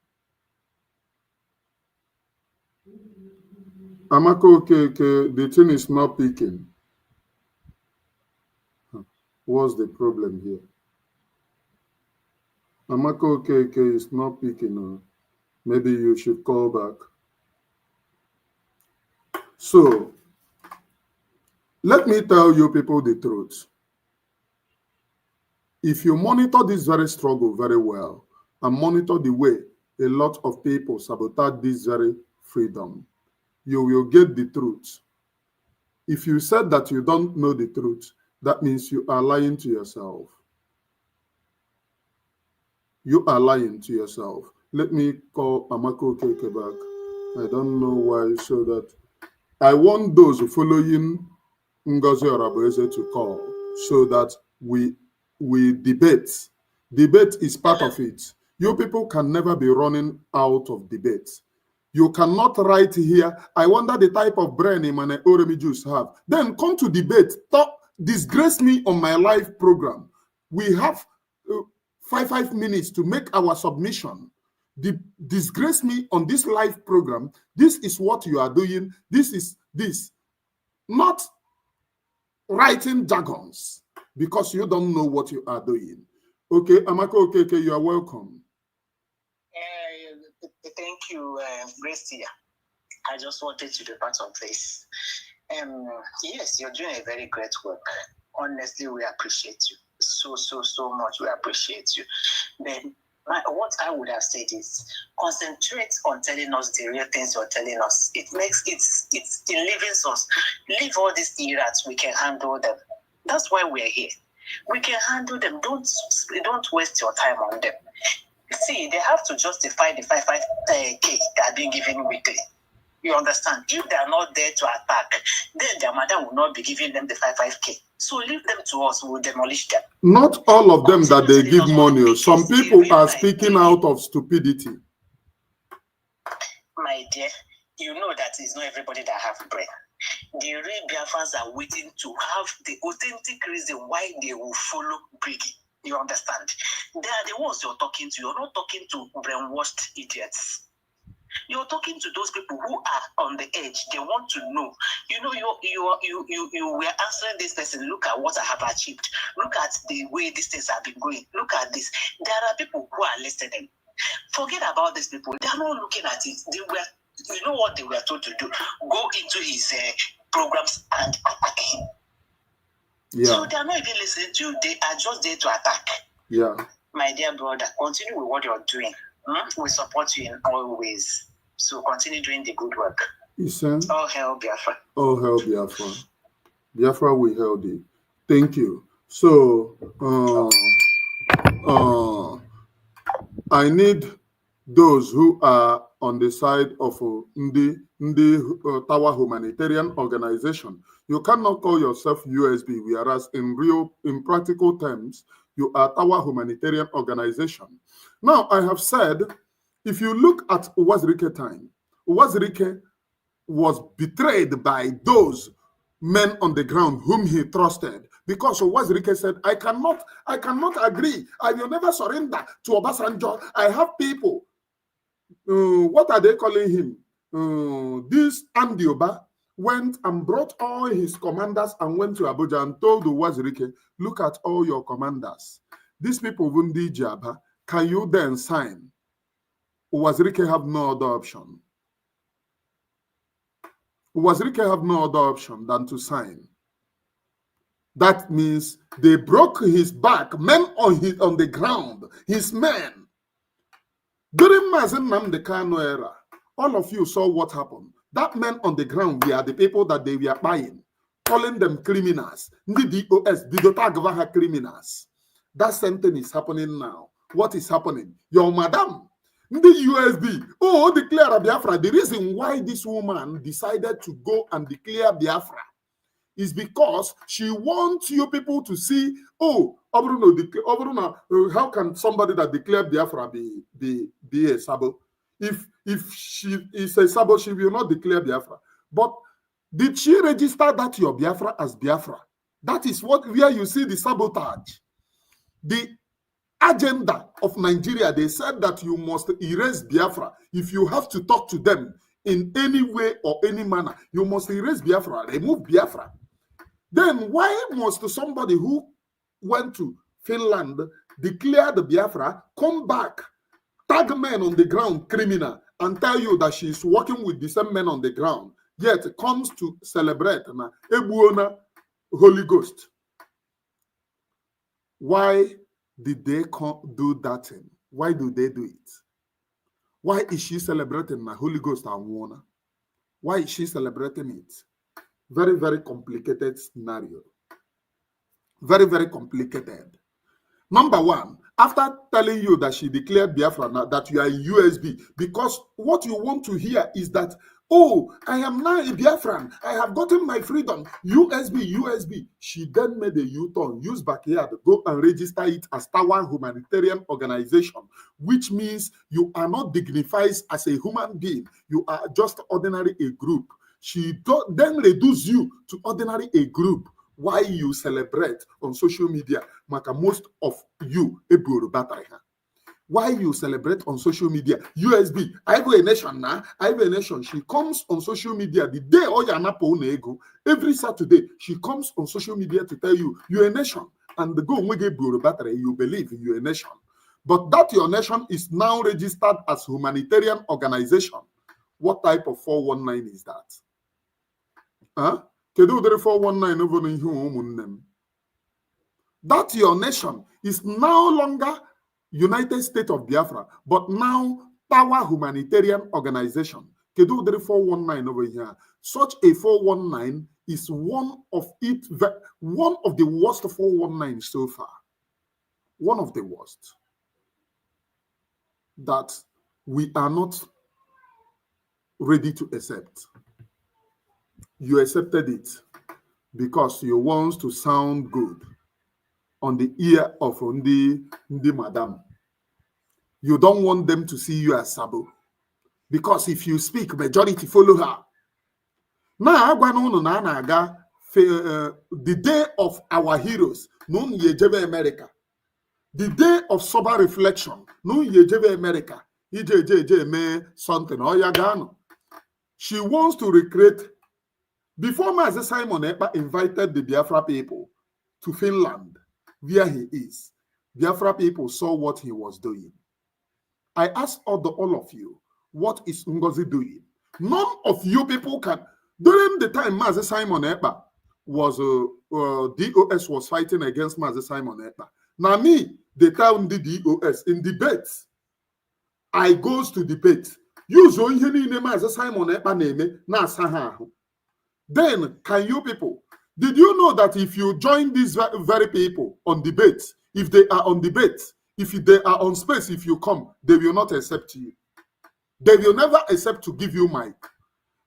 Amaka Okeke, the thing is not picking. What's the problem here? Amaka Okeke is not picking. Maybe you should call back. So, let me tell you people the truth. If you monitor this very struggle very well and monitor the way a lot of people sabotage this very freedom, you will get the truth. If you said that you don't know the truth, that means you are lying to yourself. You are lying to yourself. Let me call Amako Okeke back. I don't know why, so that I want those following Ngozi Orabueze to call so that we debate. Debate is part of it. You people can never be running out of debate. You cannot write here, I wonder the type of brain Imane Oremi Jews have. Then come to debate. Disgrace me on my live program. We have 5 minutes to make our submission. Disgrace me on this live program. This is what you are doing. This is this. Not writing jargons because you don't know what you are doing. Okay, Amaka Okeke, you are welcome. Thank you, Grace. I just wanted to be part of this. Yes, you're doing a very great work. Honestly, we appreciate you so much. We appreciate you. Then what I would have said is concentrate on telling us the real things you're telling us. It makes it's relieving us. Leave all these errors. We can handle them. That's why we're here. We can handle them. Don't waste your time on them. See, they have to justify the 5,500 they are being given weekly. You understand? If they are not there to attack, then their mother will not be giving them the 5,500. So leave them to us. We will demolish them. Not all of them that they give money. Some people are speaking out of stupidity. My dear, you know that it's not everybody that have brain. The real Biafrans are waiting to have the authentic reason why they will follow Briggy. You understand? They are the ones you're talking to. You're not talking to brainwashed idiots. You're talking to those people who are on the edge. They want to know. You know, you were answering this person. Look at what I have achieved. Look at the way these things have been going. Look at this. There are people who are listening. Forget about these people. They are not looking at it. You know what they were told to do? Go into his programs and attack him. Yeah. So they are not even listening to you. They are just there to attack. Yeah. My dear brother, continue with what you're doing. We support you in all ways. So continue doing the good work. Listen. All hail Biafra. All hail Biafra. Biafra will hail thee. Thank you. So, I need those who are on the side of the Tower Humanitarian Organization. You cannot call yourself USB, whereas in practical terms, you are Tower Humanitarian Organization. Now, I have said, if you look at Uwazuruike time, Uwazuruike was betrayed by those men on the ground whom he trusted, because Uwazuruike said, I cannot agree. I will never surrender to Obasanjo. I have people. What are they calling him? This Andioba went and brought all his commanders and went to Abuja and told Uwazuruike, look at all your commanders. These people Wundi Jaba, can you then sign? Uwazuruike have no other option. Uwazuruike have no other option than to sign. That means they broke his back, men on the ground, his men. During Mazi Nnamdi Kanu era, all of you saw what happened. That men on the ground were the people that they were buying. calling them criminals. The DOS, the Dotagvaha criminals. That same thing is happening now. What is happening? Your madam, the USB, declare Biafra. The reason why this woman decided to go and declare Biafra is because she wants you people to see, how can somebody that declared Biafra be a Sabo? If she is a Sabo, she will not declare Biafra. But did she register that your Biafra as Biafra? That is where you see the sabotage. The agenda of Nigeria, they said that you must erase Biafra. If you have to talk to them in any way or any manner, you must erase Biafra, remove Biafra. Then why must somebody who went to Finland, declare the Biafra, come back, tag men on the ground, criminal, and tell you that she's working with the same men on the ground, yet comes to celebrate Ebuona Holy Ghost? Why did they do that thing? Why do they do it? Why is she celebrating my Holy Ghost and Warner? Why is she celebrating it? Very, very complicated scenario. Very, very complicated. Number one, after telling you that she declared Biafra, that you are a USB, because what you want to hear is that, I am now a Biafran, I have gotten my freedom, USB. She then made a U-turn, use backyard, go and register it as Tower Humanitarian Organization, which means you are not dignified as a human being, you are just ordinary a group. She then reduce you to ordinary a group. Why you celebrate on social media, maka most of you eburu bataiha. Why you celebrate on social media? USB, I have a nation now. I have a nation. She comes on social media the day Oyanapo Nego. Every Saturday, she comes on social media to tell you you're a nation. And the go eburu battery, you believe you're a nation. But that your nation is now registered as humanitarian organization. What type of 419 is that? Huh? That your nation is no longer United States of Biafra, but now Power Humanitarian Organization. 419 over here. Such a 419 is one of the worst 419 so far. One of the worst. That we are not ready to accept. You accepted it because you want to sound good on the ear of the madam. You don't want them to see you as Sabo. Because if you speak, majority follow her. Now, the day of our heroes, no yejebe America. The day of sober reflection, no yejebe America. Me something or she wants to recreate. Before Mazi Simon Ekpa invited the Biafra people to Finland, where he is, Biafra people saw what he was doing. I asked all of you, what is Ngozi doing? None of you people can. During the time Mazi Simon Ekpa was, DOS was fighting against Mazi Simon Ekpa. Now me, they tell the DOS in debates. I goes to debate. You zo ihe niile Mazi Simon Ekpa na-eme na asaha ahụ. Then, can you people, did you know that if you join these very people on debate, if they are on debate, if they are on space, if you come, they will not accept you. They will never accept to give you mic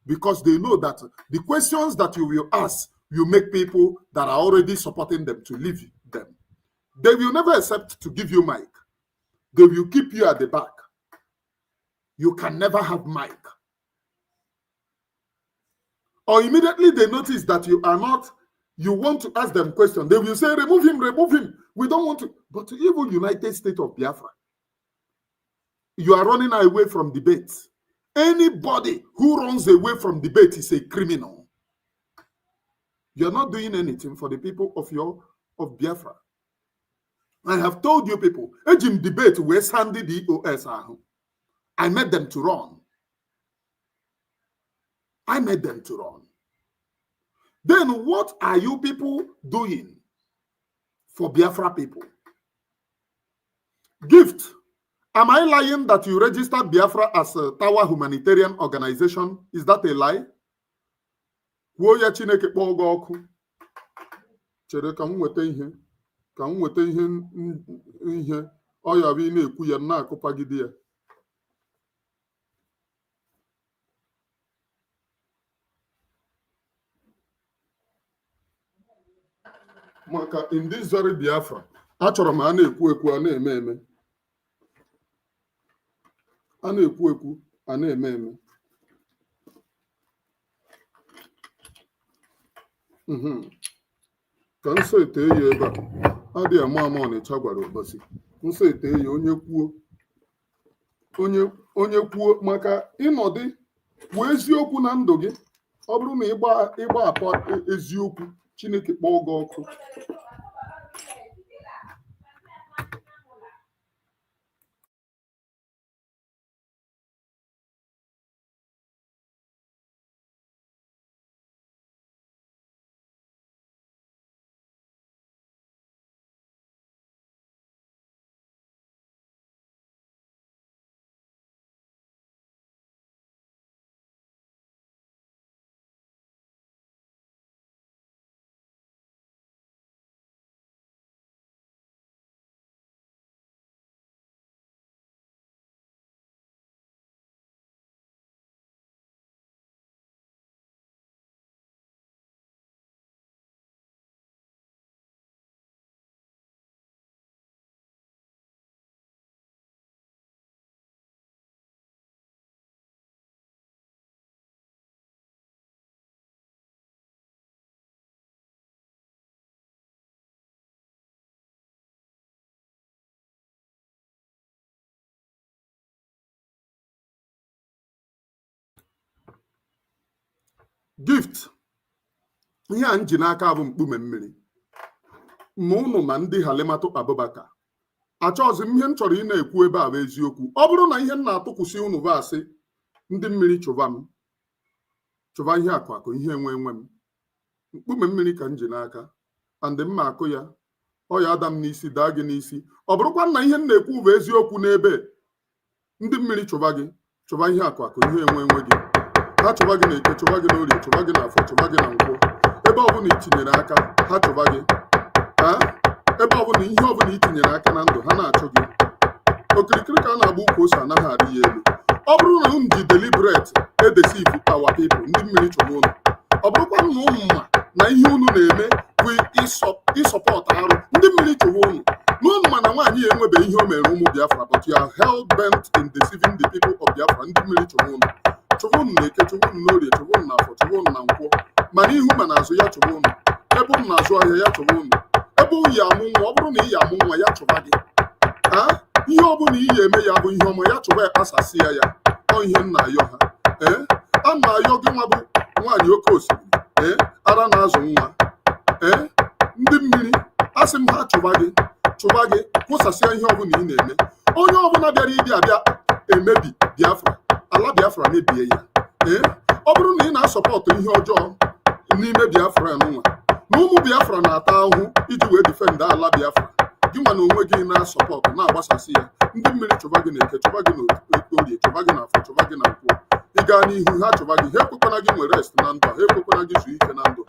because they know that the questions that you will ask will make people that are already supporting them to leave them. They will never accept to give you mic. They will keep you at the back. You can never have mic. Or immediately they notice that you are not, you want to ask them questions. They will say, remove him, remove him. We don't want to. But even United States of Biafra, you are running away from debates. Anybody who runs away from debate is a criminal. You're not doing anything for the people of Biafra. I have told you people, Ejim debate where Sandy DOS are. I made them to run. I made them to run. Then what are you people doing for Biafra people? Gift. Am I lying that you registered Biafra as a Tower Humanitarian Organization? Is that a lie? chere ka m nweta ihe ihe ọ ya bụ ị na-ekwu ya na-akụpagide ya. maka in this very Biafra achọrọ m a na-ekwu ekwu a na-eme eme, a na-ekwu ekwu a na-eme eme. ka nsọ ete ya ebe a adịghị ama ama Ọnịcha gwara ụbọchị nsọ ete ya onye kwuo maka ịnọdụ kwuo eziokwu na ndụ gị. ọ bụrụ na ịgba apa eziokwu Chineke kpọọ gị ọkụ. Gift ihe a nji n'aka bụ mkpume mmiri ma ụnụ ma ndị Halimatu Abubakar achọghịzi m ihe m chọrọ ị na-ekwu ebe a bụ eziokwu. ọ bụrụ na ihe m na-atụkwụsị ụnụ bụ asị ndị mmiri chụba m chụba ihe akụ akụ ihe enwe enwe m, mkpume mmiri ka m ji n'aka andị mma akụ ya ọ ya ada m n'isi daa gị n'isi. ọ bụrụkwa na ihe m na-ekwu bụ eziokwu n'ebe ndị mmiri chụba gị chụba ihe akụ akụ ihe enwe enwe gị, ha chụba gị na Eke chụba gị n'Orie chụba gị na Afọ chụba gị na Nkwọ, ebe ọbụla itinyere aka ha chụba gị, ebe ọbụla ihe ọbụla itinyere aka na ndụ ha na-achụ gị. okirikiri ka a na-agba ukwu ose anaghị arị ya elu. ọ bụrụ na unu ji deliberate edesive our people ndị mmiri chụba unu, ọ bụrụkwa na unu ma na ihe unu na-eme bụ ịsọpọt arụ ndị mmiri chụba unu n'ụnụ ma na nwaanyị ya enwebeghị ihe o mere ụmụ Biafra, but you are hell bent in deceiving the people of Biafra. ndị mmiri chụba unu chụba unu na Eke chụba unu n'Orie chụba unu na Afọ chụba unu na Nkwọ, ma n'ihu ma n'azụ ya chụba unu, ebe unu na-azụ ahịa ya chụba unu, ebe oyi amụ nwa ọ bụrụ na iyi amụ nwa ya chụba gị, ihe ọ bụla iyi eme ya bụ ihe ọma ya chụba akpasasị ya. ọ ihe m na-ayọ ha. a na-ayọ gị nwa bụ nwaanyị oke osimiri ara na-azụ nwa ndị mmiri asị m ha chụba gị kwụsasịa ihe ọbụla ị na-eme. onye ọbụla bịara ịbịa abịa emebi Biafra ala Biafra mebie ya. ọ bụrụ na ị na-asọpọtụ ihe ọjọọ n'ime Biafra nwa na ụmụ Biafra na-ata ahụhụ iji wee difenda ala Biafra, gị nwa na onwe gị na-asọpọtụ na-agbasasị ya. ndị mmiri chụba gị na Eke chụba gị na Orie chụba gị na Afọ chụba gị na Nkwọ, ị gaa n'ihu ha chụba gị, ha ekwekwana gị nwere rest na ndụ, ha ekwekwana gị zuo ike na ndụ.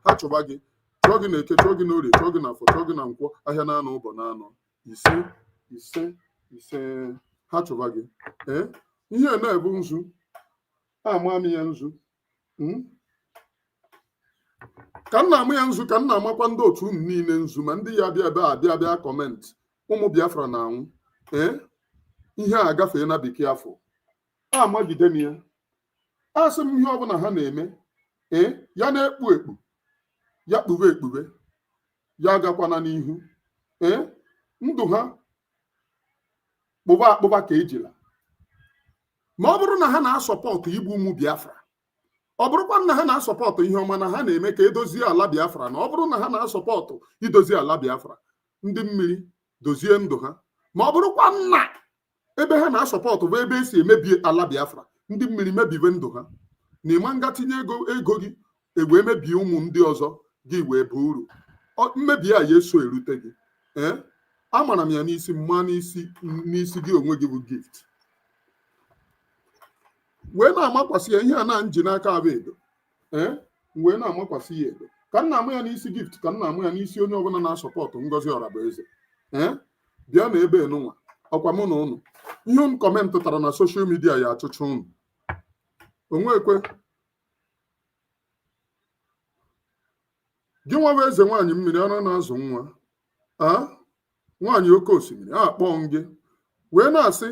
ha chụba gị chụọ gị na Eke chụọ gị na Orie chụọ gị na Afọ chụọ gị na Nkwọ, ahịa na-anọ ụbọ na-anọ ise ha chụba gị. ihe na-ebu nzu ama m ya nzu ka m na-amụ ya nzu ka m na-amakwa ndị otu unu niile nzu ma ndị ya bịa ebe a bịa kọmentị ụmụ Biafra na-anwụ. ihe a agafee na bekee afọ amagide m ya asị m ihe ọbụla ha na-eme ya na-ekpu ekpu ya kpube ekpube ya agakwana n'ihu. ndụ ha kpụba akpụba ka ejila. ma ọ bụrụ na ha na-asọpọtụ igbu ụmụ Biafra, ọ bụrụkwa na ha na-asọpọtụ ihe ọma na ha na-eme ka edozie ala Biafra, na ọ bụrụ na ha na-asọpọtụ idozi ala Biafra, ndị mmiri dozie ndụ ha. ma ọ bụrụkwa na ebe ha na-asọpọtụ bụ ebe esi emebi ala Biafra, ndị mmiri mebiwe ndụ ha, na ịma nga tinye ego gị ewee mebie ụmụ ndị ọzọ gị wee bụ uru. mmebi a ya eso erute gị. amara m ya n'isi mma n'isi gị onwe gị bụ gift wee na-amakwasị ya ihe a na nji n'aka abụ edo wee na-amakwasị ya edo ka nna amụ ya n'isi gift, ka nna amụ ya n'isi onye ọbụla na-asọpọtụ Ngozi Ọrabueze. Bịa na ebe enunwa ọkwa mụ na ụnụ ihe unu kọmentụtara na soshal midia ya achụcha unu onwekwe. Gị nwa bụ eze nwaanyị mmiri ọrụ na-azụ nwa nwaanyị oke osimiri a akpọọ gị wee na-asị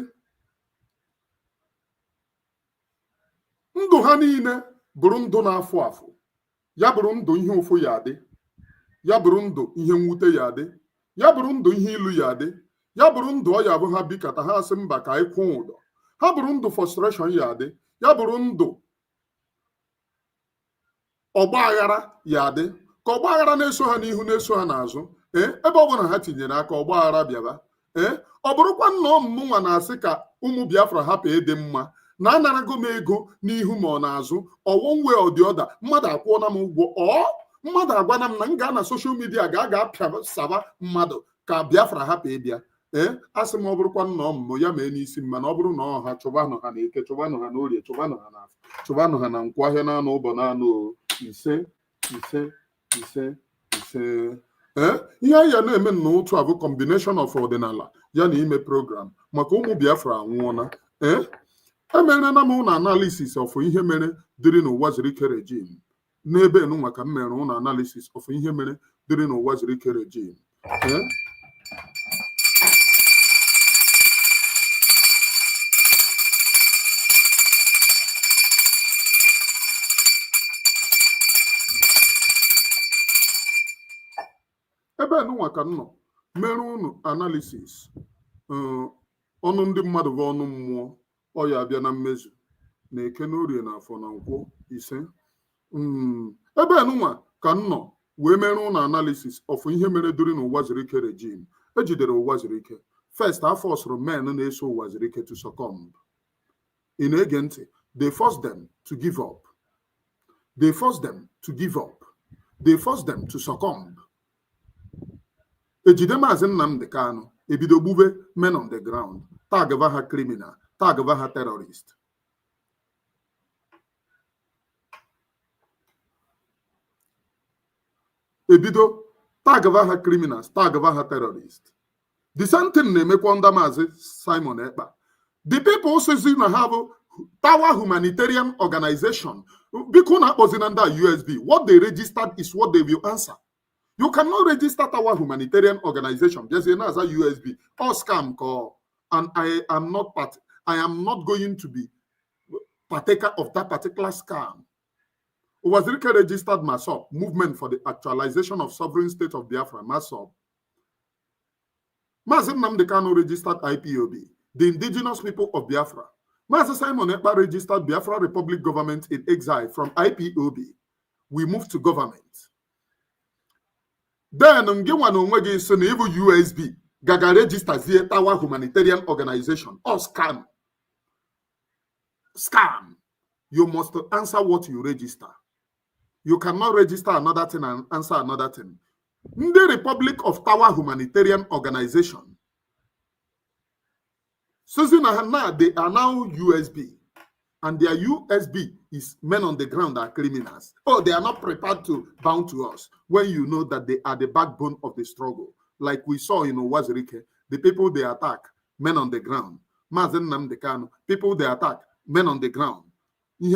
ndụ ha niile bụrụ ndụ na-afụ afụ, ya bụrụ ndụ ihe ụfụ ya adị, ya bụrụ ndụ ihe mwute ya adị, ya bụrụ ndụ ihe ilu ya adị, ya bụrụ ndụ ọ ya bụ ha bikata ha asị mba ka anyị kwụ ụdọ, ha bụrụ ndụ frustration ya adị, ya bụrụ ndụ ọgba aghara ya adị, ka ọgba aghara na-eso ha n'ihu na-eso ha n'azụ ebe ọ bụla ha tinyere aka ọgba aghara bịaba ọ bụrụkwa nna ọmụmụ nwa na-asị ka ụmụ Biafra hapụ ịdị mma na anarago m ego n'ihu ma ọ n'azụ ọwọnwe ọdịọda mmadụ akwụọla m ụgwọ mmadụ agwana m na m gaa na soshal midia ga-apịa saba mmadụ ka Biafra hapụ ịbịa asị m ọ bụrụkwa nna ọmụmụ ya mee n'isi mma na ọ bụrụ na ọha chụbanụ ha na eke, chụbanụ ha na orie, chụbanụ ha na afọ, chụbanụ ha na nkwụ ahịa na anụ ụbọ na anụ ise ise ise ise ihe anyị ya na-eme n'otu a bụ combination of ọdịnala ya na ime program maka ụmụ Biafra anwụọla. Emerela m ụlọ analisis of ihe mere dịrị n'Uwazuruike regime n'ebe enunwa ka m mere ụlọ analisis of ihe mere dịrị n'Uwazuruike regime. ebe enunwa ka m nọ mere unu analisis ọnụ ndị mmadụ bụ ọnụ mmụọ ọ ya abịa na mmezu na eke na orie na afọ na nkwọ ise. Ebe enunwa ka m nọ wee mere unu analisis of ihe mere dịrị n'Uwazuruike regime. Ejidere Uwazuruike first afọ ọsụrụ men na-eso Uwazuruike to succumb. Ị na-ege ntị? They forced them to give up. They forced them to give up. They forced them to succumb. Ejide Mazi Nnamdi Kanu ebido gbube men on the ground, tagva ha criminal, tagva ha terrorist. Ebido tagva ha criminals, tagva ha terrorist. The same thing na-emekwa under Mazi Simon Ekpa. The people say na have Tower Humanitarian Organization. Biko na akpọzi under USB. What they registered is what they will answer. You cannot register Tower Humanitarian Organization. Just another USB or scam call. And I am not going to be partaker of that particular scam. Uwazuruike registered MASOB, Movement for the Actualization of Sovereign State of Biafra, MASOB. Mazi Nnamdi Kanu registered IPOB, the indigenous people of Biafra. Mazi Simon Ekpa registered Biafra Republic Government in Exile from IPOB. We moved to government. Then ngewa na onwe gị so na ịbụ USB gaga register zie Tower Humanitarian Organization or scam. Scam. You must answer what you register. You cannot register another thing and answer another thing. The Republic of Tower Humanitarian Organization. So they are now USB. And their USB is men on the ground are criminals. Oh, they are not prepared to bound to us when you know that they are the backbone of the struggle. Like we saw in Uwazuruike, the people they attack, men on the ground. Mazi Nnamdi Kanu, people they attack, men on the ground. They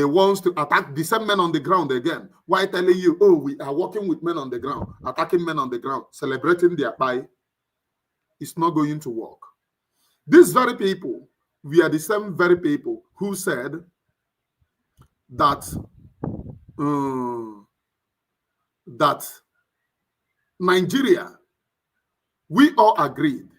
want to attack the same men on the ground again. Why telling you, oh, we are working with men on the ground, attacking men on the ground, celebrating their pie? It's not going to work. These very people, we are the same very people who said that that Nigeria, we all agreed.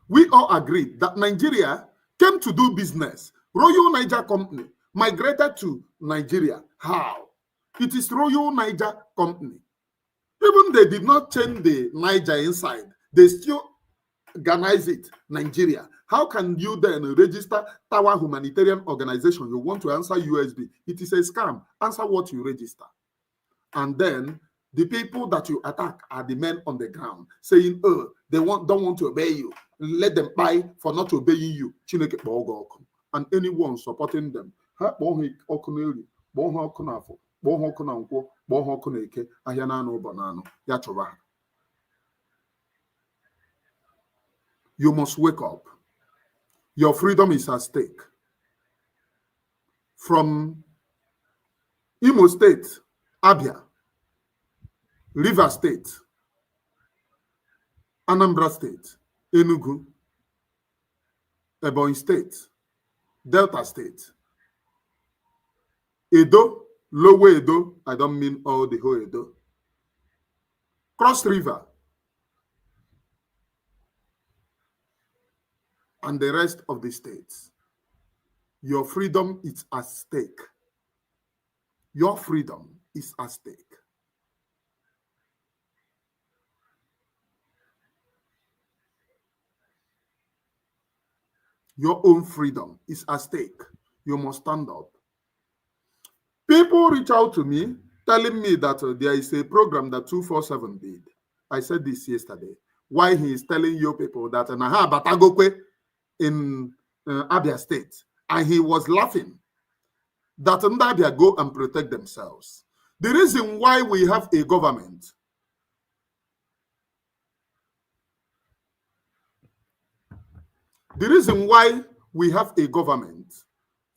We all agreed that Nigeria came to do business. Royal Niger Company migrated to Nigeria. How? It is Royal Niger Company. Even they did not change the Niger inside. They still organize it, Nigeria. How can you then register Tower Humanitarian Organization? You want to answer USB. It is a scam. Answer what you register. And then the people that you attack are the men on the ground saying, oh, they don't want to obey you. let them buy for not obeying you. Chineke kpọọ gị ọkụ. And anyone supporting them, ha kpọọ ha ọkụ n'elu, kpọọ ha ọkụ n'afọ, kpọọ ha ọkụ na nkwọ, kpọọ ha ọkụ n'eke, ahịa na-anụ ụbọ na-anụ, ya chụba ha. You must wake up. Your freedom is at stake. From Imo State, Abia, River State, Anambra State, Enugu, Ebonyi State, Delta State, Edo, Lower Edo, I don't mean all the whole Edo, Cross River, and the rest of the states. Your freedom is at stake. Your freedom is at stake. Your own freedom is at stake. You must stand up. People reach out to me telling me that there is a program that 247 did. I said this yesterday. Why he is telling you people that Naha Batagokwe in Abia State, and he was laughing that Ndabia go and protect themselves. The reason why we have a government,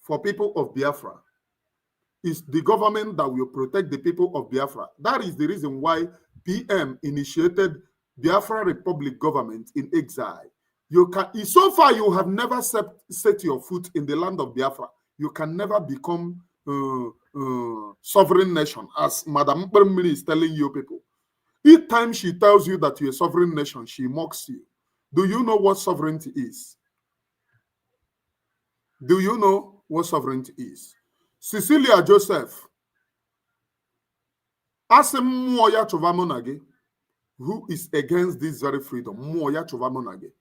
for people of Biafra is the government that will protect the people of Biafra. That is the reason why PM initiated Biafra Republic government in exile. So far you have never set your foot in the land of Biafra. You can never become sovereign nation, as Madam Mpermini is telling you people. Each time she tells you that you're a sovereign nation, she mocks you. Do you know what sovereignty is? Do you know what sovereignty is? Cecilia Joseph, Asim Moya Chovamonage, who is against this very freedom, Moya Chovamonage.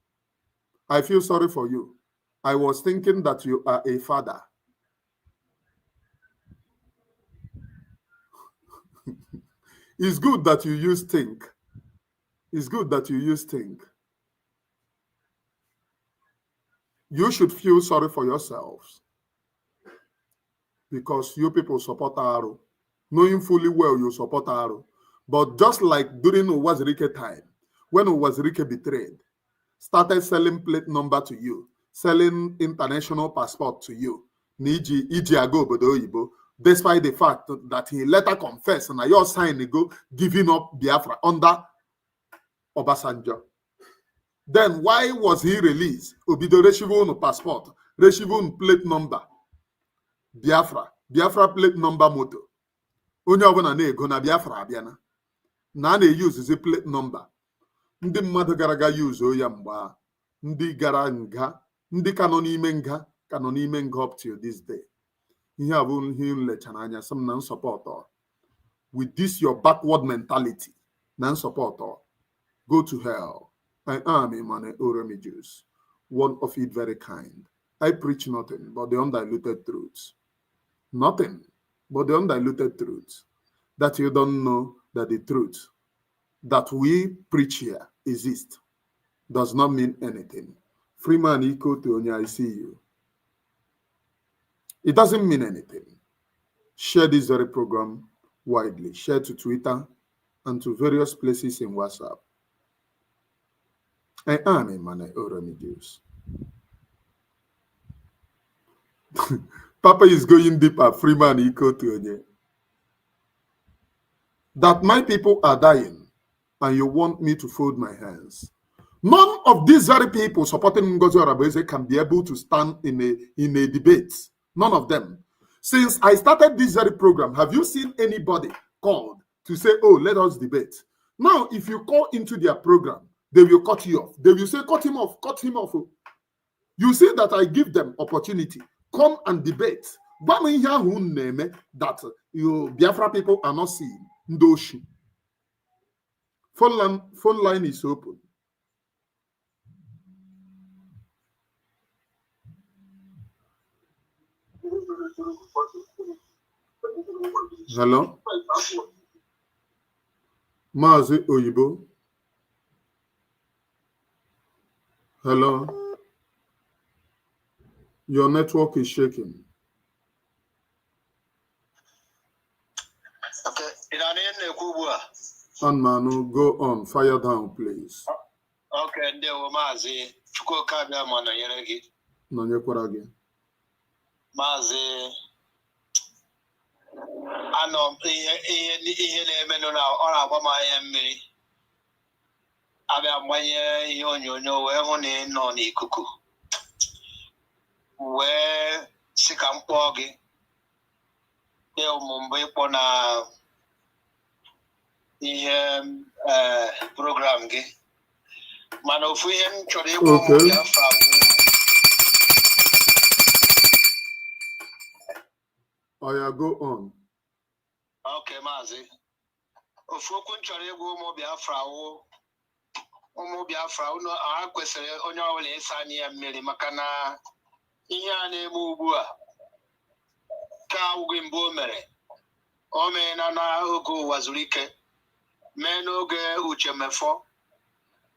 I feel sorry for you. I was thinking that you are a father. It's good that you use think. It's good that you use think. You should feel sorry for yourselves because you people support Aro, knowing fully well you support Aro. But just like during Uwazuruike time, when Uwazuruike betrayed, started selling plate number to you, selling international passport to you, despite the fact that he later confessed and your sign go giving up Biafra under Obasanjo. Then why was he released? Obido Reshivun passport, Reshivun plate number, Biafra plate number moto. Onye ọbụla na-ego na Biafra abịana. Na na-use the plate number. Ndị mmadụ gara aga use ya mgba. Ndị gara nga, ndị ka nọ n'ime nga up till this day. Ihe a bụ ihe nlechara anya sị m na support. With this your backward mentality, na support. Go to hell. I am Emmanuel Oremijus, one of it very kind. I preach nothing but the undiluted truths. Nothing but the undiluted truths. That you don't know that the truth that we preach here exists does not mean anything. Freeman equal to Onya, I see you. It doesn't mean anything. Share this very program widely. Share to Twitter and to various places in WhatsApp. I am Emmanuel Oremijus. Papa is going deeper. Freeman equal to Onye. That my people are dying and you want me to fold my hands. None of these very people supporting Ngozi Orabueze can be able to stand in a debate. None of them. Since I started this very program, have you seen anybody called to say, oh, let us debate? Now, if you call into their program, they will cut you off. They will say, cut him off, cut him off. You see that I give them opportunity. Come and debate. That you Biafra people are not seeing. Ndoshi. Phone line is open. Hello? Mazi Oyibo. Hello? Your network is shaking. Okay. And Manu, go on. Fire down, please. Okay, ndewo Mazi. Chukwuka bịa ma nọnyere gị. Nọnyekwara gị. Mazi, anọ ihe na-emenụ na ọ na-agba m anya mmiri. Abịa gbanye ihe onyonyo wee hụ na ị nọ n'ikuku. Wee sị ka m kpọọ gị. Mgbe ịkpọ na ihe program gị. Mana ofu ihe m chọrọ ịgwa ụmụ Biafra. Oya, go on. Okay, Mazi. Ofu okwu m chọrọ ịgwa ụmụ Biafra unu ha kwesịrị onye ọbụla ịsa anya ya mmiri maka na ihe a na-eme ugbu a ka awụghị mbụ o mere. O mee na n'oge Uwazuruike, mee n'oge Uchemefo,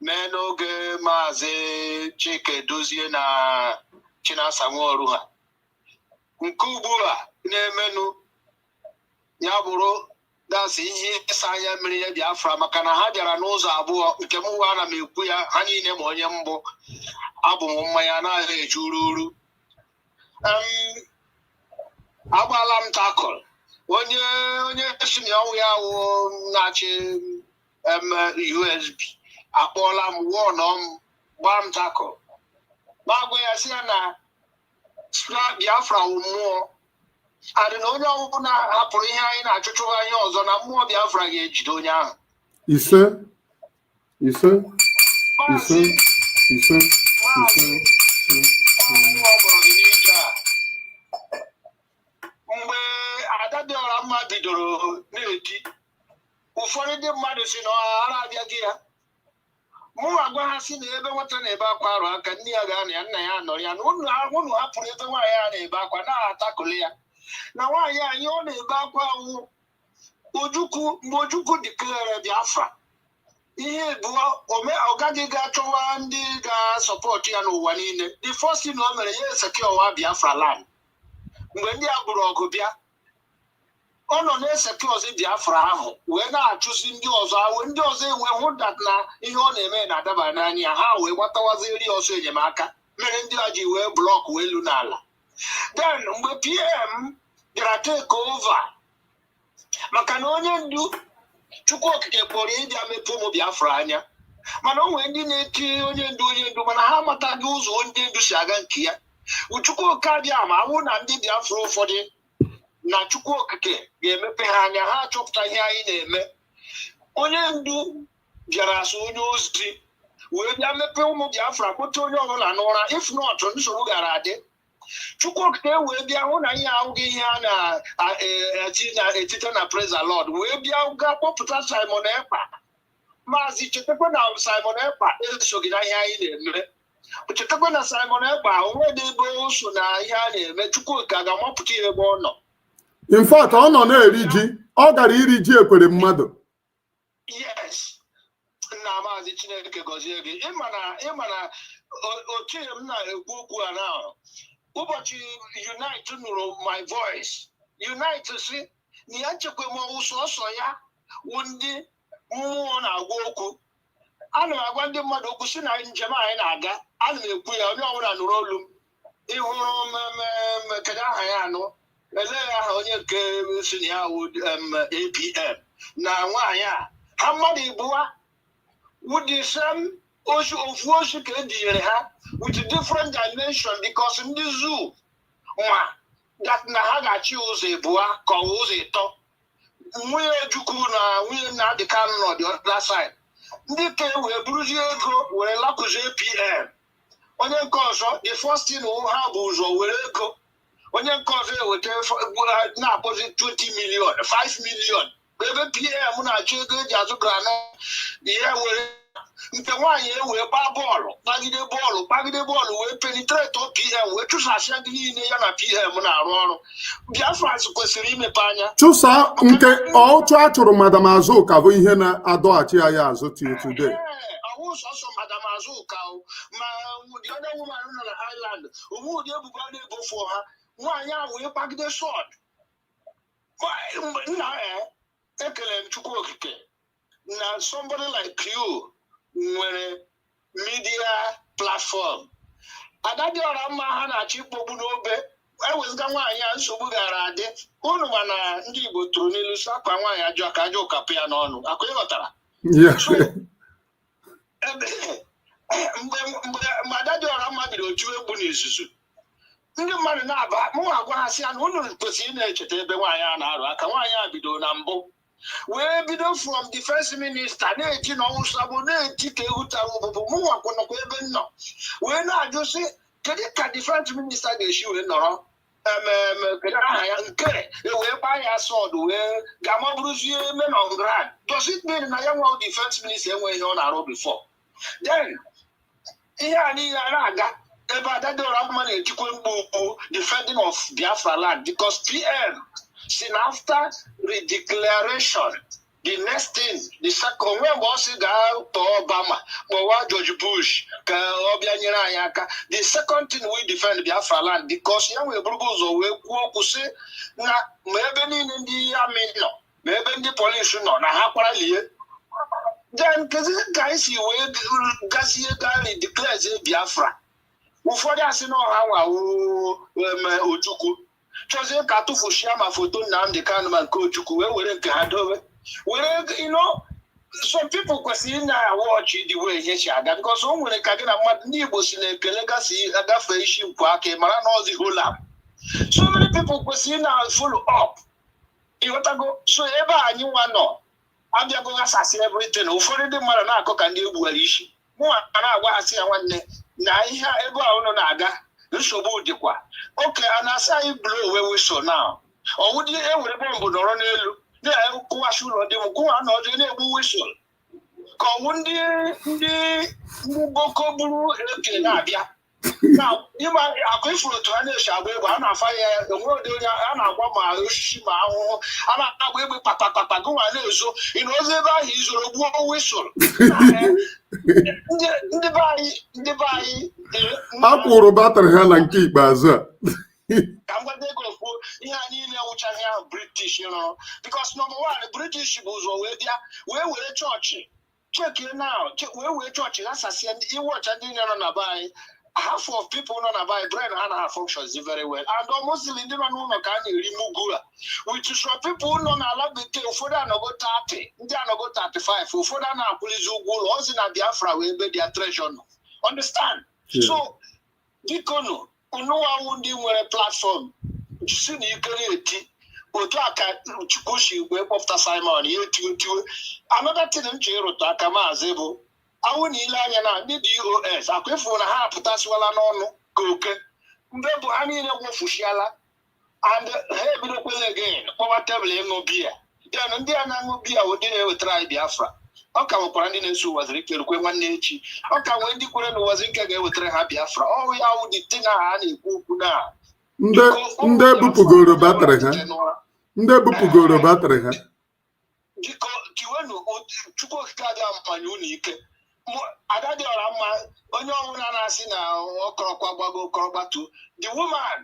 mee n'oge Mazi Chike Dozie na Chinasa Nworu ha. Nke ugbu a na-emenụ ya bụrụ dasị ihe ịsa anya mmiri ya Biafra maka na ha bịara n'ụzọ abụọ nke m nwa ana m ekwu ya ha niile ma onye mbụ abụ m mmanya anaghị eji uru. Agbala m takụl onye si na ọnwụ ya wụ na-achị USB akpọọla m wụọ nọ m gbaa m takụl ma agwa ya si ya na Biafra wụ mmụọ adị na onye ọbụla hapụrụ ihe anyị na-achụchụwa ihe ọzọ na mmụọ Biafra ga-ejide onye ahụ. Mgbe Adadịọra mma bidoro na-eti ụfọdụ ndị mmadụ si na ọghara abịaghị ya mụ agwa ha si na ebe nwata na-ebe akwa arụ aka nne ya ga-anọ ya nna ya nọrọ ya na unu hapụrụ ebe nwaanyị a na-ebe akwa na-atakụli ya na nwaanyị anyị ọ na-ebe akwa nwụ mgbe Ojukwu dịklere Biafra ihe abụọ ọ gaghị ga-achọwa ndị ga-asọpọtụ ya n'ụwa niile. The first thing o mere ya eseke ọwa Biafra land. Mgbe ndị agbụrụ ọgụ bịa ọ nọ na-eseke ọzọ Biafra ahụ wee na-achụsi ndị ọzọ ndị ọzọ enwe hụ dat na ihe ọ na-eme na-adaba n'anya ha wee gbatawazi ọsọ enyemaka mere ndị a ji wee blọk elu n'ala. Then mgbe PM bịara take over maka na onye ndu Chukwu Okike kpọrọ ịbịa mepe ụmụ Biafra anya mana o nwere ndị na-eti onye ndu mana ha amataghị ụzọ ndị ndu si aga nke ya. Chukwu Okike abịa ma awụ na ndị Biafra ụfọdụ na Chukwu Okike ga-emepe ha anya ha achọpụta ihe anyị na-eme. Onye ndu bịara asụ onye ozi wee bịa mepe ụmụ Biafra kpọta onye ọbụla n'ụra if not nsogbu gara adị. Chukwu Okike wee bịa hụ na ihe ahụghị ihe a na-eti na-etite na Praise the Lord wee bịa ga kpọpụta Simon Ekpa. Maazị chetakwa na Simon Ekpa esoghị na ihe anyị na-eme. Chetakwa na Simon Ekpa onwedị ebe o so na ihe a na-eme. Chukwu Okike ga-amapụta ya ebe ọ nọ. In fact, ọ nọ na-eri ji. Ọ gara iri ji ekwere mmadụ. Yes. Nna Maazị Chineke gọzie gị. Ịma na otu m na-ekwu okwu a na ụbọchị Unite nụrụ my voice. Unite si na ya chekwa m ọsọ ya wụ ndị mmụọ na-agwa okwu. Ana m agwa ndị mmadụ okwu si na njem anyị na-aga ana m ekwu ya onye ọbụla nụrụ olu m ịhụrụ kedu aha ya anụ elee aha onye nke si na ya wụ APM na nwaanyị a ha mmadụ ibụwa wụdị ofu osu ka edinyere ha with different dimension because ndị zoo ma that na ha ga-achị ụzọ ịbụa ka ọ ụzọ ịtọ. Nwunye Ojukwu na nwunye Nnamdi Kanu nọ the other side. Ndị ka wee buruzie ego were lakụzie APM. Onye nke ọzọ the first thing ha bụ ụzọ were ego. Onye nke ọzọ eweta na-akpọzi 20 million 5 million ebe PM na-achọ ego eji azụ granọt ihe were nke nwaanyị ewee gbaa bọọlụ kpagide bọọlụ wee penetrate PM wee chụsasịa ndị niile ya na PM na-arụ ọrụ. Biafra kwesịrị imepe anya. Chụsa nke ọchụ a chụrụ Madam Azuka bụ ihe na-adọghachi anyị azụ till today. Ọwụ also Madam Azuka, the other woman on the island, who would you go for her? Why are we back the sword? Now, somebody like you, when a media platform, and that your Amahana Chipobunobe, I was going to Subugara, Unumana, Ndibo, Trunilusa, Pamaya, Jakajo, Capiano, Akuyota. Yeah. So, my daddy or Amado, Chubunisu. Ndị mmadụ na-aba mụ agwa ha sị ya na unu kwesịrị na-echeta ebe nwaanyị a na-arụ aka nwaanyị a bido na mbụ wee bido from the first minister na-eji na ọnwụ Sabo na-eji ka ehutara ụbụbụ mụ nwakwụnọkwa ebe m nọ wee na-ajụ sị kedu ka the first minister ga-esi wee nọrọ kedu aha ya nke wee gbaa ya sọdụ wee ga-amabụrụzie men on ground. Does it mean na ya nwa the first minister enweghị ihe ọ na-arụ before? Then ihe a niile a na-aga defending of Biafra land because PM, soon after the declaration, the next thing, the second when was it to Obama, George Bush, the second thing we defend Biafra land because young Brugozo will say, na maybe in the army, maybe in the police, no, na happily. Then, guys, you will Gassier declares Biafra. Ụfọdụ asị na ọha nwa Ojukwu chọzie ka atụfuchia ma foto Nnamdi Kanu ma nke Ojukwu wee were nke ha dobe were some people kwesịrị na-watch the way ihe si aga because o nwere ka gị na mmadụ ndị Igbo si na-ekele gasị agafe isi nkwu aka mara na ọzi hola so many people kwesịrị na follow up ịghọtago so ebe anyị nwa nọ abịago gasasị everything ụfọdụ ndị mmadụ na-akọ ka ndị egbuwara isi mụ na-agwa ha sị ya nwanne na ihe ebe a unu na-aga nsogbu dịkwa oke a na-asa anyị blow away whistle now ọwụdị ewere bọmbụ nọrọ n'elu na-ekụwachi ụlọ dị m gụwa na ọdị na-egbu whistle ka ọwụ ndị boko buru eke na-abịa na ịma akụ ifuru otu ha na-eshi agba egbe a na-afa ya onwe ụdị onye a na-agwa ma osisi ma ahụhụ a na-agba egbe kpakpakpakpa gụwa na-ezo ị na ozi ebe ahụ izoro gbuo whistle ndị be anyị akwụrụ batrị ha na nke ikpeazụ a ka m gwada ego kwuo ihe a niile nwụchaghị ahụ British rụrụ because number one British bụ ụzọ wee bịa wee were chọọchị chekie na wee wee chọọchị ghasasịa iwọcha ndị nọ na be anyị half of people nọ na be anyị brain ha na functions very well and almost ndị nọ n'ụlọ ka a na-eri mugu a with some people nọ n'ala bekee ụfọdụ anọgo 30 ndị anọgo 35 ụfọdụ a na-akwụlizi ụgwọ ụlọ ozi na Biafra wee ebe dia treasure nọ understand so biko ụnụwawụ ndị nwere platform si na ike na-eti otu aka Chukwu si wee kpọpụta Simon ya etiwe another thing m chọrọ ịrụtụ aka maazị bụ awụ na ile anya na ndị DOS akwefu na ha apụtasịwala n'ọnụ ka oke mgbe bụ ha niile gwọfushiala and ha ebidokwela again kpọwa tebụl ịṅụ biya then ndị a na-aṅụ biya ụdị na-ewetara anyị Biafra ọ ka nwekwara ndị na-eso Uwazuruike rukwe nwanne echi ọ ka nwee ndị kwere na Uwazuruike ga-ewetara ha Biafra ọ ya wụ dị tin a ha na-ekwu okwu na ndị ebupụgoro batrị ha biko kiwenu Chukwu okike adịghị amanye unu ike ada dị ọra mma onye ọbụla na-asị na ọkọrọkwa gbago ọkọrọgbatu the woman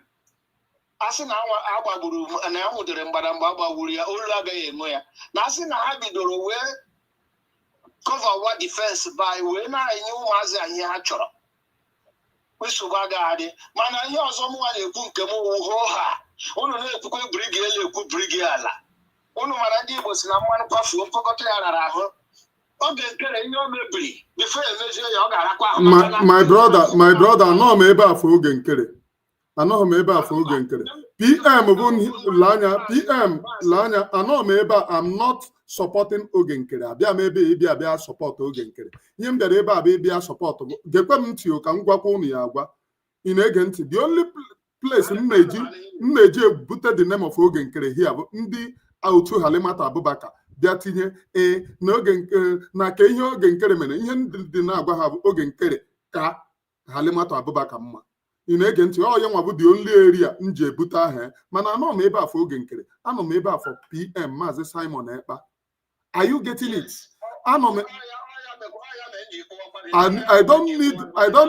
asị na agbagburu na ya nwụdere mgbadamgba agbagburu ya olu agaghị enwe ya na asị na ha bidoro wee cover wa defense by wee na-enye ụmụazị ihe ha chọrọ nsogbu agaghị adị mana ihe ọzọ mụnwa na-ekwu nke m wụhụ ha unu na-ekwukwe brigi elu ekwu brigi ala unu mara ndị Igbo si na mmanụ kwafuo mkpọkọta ya rara ahụ oge nkere ihe o mebiri before emezie ya ọ ga-arakwa ahụ my brother anọghị m ebe afọ oge nkere PM bụ lanya anọghị m ebe a I'm not supporting oge nkere abịa m ebe ịbịa support oge nkere ihe m bịara ebe a bụ ịbịa support bụ gekwe m ntị ka m gwakwa unu ya agwa ị na-ege ntị the only place m na-eji ebute the name of oge nkere here bụ ndị otu Halimata Abubakar bịa tinye n'oge nkere na ka ihe oge nkere mere ihe ndị na-agwa ha bụ oge nkere ka Halimata Abubakar mma ị na-ege ntị ọ ya nwa bụ the only area m ji ebute aha mana anọ m ebe afọ oge nkere anọ m ebe afọ PM Maazị Simon Ekpa are you getting it? Anọ m And I don't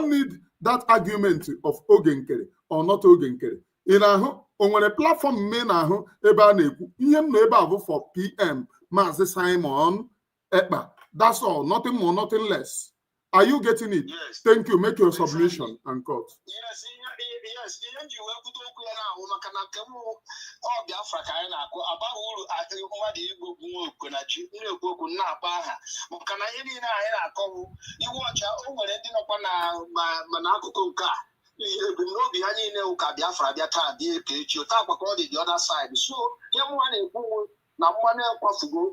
need that argument of Ogenkere or not Ogenkere. In a on a platform men ahu eba na-ekwu ihe m no ebe for PM Mazi Simon Ekpa. That's all, nothing more, nothing less. Are you getting it? Yes. Thank you. Make your submission and cut. Yes. Biafra ka anyị na-akụ abaghị uru mmadụ igbo bụ okwe na ji na-ekwu okwu na-akpa aha maka na ihe niile anyị na-akọwu iwu ọcha o nwere ndị nọkwa na akụkụ nke a ebumnobi ha niile ụka Biafra bịa taa bịa ka echi otu akwa ka ọ dị the other side. So ihe mwa na-ekwu na mmanụ ekwafugo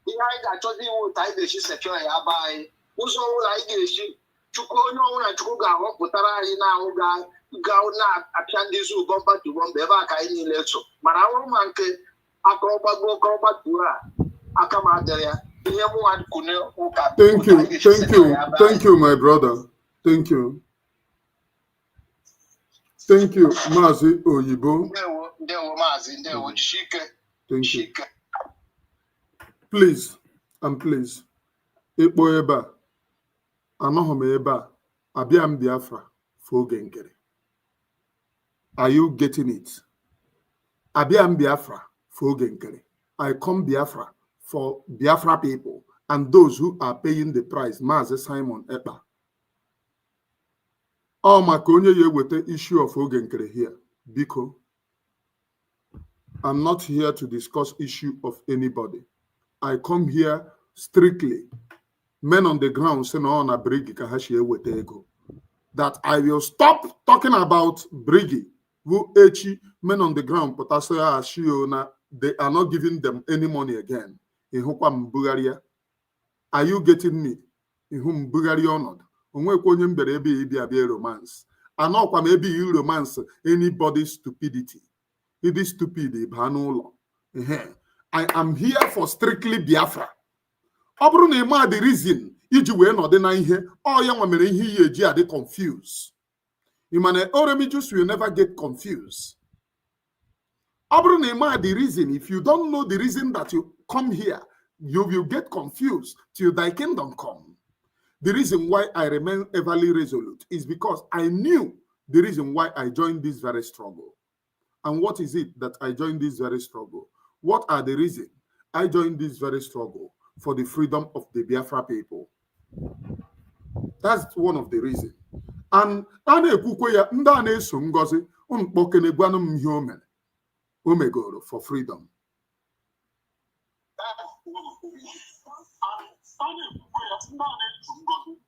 ihe anyị ga-achọzi iwu ụta anyị ga-esi sekọọ ya aba anyị ụzọ ọbụla anyị ga-esi chukwu onye ọbụla chukwu ga-ahọpụtara anyị na-ahụ ga na-apịa ndị zu bọmba tu bọmba ebe a ka anyị niile so mana ahụrụ ma nke akọrọgbatuo a aka m adịrị ya ihe mụnwa kwune ụka. Thank you my brother. Thank you Mazi Oyibo. Ndewo Mazi, ndewo Chike. Thank you. Please Ekpo ebe a anọghị m ebe a abịa m Biafra for Ogenkere. Are you getting it? Abịa m Biafra for Ogenkere. I come Biafra for Biafra people and those who are paying the price. Mazi Simon Ekpa. Maka onye ya eweta issue of Ogenkere here. Biko, I'm not here to discuss issue of anybody. I come here strictly. Men on the ground say no na Brigi kahashi eweta ego. That I will stop talking about Brigi. Who echi men on the ground potasoya ashio na they are not giving them any money again. Ihukwa Mbugharia. Are you getting me? Ihum Mbugharia honored. Onwekwa onye mbere ebe ibi abia romance. Anokwa maybe you romance anybody's stupidity. It is stupid ịba n'ụlọ. I am here for strictly Biafra. Ọ bụrụ na ịma the reason iji wee nọdị na ihe ọ ya nwa mere ihe ihe eji adị confused. Imane Oremijus will never get confused. Ọ bụrụ na ịma the reason, if you don't know the reason that you come here, you will get confused till thy kingdom come. The reason why I remain everly resolute is because I knew the reason why I joined this very struggle. And what is it that I joined this very struggle? What are the reasons I joined this very struggle for the freedom of the Biafra people? That's one of the reasons. And na-ekwukwe ya ndị a na-eso ngozi mkpokene gwanụ m ihe o megoro for freedom.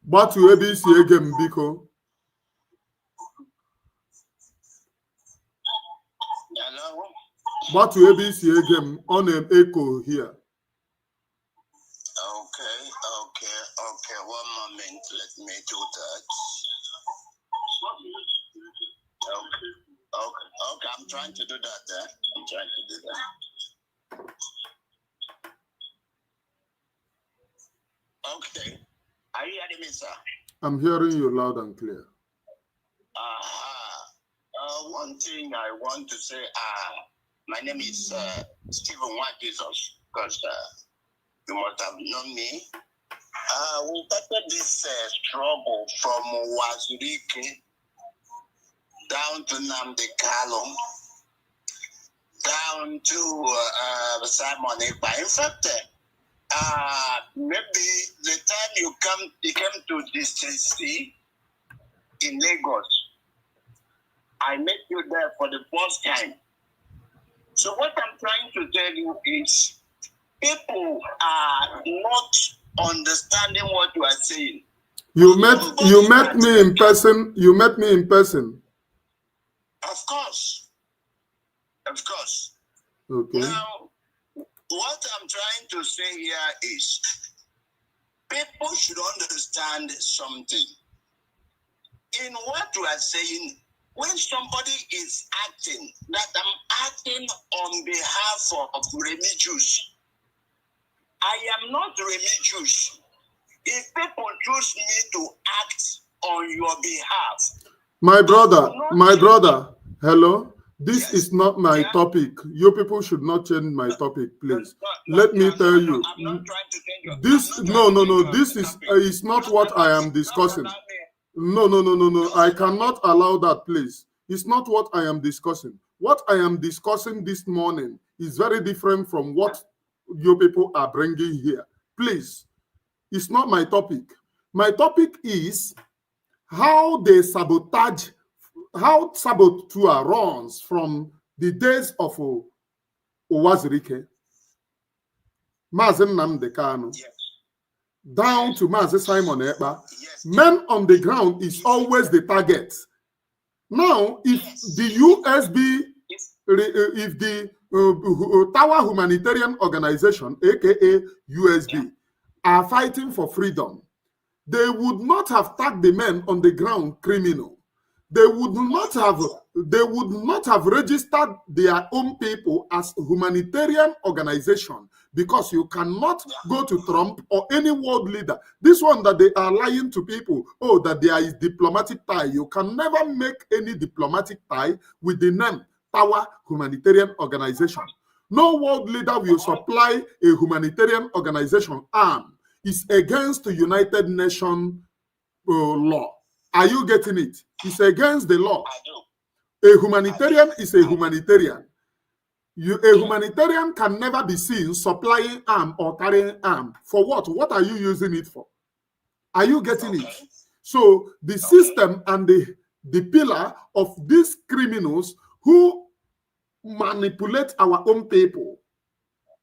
Gbatu ebe isi ege m biko. Gbatu ebe isi ege m, ọ na-echo here. Okay, 1 moment, let me do that. Okay, I'm trying to do that. I'm trying to do that. Okay, are you hearing me, sir? I'm hearing you loud and clear. One thing I want to say, my name is Stephen Jesus, because you must have known me. We started this struggle from Uwazuruike down to Nnamdi Kanu, down to Simon Ekpa. In fact, maybe the time you came to this city in Lagos, I met you there for the first time. So what I'm trying to tell you is, people are not understanding what you are saying. You met me in person. You met me in person. Of course. Okay. Now, what I'm trying to say here is, people should understand something. In what you are saying, when somebody is acting, that I'm acting on behalf of Remigius, I am not Remigius. If people choose me to act on your behalf, my brother, hello, This is not my topic. You people should not change my topic, please. Let me tell you. I'm not trying to change your, this no. This is not what I am discussing. No. I cannot allow that, please. It's not what I am discussing. What I am discussing this morning is very different from what you people are bringing here. Please, it's not my topic. My topic is how they sabotage, how saboteur runs from the days of Uwazuruike, Mazi Nnamdi Kanu, down to Mazi Simon Ekpa. Men on the ground is always the target. Now, if the USB, if the Tower Humanitarian Organization, aka USB, are fighting for freedom, they would not have tagged the men on the ground criminal. They would not have registered their own people as humanitarian organization, because you cannot go to Trump or any world leader. This one that they are lying to people, oh, that there is diplomatic tie. You can never make any diplomatic tie with the name Tower Humanitarian Organization. No world leader will supply a humanitarian organization arm. It's against the United Nations law. Are you getting it? It's against the law. A humanitarian is a humanitarian. A humanitarian can never be seen supplying arm or carrying arm. For what? What are you using it for? Are you getting it? So the system and the pillar of these criminals who manipulate our own people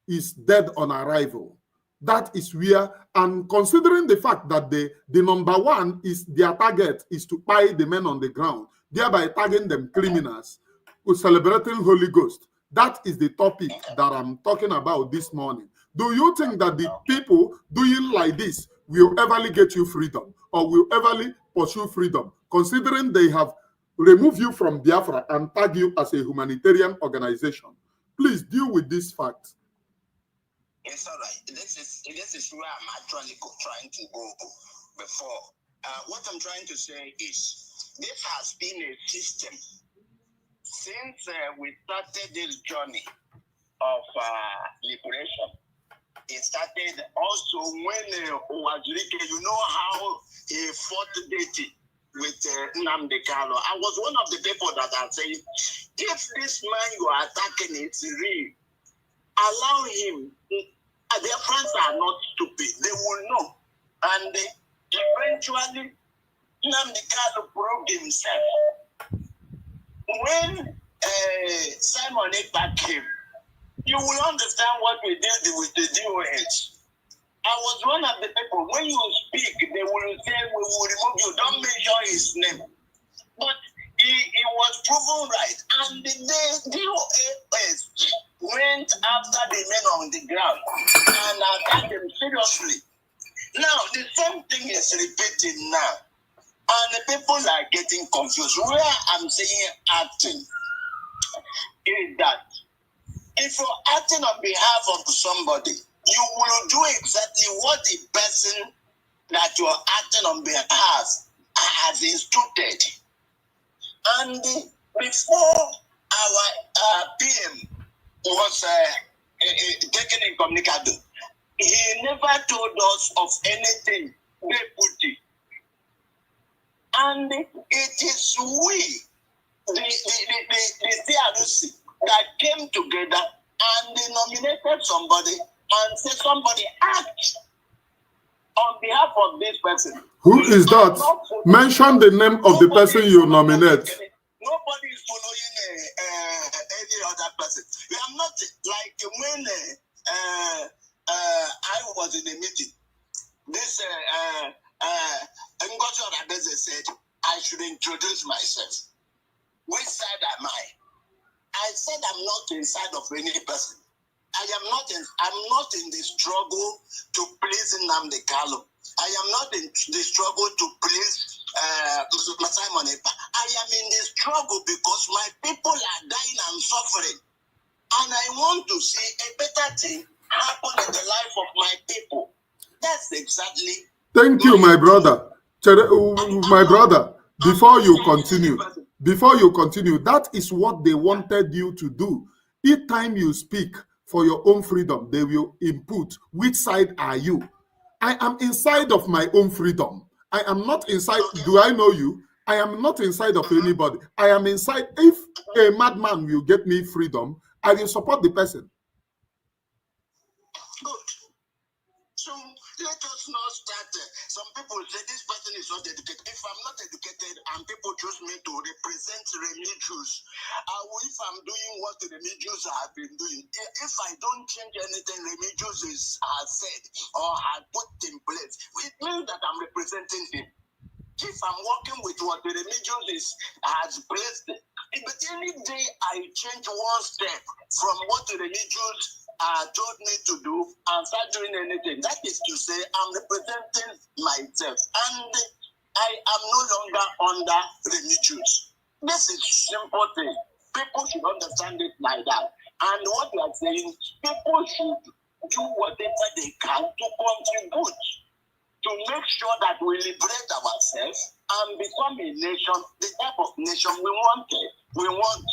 is dead on arrival. That is where, and considering the fact that the number one is their target is to buy the men on the ground, thereby tagging them criminals, celebrating Holy Ghost. That is the topic that I'm talking about this morning. Do you think that the people doing like this will ever get you freedom, or will ever pursue freedom, considering they have removed you from Biafra and tag you as a humanitarian organization? Please deal with this fact. It's all right. This is where I'm actually trying to go before. What I'm trying to say is this has been a system since we started this journey of liberation. It started also when Uwazuruike, you know how he fought dirty with Nnamdi Kanu. I was one of the people that are saying, if this man you are attacking is real, allow him. Their friends are not stupid. They will know. And eventually, Nnamdi Kanu proved himself. When Simon Ekpa came, you will understand what we did with the DOH. I was one of the people, when you speak, they will say, we will remove you. Don't mention his name. But he was proven right. And the DOH went after the men on the ground and attacked them seriously. Now, the same thing is repeating now. And the people are getting confused. Where I'm saying acting is that if you're acting on behalf of somebody, you will do exactly what the person that you're acting on behalf has instructed. And before our PM was taken in communicado, he never told us of anything deputy. And it is we, the CRC, that came together and they nominated somebody and said somebody act on behalf of this person. Who is that? Mention the name of the person you nominate. Nobody is following any other person. We are not like when I was in a meeting. This Ngozi Oradeze said I should introduce myself. Which side am I? I said I'm not inside of any person. I'm not in the struggle to please Nnamdi Kanu. I am not in the struggle to please Simon Ekpa. I am in the struggle because my people are dying and suffering. And I want to see a better thing happen in the life of my people. That's exactly. Thank you, my brother. My brother, before you continue, Before you continue, that is what they wanted you to do. Each time you speak for your own freedom, they will input, which side are you? I am inside of my own freedom. I am not inside. Do I know you? I am not inside of anybody. I am inside. If a madman will get me freedom, I will support the person. Good. So let us not start. Some people say this person is not educated. If I'm not educated and people choose me to represent religious, if I'm doing what the religious have been doing, if I don't change anything religious has said or has put in place, it means that I'm representing him. If I'm working with what the religious has placed, but any day I change one step from what the religious told me to do and start doing anything, that is to say I'm representing myself and I am no longer under religious. This is simple thing. People should understand it like that. And what we are saying, people should do whatever they can to contribute to make sure that we liberate ourselves and become a nation, the type of nation we wanted. We want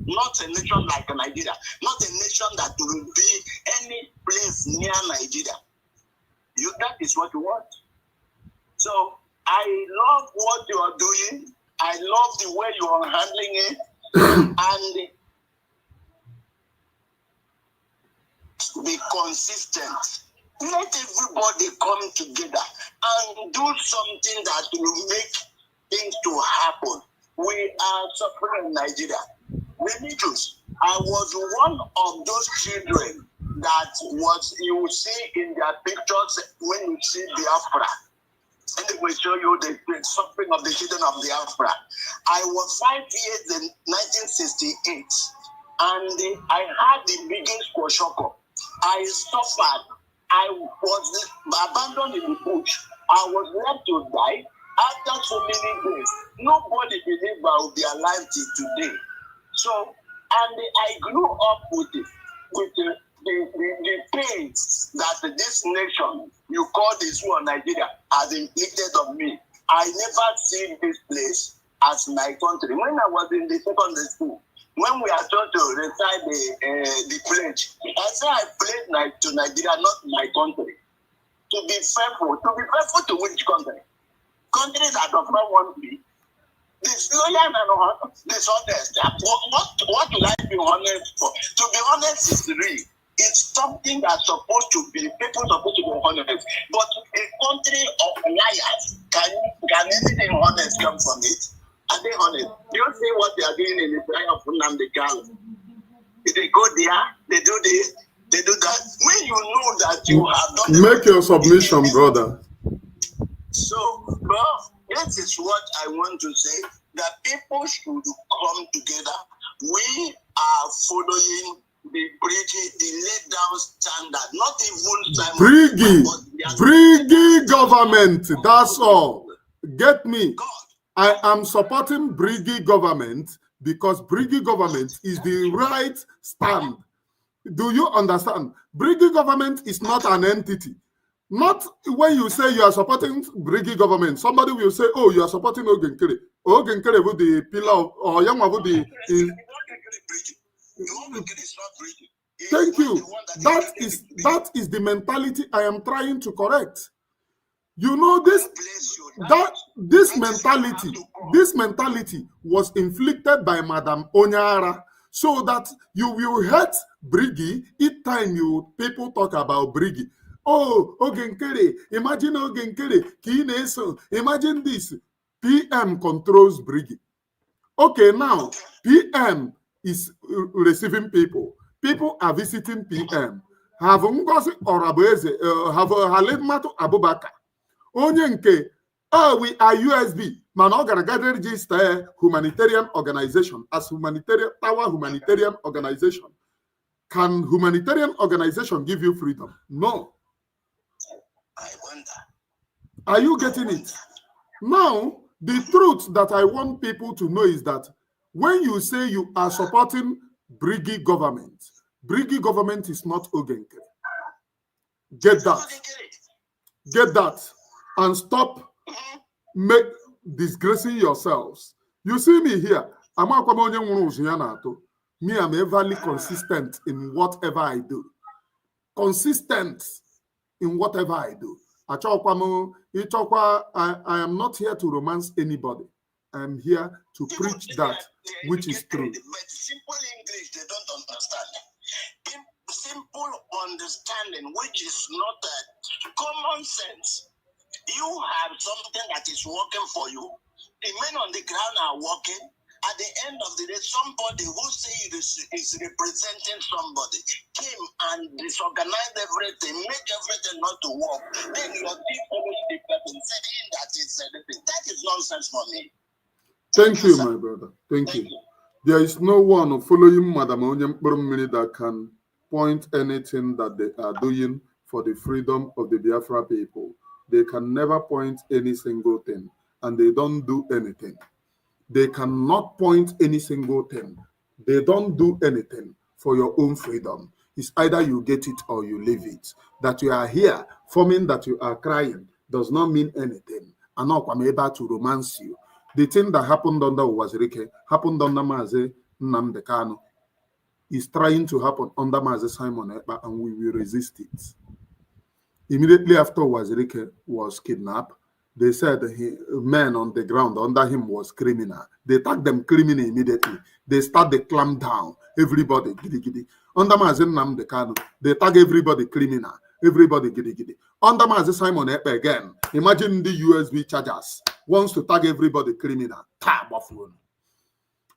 not a nation like Nigeria, not a nation that will be any place near Nigeria. That is what you want. So I love what you are doing. I love the way you are handling it. And be consistent. Let everybody come together and do something that will make things to happen. We are suffering in Nigeria. Religious. I was one of those children that you see in their pictures when you see Biafra. And they will show you the suffering of the children of Biafra. I was 5 years in 1968 and I had the biggest kwashoko. I suffered. I was abandoned in the bush. I was left to die. After so many days, nobody believed I would be alive till today. So, and I grew up with the pains that this nation, you call this one Nigeria, has inflicted on me. I never seen this place as my country. When I was in the secondary school, when we are taught to recite the pledge, I say I pledge to Nigeria, not my country. To be faithful to which country? Country that does not want me. Disloyal and dishonest. What will I be honest for? To be honest is real. It's something that's supposed to be, people supposed to be honest. But a country of liars, can anything honest come from it? Are they honest? Do you see what they are doing in the trial of Nnamdi Kanu? They go there, they do this, they do that. When you know that you have done... Make your submission, brother. So, well, this is what I want to say, that people should come together. We are following the laid down standard, not even Briggy government, that's all. Get me? God. I am supporting Briggy government because Briggy government is the right stand. Do you understand? Briggy government is not an entity. Not when you say you are supporting Briggy government, somebody will say, oh, you are supporting Ogenkere. Ogenkere with the pillar of, or Yama with the... Thank you. That is the mentality I am trying to correct. You know, this mentality was inflicted by Madam Onyara, so that you will hate Briggy each time people talk about Briggy. Oh, Ogenkere, imagine Ogenkere, Kineso, imagine this. PM controls Briggy. Okay, now PM is receiving people. People are visiting PM. Have Ngozi Orabueze, have Halimatu Abubakar. Onye nke, oh, we are USB. Man, organized register humanitarian organization as our humanitarian organization. Can humanitarian organization give you freedom? No. I wonder. Are you getting it? Now, the truth that I want people to know is that when you say you are supporting Briggy government is not Ogenkere. Get that. Get that. And stop disgracing yourselves. You see me here. Amakwa onye nwụrụ ụzụ ya na-atụ. Me, I'm everly consistent in whatever I do. Consistent in whatever I do. I am not here to romance anybody. I am here to preach that which is true. But simple English, they don't understand. Simple understanding, which is not common sense. You have something that is working for you. The men on the ground are working. At the end of the day, somebody who says is representing somebody came and disorganized everything, make everything not to work. Then your people will be saying that it's anything. That is nonsense for me. Thank you, my brother. Thank you. There is no one following Madam Onyem that can point anything that they are doing for the freedom of the Biafra people. They can never point any single thing, and they don't do anything. They cannot point any single thing. They don't do anything for your own freedom. It's either you get it or you leave it. That you are here, forming that you are crying, does not mean anything. I'm not able to romance you. The thing that happened under Uwazuruike happened under Mazi Nnamdi Kanu. Is trying to happen under Mazi Simon Ekpa, and we will resist it. Immediately after Uwazuruike was kidnapped, they said men on the ground under him was criminal. They tagged them criminal immediately. They start the clamp down. Everybody giddy giddy. Under Mazi Nnamdi Kanu, they tag everybody criminal. Everybody giddy giddy. Under Mazi Simon Ekpa again, imagine the USB chargers wants to tag everybody criminal.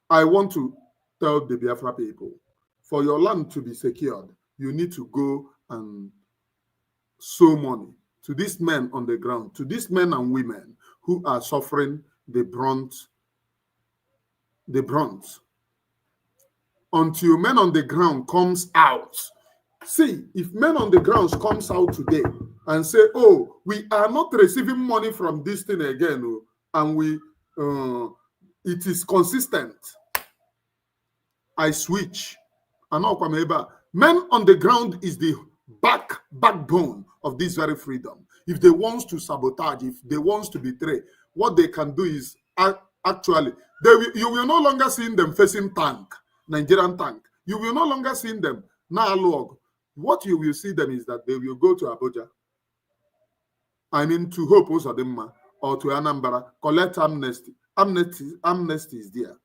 I want to tell the Biafra people, for your land to be secured, you need to go and sow money to these men on the ground, to these men and women who are suffering the brunt. Until men on the ground comes out. See, if men on the ground comes out today and say, oh, we are not receiving money from this thing again, and it is consistent, I switch. Men on the ground is the backbone of this very freedom. If they want to sabotage, if they want to betray, what they can do is actually, you will no longer see them facing tank, Nigerian tank. You will no longer see them now log. What you will see them is that they will go to Abuja. I mean, to Hope Uzodimma or to Anambra, collect amnesty. Amnesty is there.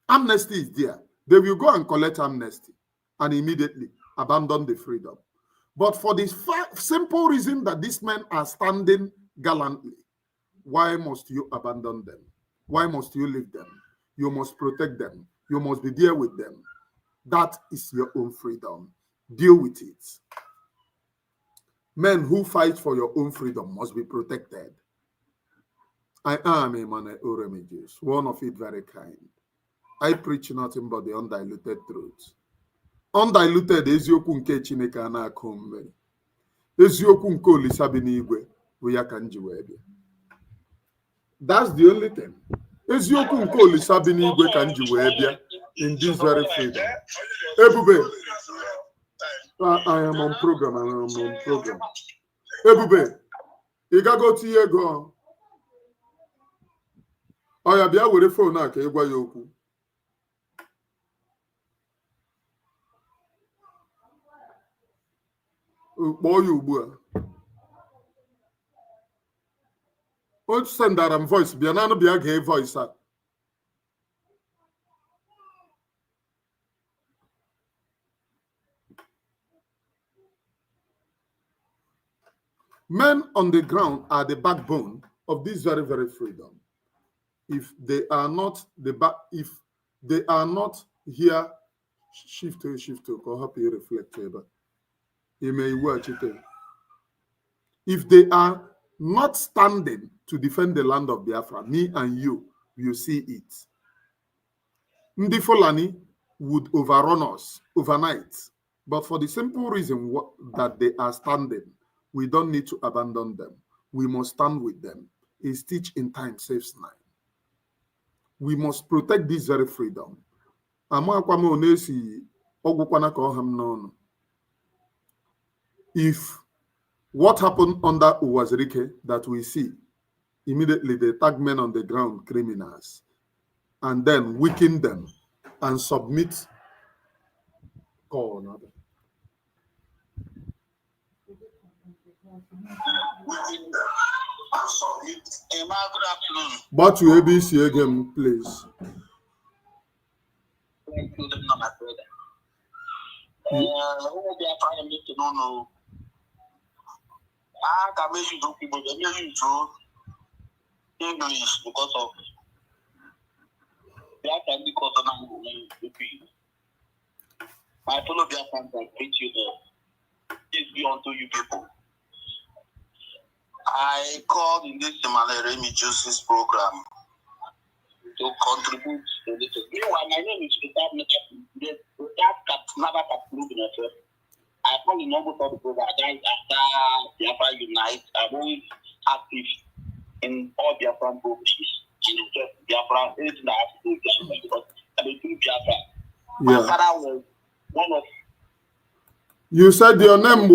Amnesty is there. They will go and collect amnesty and immediately abandon the freedom. But for the simple reason that these men are standing gallantly, why must you abandon them? Why must you leave them? You must protect them. You must be there with them. That is your own freedom. Deal with it. Men who fight for your own freedom must be protected. I am a man Oremiges, one of it very kind. I preach nothing but the undiluted truth. Undiluted eziokwu nke Chineke a na-akụ mmiri. Eziokwu nke Olisa bi n'igwe bụ ya ka nji wee bịa. That's the only thing. Eziokwu nke Olisa bi n'igwe ka nji wee bịa in this very freedom. Ebube, I am on program. Ebube, ị gago tinye ego. Ọ ya bịa were phone a ka ị gwa ya okwu. Kpọọ ya ugbu a. O sendara m voice bịa naanụ bịa gee voice a. Men on the ground are the backbone of this very, very freedom. If they are not if they are not here, shift to, or help you reflect. If they are not standing to defend the land of Biafra, me and you see it. Ndi Fulani would overrun us overnight. But for the simple reason that they are standing, we don't need to abandon them. We must stand with them. A stitch in time saves 9. We must protect this very freedom. If What happened under Uwazuruike that we see? Immediately they tag men on the ground, criminals, and then weaken them and submit. Good afternoon. But you ABC again, please. English because of Biafra because of my fellow Biafrans, I greet you all. Peace be unto you people. I called in this Remi Justice program to contribute a little. Meanwhile, my name is I call in almost all the program. Guys, after Biafra Unite, I'm always active in all Biafran programs. Biafra, anything that has to do with Biafra, because I'm a true Biafra. My father was one of. You said your name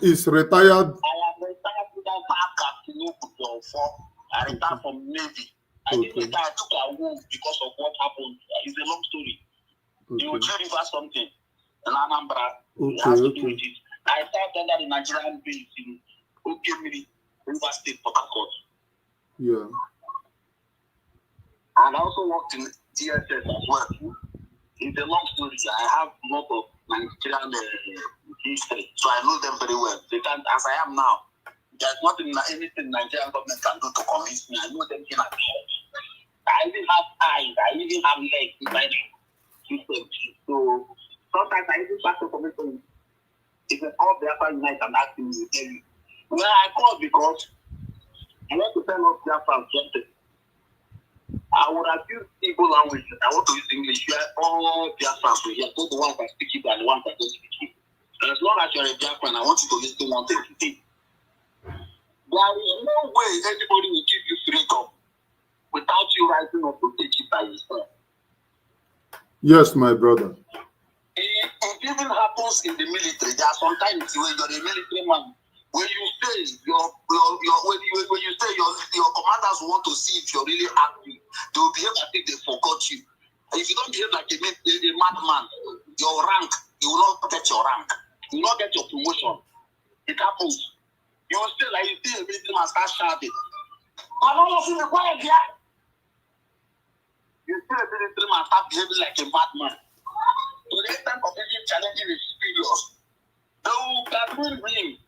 is retired. I am retired I retired from Navy. I didn't retire. I took a move because of what happened. It's a long story. You will tell you something. In Anambra, it has to do with it. I served under the Nigerian base in Okemiri, River State, Port Harcourt. Yeah. And I also worked in DSS as well. It's a long story. I have a lot of Nigerian history, so I know them very well. They can't, as I am now, there's nothing, anything Nigerian government can do to convince me. I know them in and out. I even have eyes, I even have legs inside the system. So sometimes I even start to commission. If they call Biafra Unite and ask me to tell you. Well, I called because I want to tell us Biafra something. I would have used Igbo language. I want to use English. You are all Biafrans. You are both the ones that speak it and the ones that don't speak it. And as long as you are a Biafran, I want you to listen to one thing today. There is no way anybody will give you freedom without you rising up to take it by yourself. Yes, my brother. It even happens in the military. There are sometimes when you're a military man, when you say when you say your commanders want to see if you're really active, they will behave as if they forgot you. If you don't behave like a madman, your rank, you will not get your rank. You will not get your promotion. It happens. You will still like you see a military man start shouting. I'm not listening to quiet here. You see a military man start behaving like a madman. So the extent of making challenging is serious. They will convince him.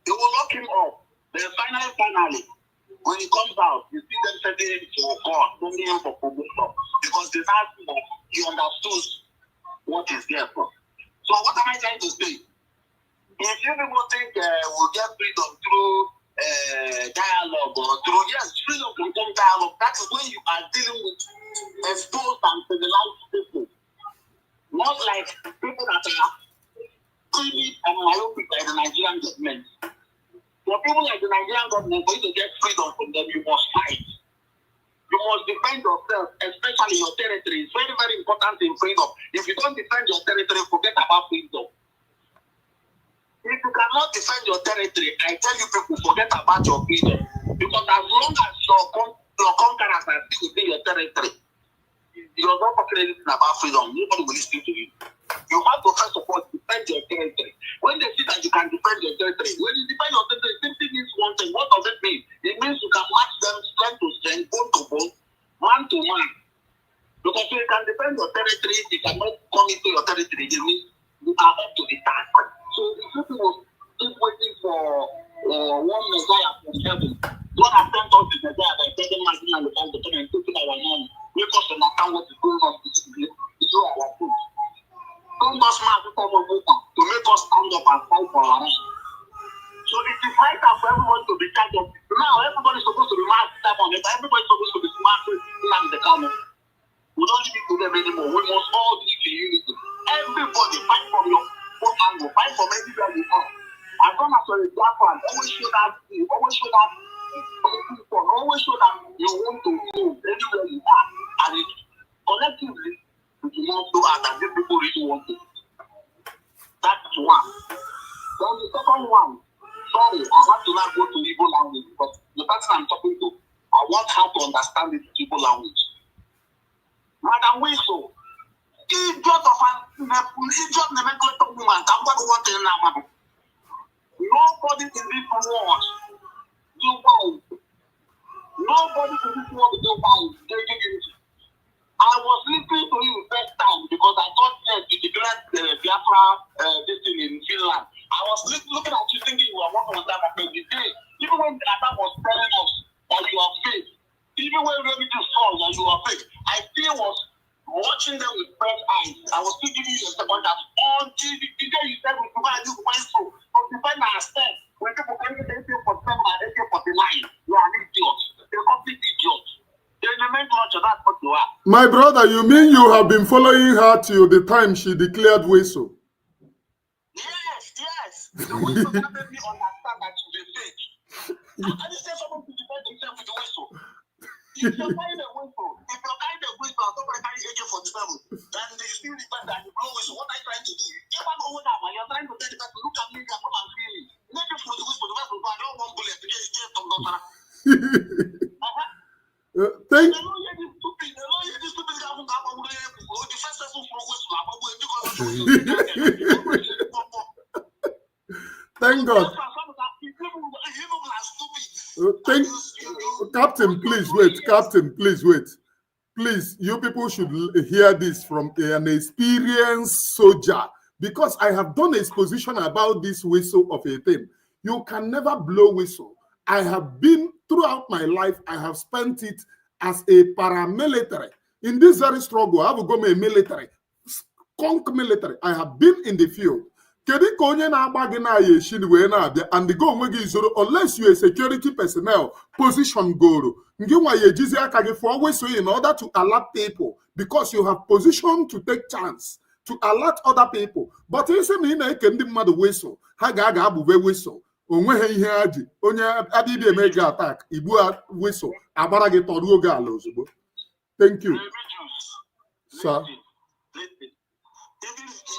They will lock him up. Then finally, when he comes out, you see them sending him for God, sending him for promotion. Because they now he understood what is there for. So what am I trying to say? If you people think we'll get freedom through dialogue or through, yes, freedom can come dialogue. That is when you are dealing with exposed and civilized people. Not like people that are timid and myopic like the Nigerian government. For people like the Nigerian government, for you to get freedom from them, you must fight. You must defend yourself, especially your territory. It's very, very important in freedom. If you don't defend your territory, forget about freedom. If you cannot defend your territory, I tell you people, forget about your freedom. Because as long as your conquerors are still within your territory, you're not talking anything about freedom. Nobody will listen to you. You have to first of all defend your territory. When they see that you can defend your territory, when you defend your territory, it simply means one thing. What does it mean? It means you can match them strength to strength, bone to bone, man to man. Because if you can defend your territory, you cannot come into your territory. It means you are up to the task. So if people will keep waiting for one Messiah from heaven, God has sent us the Messiah by taking Mazi and the Bible and taking our money. Make us understand what is going on to do our food. Don't just mark the time of to make us stand up and fight for our rights. So it is high time for everyone to be charged up. Now everybody is supposed to be marked time on it, but everybody is supposed to be smart with Nnamdi Kanu. We don't need to them anymore. We must all be in unity. Everybody fight from your own angle, fight from everywhere you are. As long as you're a Biafran, always show that always show that you want to move anywhere you are. And it collectively we do not do that people really want to. That's one. Then the second one, Sorry, I have to now go to Igbo language because the person I'm talking to, I want her to understand the Igbo language. Madam Wiso, idiot of an idiot nomenclature woman, I'm going to want to know. Nobody in this world do wise. Nobody in this world do wise. I was listening to you first time because I got sent to declare Biafra this thing in Finland. I was looking at you thinking you were working on that the day. Even when Adam was telling us that you are fake, even when Remy saw that you are fake, I still was watching them with fresh eyes. I was still giving you a second that until the day you said we provide you Wednesday, but you find ourselves when people can get AK-47 and AK-49, you are an idiot. You're a complete idiot. That's what you are. My brother, you mean you have been following her till the time she declared Weso? Yes. The Weso that made me understand that she's a fake. I just say someone to defend himself with the Weso. If you're carrying a Weso, somebody carry AK-47, then they still defend that you blow Weso. What are you trying to do? If I go with that, you're trying to tell the person, look at me, I'm not feeling. Maybe for the Weso, the person will go, I don't want bullet to get some doctor. Thank Thank God. Captain, please wait. Captain, please wait. Please, you people should hear this from an experienced soldier, because I have done an exposition about this whistle of a thing. You can never blow whistle. I have been, throughout my life, I have spent it as a paramilitary. In this very struggle, I have gone a military, skunk military. I have been in the field. And the go unless you're a security personnel, position go. Always in order to alert people, because you have position to take chance to alert other people. But you say me na ekendi mmadu whistle, ha ga abube whistle. Onwe ha ihe aji, onye adibi emege attack, ibu whistle, abara gị toru oge ala ozugbo. Thank you. Sir.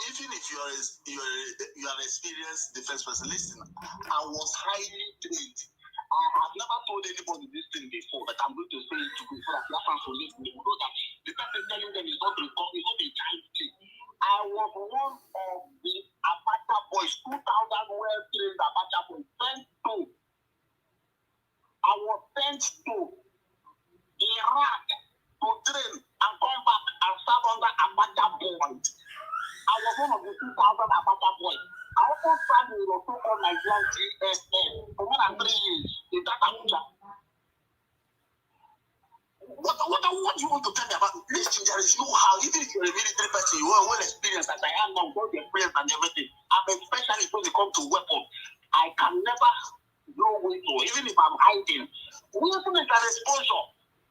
Even if you are an experienced defense person, listen, I was highly trained. I have never told anybody this thing before, but I'm going to say it to you so that Biafrans will listen. They will know that the person telling them is not a child thing. I was one of the Abacha boys, 2,000 well-trained Abacha boys, sent to. I was sent to Iraq to train and come back and serve under Abacha boys. I was one of the 2,000 Abacha boys. I also served in the so-called Nigerian GSM for more than 3 years in that Abuja. What do you want to tell me about? Listen, there is no how. Even if you're a military person, you are well experienced as I am now, got the experience and everything. And especially when it comes to weapons, I can never blow window, even if I'm hiding. Weapon is an exposure.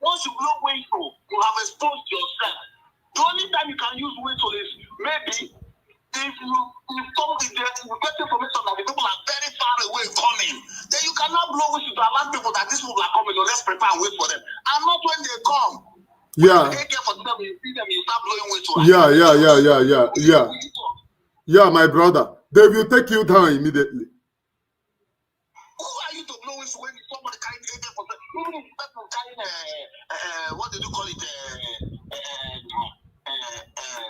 Once you blow window, you have exposed yourself. The only time you can use window is maybe if you get information that the people are very far away coming, then you cannot blow whistle to alert people that these people are coming. So let's prepare and wait for them. And not when they come. Yeah. When you for them, you see them, you start blowing whistle. Yeah, my brother. They will take you down immediately. Who are you to blow whistle when somebody carrying AK for them? Even if person carrying what do you call it?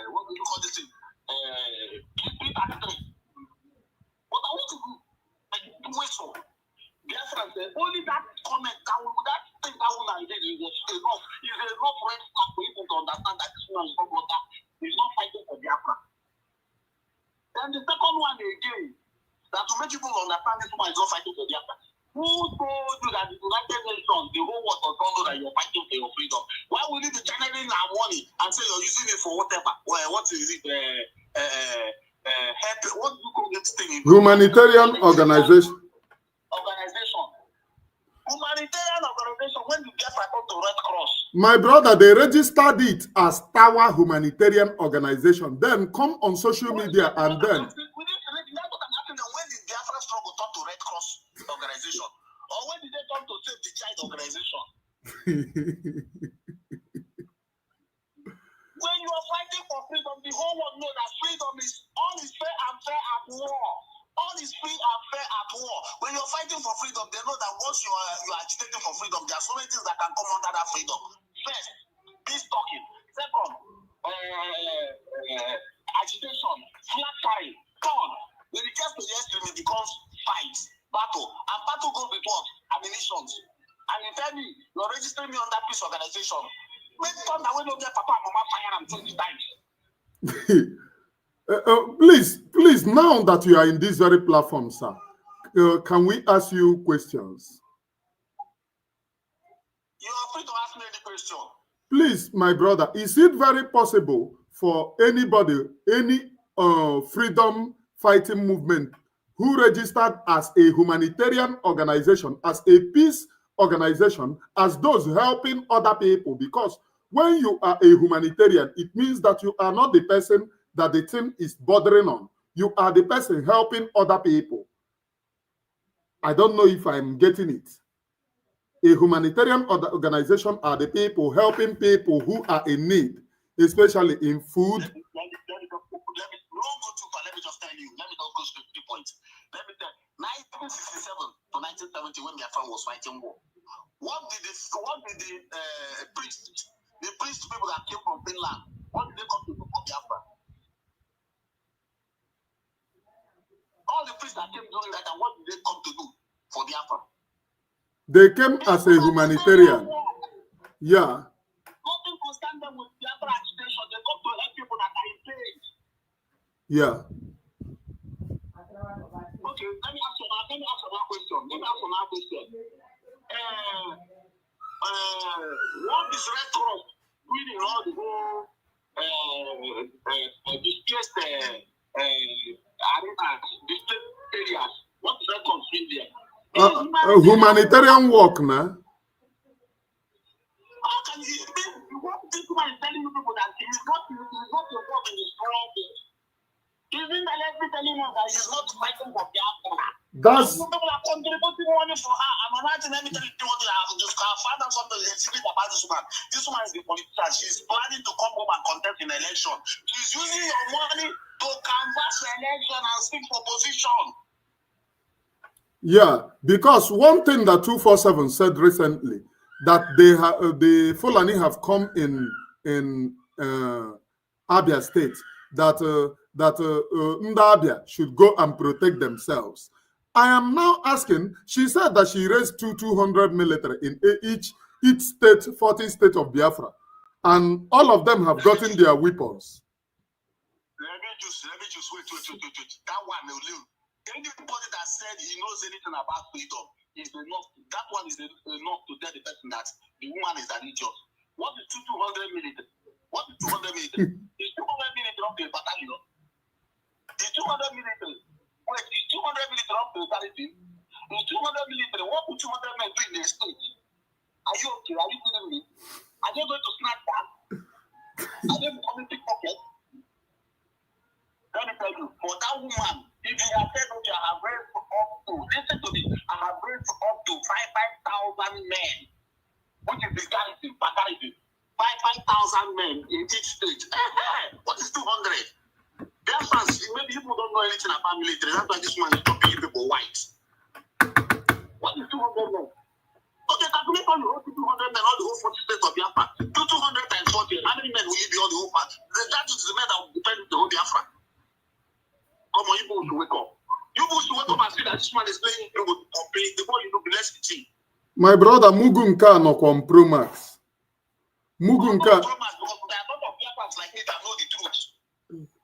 What do you call this thing? But I want to do whistle. Biafra said only that comment that thing that one I did was enough. Is enough red flag for people to understand that this one is not what that is not fighting for Biafra. Then the second one again, that to make people understand this one is not fighting for Biafra. Who told you that the United Nations, the whole world don't know that you're fighting for your freedom? Why would you be channeling our money and say you're using it for whatever? Well, what is it? Help, what do you call this thing? Humanitarian organization. Humanitarian organization, when you get back to Red Cross. My brother, they registered it as Tower Humanitarian Organization. Then come on social media and then. That's what I'm asking them. When did Biafra struggle turn to Red Cross organization? Or when did they turn to Save the Child organization? When you are fighting for freedom, the whole world knows that freedom is all is fair and fair at war. All is free and fair at war. When you're fighting for freedom, they know that once you are agitating for freedom, there are so many things that can come under that freedom. First, peace talking. Second, agitation, flag carrying. Third, when it gets to the extreme, it becomes fight, battle. And battle goes with what? Ammunitions. And you tell me, you're registering me under peace organization. Make thunder when you get papa and mama fire and 20 times. Please, now that you are in this very platform, sir, can we ask you questions? You are free to ask me any question. Please, my brother, is it very possible for anybody, any freedom fighting movement who registered as a humanitarian organization, as a peace organization, as those helping other people? Because when you are a humanitarian, it means that you are not the person that the thing is bothering on. You are the person helping other people. I don't know if I'm getting it. A humanitarian organization are the people helping people who are in need, especially in food. Let me just tell you. Let me not go straight to the point. Let me tell you, 1967 to 1970, when Biafra was fighting war, what did the priest people that came from Finland, what did they come to do for Biafra? All the priests that came during that time, what did they come to do for Biafra? They came as a humanitarian. Yeah. Nothing to stand them with Biafra agitation. They come to help people that are in pain. Yeah. Okay, let me ask you another question. What is Red Cross doing in all the whole displaced arenas, displaced areas? What is Red Cross doing there? Humanitarian work, nah? How can you what this man is telling people that he is not involved in this problem? Isn't that every telling us that he's not fighting for Biafra? That's people are contributing money for her. I'm imagine let me tell you what I have just found out something secret about this woman. This woman is the politician. She's planning to come home and contest in election. She's using your money to canvass the election and speak for position. Yeah, because one thing that 247 said recently, that the Fulani have come in Abia State, that Ndabia should go and protect themselves. I am now asking, she said that she raised 200 military in each state, 40 states of Biafra, and all of them have gotten their weapons. Let me just wait. That one will live. Anybody that said he knows anything about freedom is enough. That one is enough to tell the person that the woman is an idiot. What is 200 military? What is 200 military? Is 200 military up to a battalion? Is 200 military? Wait, is 200 military up to a battalion? Is 200 military? What would 200 men do in the state? Are you okay? Are you kidding me? Are they going to snatch that? Are they becoming pickpockets? Let me tell you, for that woman, if you have said, okay, I have raised up to, listen to me, I have raised up to 5,000 men, which is the garrison, 5,000 men in each state. What is 200? That's maybe people don't know anything about military. That's why this man is talking to people white. What is 200 men? Okay, calculate all the whole 200 men, all the whole 40 states of Biafra. Do 200 times 40. How many men will you be all the whole part? That is the men that will depend on the whole Biafra. Come on, you people should wake up. You people should wake up and see that this man is playing you with complete. The more you know, the less you see. My brother Mugunka no compromise. Mugunka. Because there are a lot of Biafrans like me that know the truth.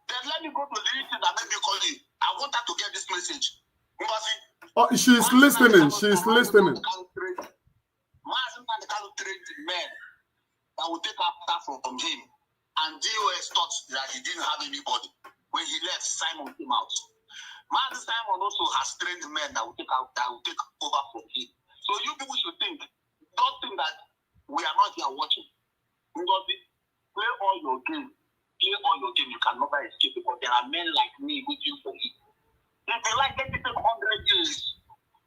Then let me go to the reason that made me call you. I want her to get this message. Mazi. Oh, she's listening. She's listening. Mazi Kanu trained men that will take after from him. And DOS thought that he didn't have anybody. When he left, Simon came out. Mazi Simon also has trained men that will take over from him. So you people should don't think that we are not here watching. Because play all your game. You can never escape because there are men like me waiting for you. If you like, let it take 100 years.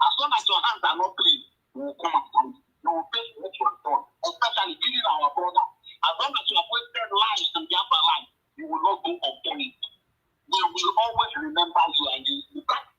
As long as your hands are not clean, we will come and find you. You will face what you have done, especially killing our brother. As long as you have wasted lives and Biafra life, you will not go unpunished. They will always remember you and you can't.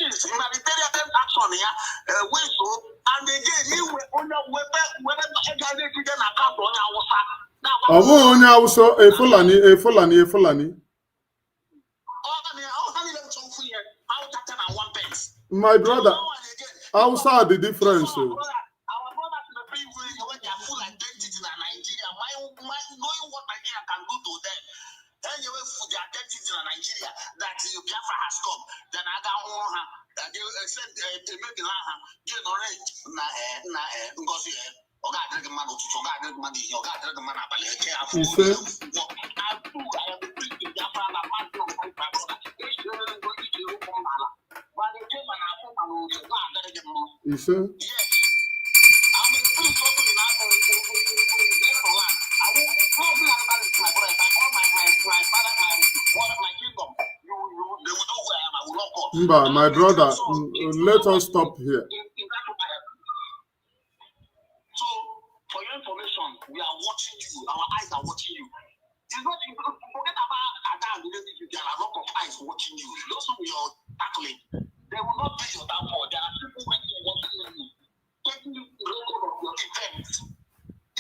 Humanitarian action, yeah, and again, you were on the Fulani. My brother, outside the difference. Our brothers in the full identity in Nigeria, knowing what Nigeria can do to them. Then you will the identity in Nigeria that Biafra has come. Then I got one, they said they made the land, generate Ngozi. Oga drink man to Oga drink man here. Oga drink man abale. I am the priest of Biafra and I'm not going to fight my brother. You see? Yes. I'm a priest of the land. I won't probably have my brother. If I call my father, my kingdom, they will know where I am. I will not call. My brother, let us stop here. So, for your information, we are watching you. Our eyes are watching you. It's not forget about Adam. There are a lot of eyes watching you. Those who we are tackling, they will not be your downfall. There are people watching you, taking record of your events.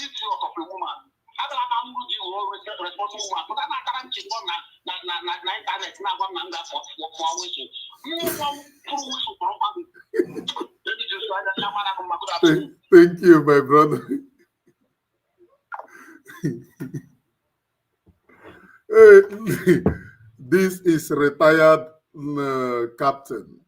If you are a woman, I don't know you always get responsible woman, but I'm not going to go na internet now. I'm not for hours. Thank you, my brother. This is retired captain,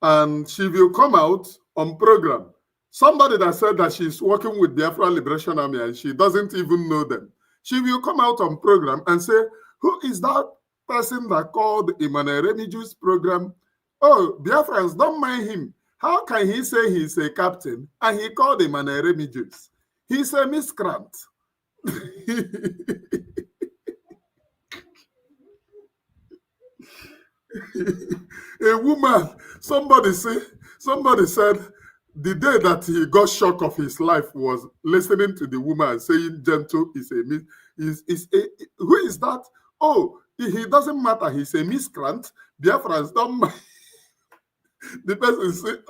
and she will come out on program. Somebody that said that she's working with Biafra Liberation Army and she doesn't even know them. She will come out on program and say, who is that person that called Emmanuel Remiju's program? Oh, Biafrans, don't mind him. How can he say he's a captain and he called Emmanuel Remijus? He's a miscreant. A woman, somebody said the day that he got shock of his life was listening to the woman saying gentle is who is that? Oh, he doesn't matter, he's a miscreant. Biafrans don't mind. The person said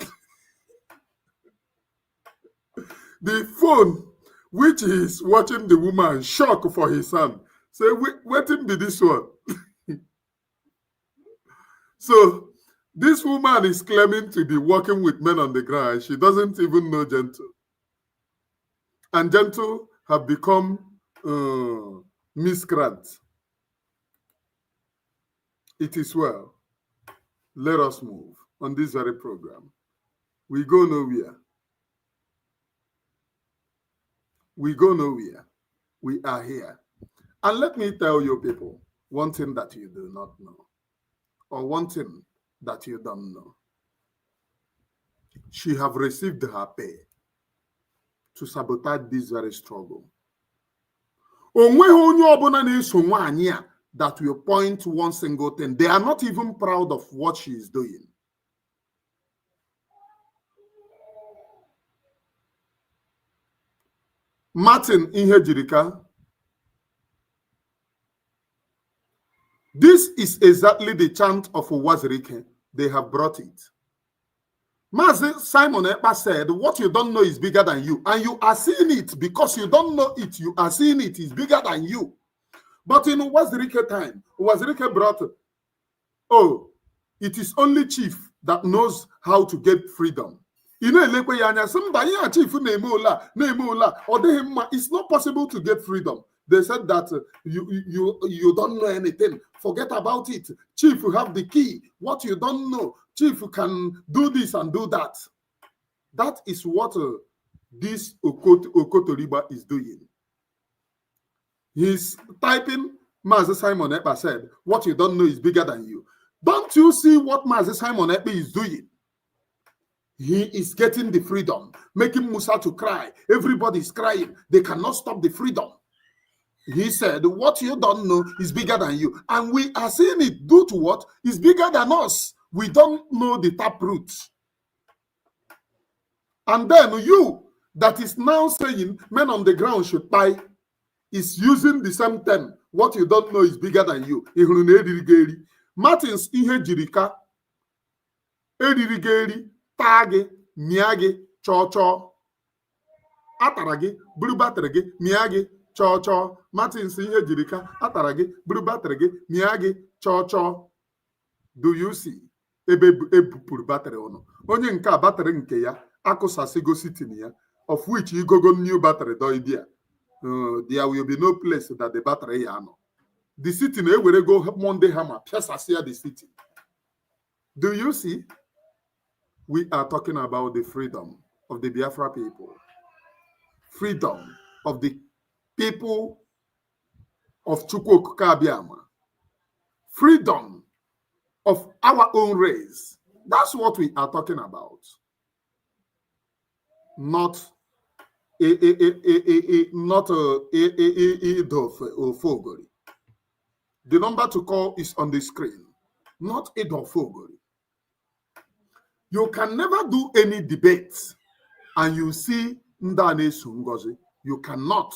the phone which he is watching the woman shock for his son. Say, waiting be this one. So this woman is claiming to be working with men on the ground. She doesn't even know Gentle. And Gentle have become miscreants. It is well. Let us move on this very program. We go nowhere. We go nowhere. We are here. And let me tell you people, one thing that you do not know, or one thing that you don't know. She have received her pay to sabotage this very struggle. That will point one single thing. They are not even proud of what she is doing. Martin Inhejirika. This is exactly the chant of Uwazuruike. They have brought it. Mazi Simon Ekpa said, what you don't know is bigger than you. And you are seeing it because you don't know it. You are seeing it is bigger than you. But in Uwazuruike time, Uwazuruike brought, oh, it is only chief that knows how to get freedom. It's not possible to get freedom. They said that you don't know anything. Forget about it. Chief, you have the key. What you don't know, chief, you can do this and do that. That is what this Okotoriba is doing. He's typing, Mazi Simon Ekpa said, what you don't know is bigger than you. Don't you see what Mazi Simon Ekpa is doing? He is getting the freedom, making Musa to cry. Everybody is crying. They cannot stop the freedom. He said, what you don't know is bigger than you. And we are seeing it due to what is bigger than us. We don't know the taproot. And then you that is now saying men on the ground should buy is using the same term. What you don't know is bigger than you. Martins ihe jirika eririgeri tagi miagi cho ataragi buru batrigi miagi cho Martins ihe jirika ataragi buru batrigi miagi cho. Do you see? Ebe ebupuru battery ono. Onye nke a battery nke ya akụsasịgo sitin ya, of which igogo new battery do idea. There will be no place that the battery ya no. The city na ewere go Monday hammer piasasịa the city. Do you see? We are talking about the freedom of the Biafra people. Freedom of the people of Chukwuokuka Abiama. Freedom of our own race. That's what we are talking about. Not Idofogori. The number to call is on the screen. Not Idofogori. You can never do any debates and you see Ndane Sungozi. You cannot.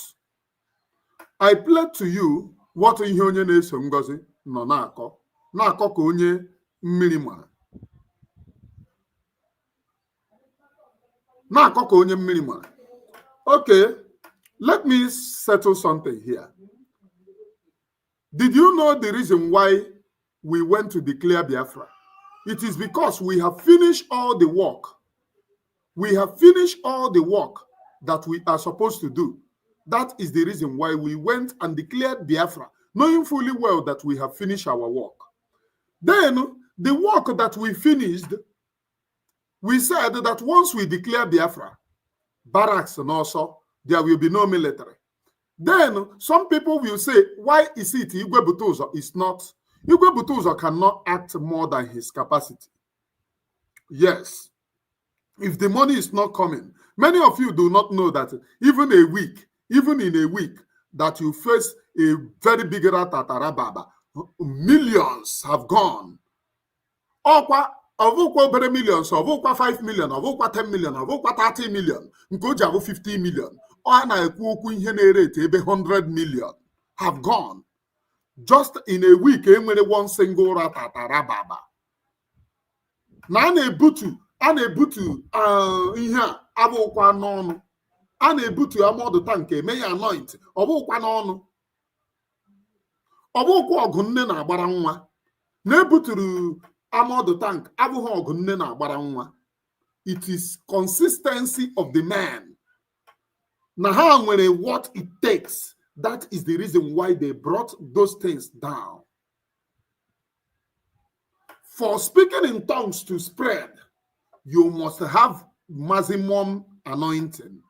I pledge to you what Ihonye Sungozi no nako. Na-akọ ka onye mmiri mara. Na-akọ ka onye mmiri mara. Okay, let me settle something here. Did you know the reason why we went to declare Biafra? It is because we have finished all the work. We have finished all the work that we are supposed to do. That is the reason why we went and declared Biafra, knowing fully well that we have finished our work. Then, the work that we finished, we said that once we declare Biafra, barracks and also, there will be no military. Then, some people will say, why is it Igwe Butuzo is not? Igwe Butuzo cannot act more than his capacity. Yes. If the money is not coming, many of you do not know that even in a week, that you face a very big ratatarababa, millions have gone. Ovukwa obere millions, ovukwa 5 million, ovukwa 10 million, ovukwa 30 million, nke o ji abụ 50 million. Ọ na-ekwu okwu ihe na-erate ebe 100 million have gone. Just in a week, enwere one single ratatarababa. Na a na-ebutu ihe a abụkwa n'ọnụ. A na-ebutu amọdụ tank eme ya anoint, ọ bụkwa n'ọnụ. Ọ bụkwa ọgụ nne na-agbara nwa. Na-ebuturu amọdụ tank abụghị ọgụ nne na-agbara nwa. It is consistency of the man. Na ha nwere what it takes. That is the reason why they brought those things down. For speaking in tongues to spread, you must have maximum anointing.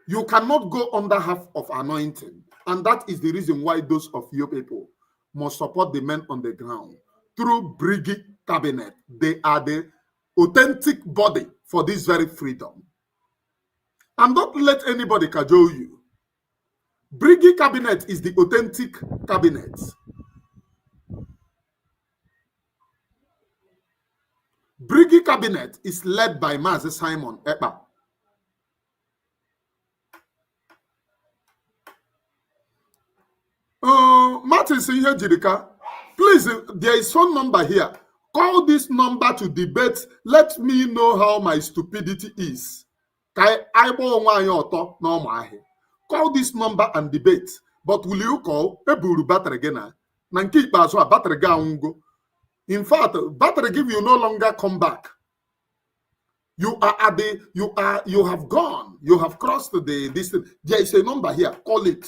You cannot go under half of anointing. And that is the reason why those of you people must support the men on the ground through Briggy Cabinet. They are the authentic body for this very freedom. And don't let anybody cajole you. Briggy Cabinet is the authentic cabinet. Briggy Cabinet is led by Mazi Simon Ekpa. Martin Sinhe Jirika, please, there is phone number here. Call this number to debate. Let me know how my stupidity is. Call this number and debate. But will you call? In fact, battery give you no longer come back. You have gone. You have crossed the distance. There is a number here. Call it.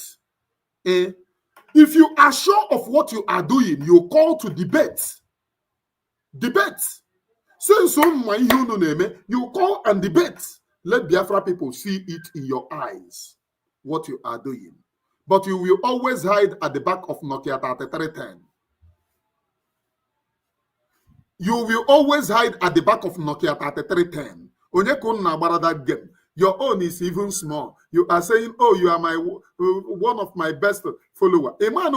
If you are sure of what you are doing, you call to debate. Debate. Since you call and debate. Let Biafra people see it in your eyes, what you are doing. But you will always hide at the back of Nokia 3310. You will always hide at the back of Nokia 3310. That game. Your own is even small. You are saying, oh, you are my one of my best followers. A man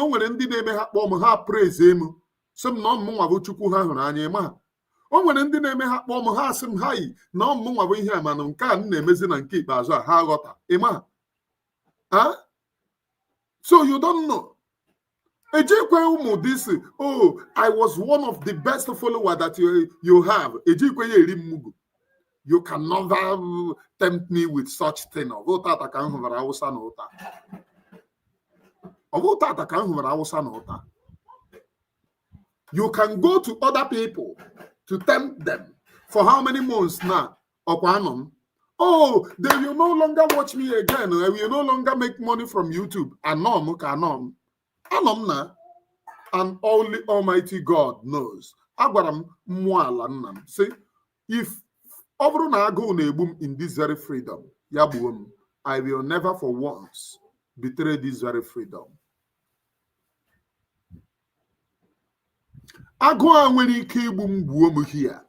praise him. Some no mwabu chukwu ha hụrụ anya ma. O nwere ndị na-eme ha kpọọ m ha asị m ha yi na ọmụmụ bụ ihe mana nke a na-emezi na nke ikpeazụ a ha ghọta ịma. So you don't know. Ejikwe ụmụ this, oh, I was one of the best follower that you have. Ejikwe eri mugu. You can never tempt me with such thing. Ogo tata ka nhụrụ Hausa na ụta. Ogo tata ka nhụrụ Hausa na ụta. You can go to other people to tempt them. For how many months now? Oh, they will no longer watch me again. I will no longer make money from YouTube. Anom. Na. And only Almighty God knows. Agwaram mwala nnam. Say, if Obru na agụ na-egbu in this very freedom, yabuom, I will never for once betray this very freedom. Agụ a nwere ike igbu m gbuo m here.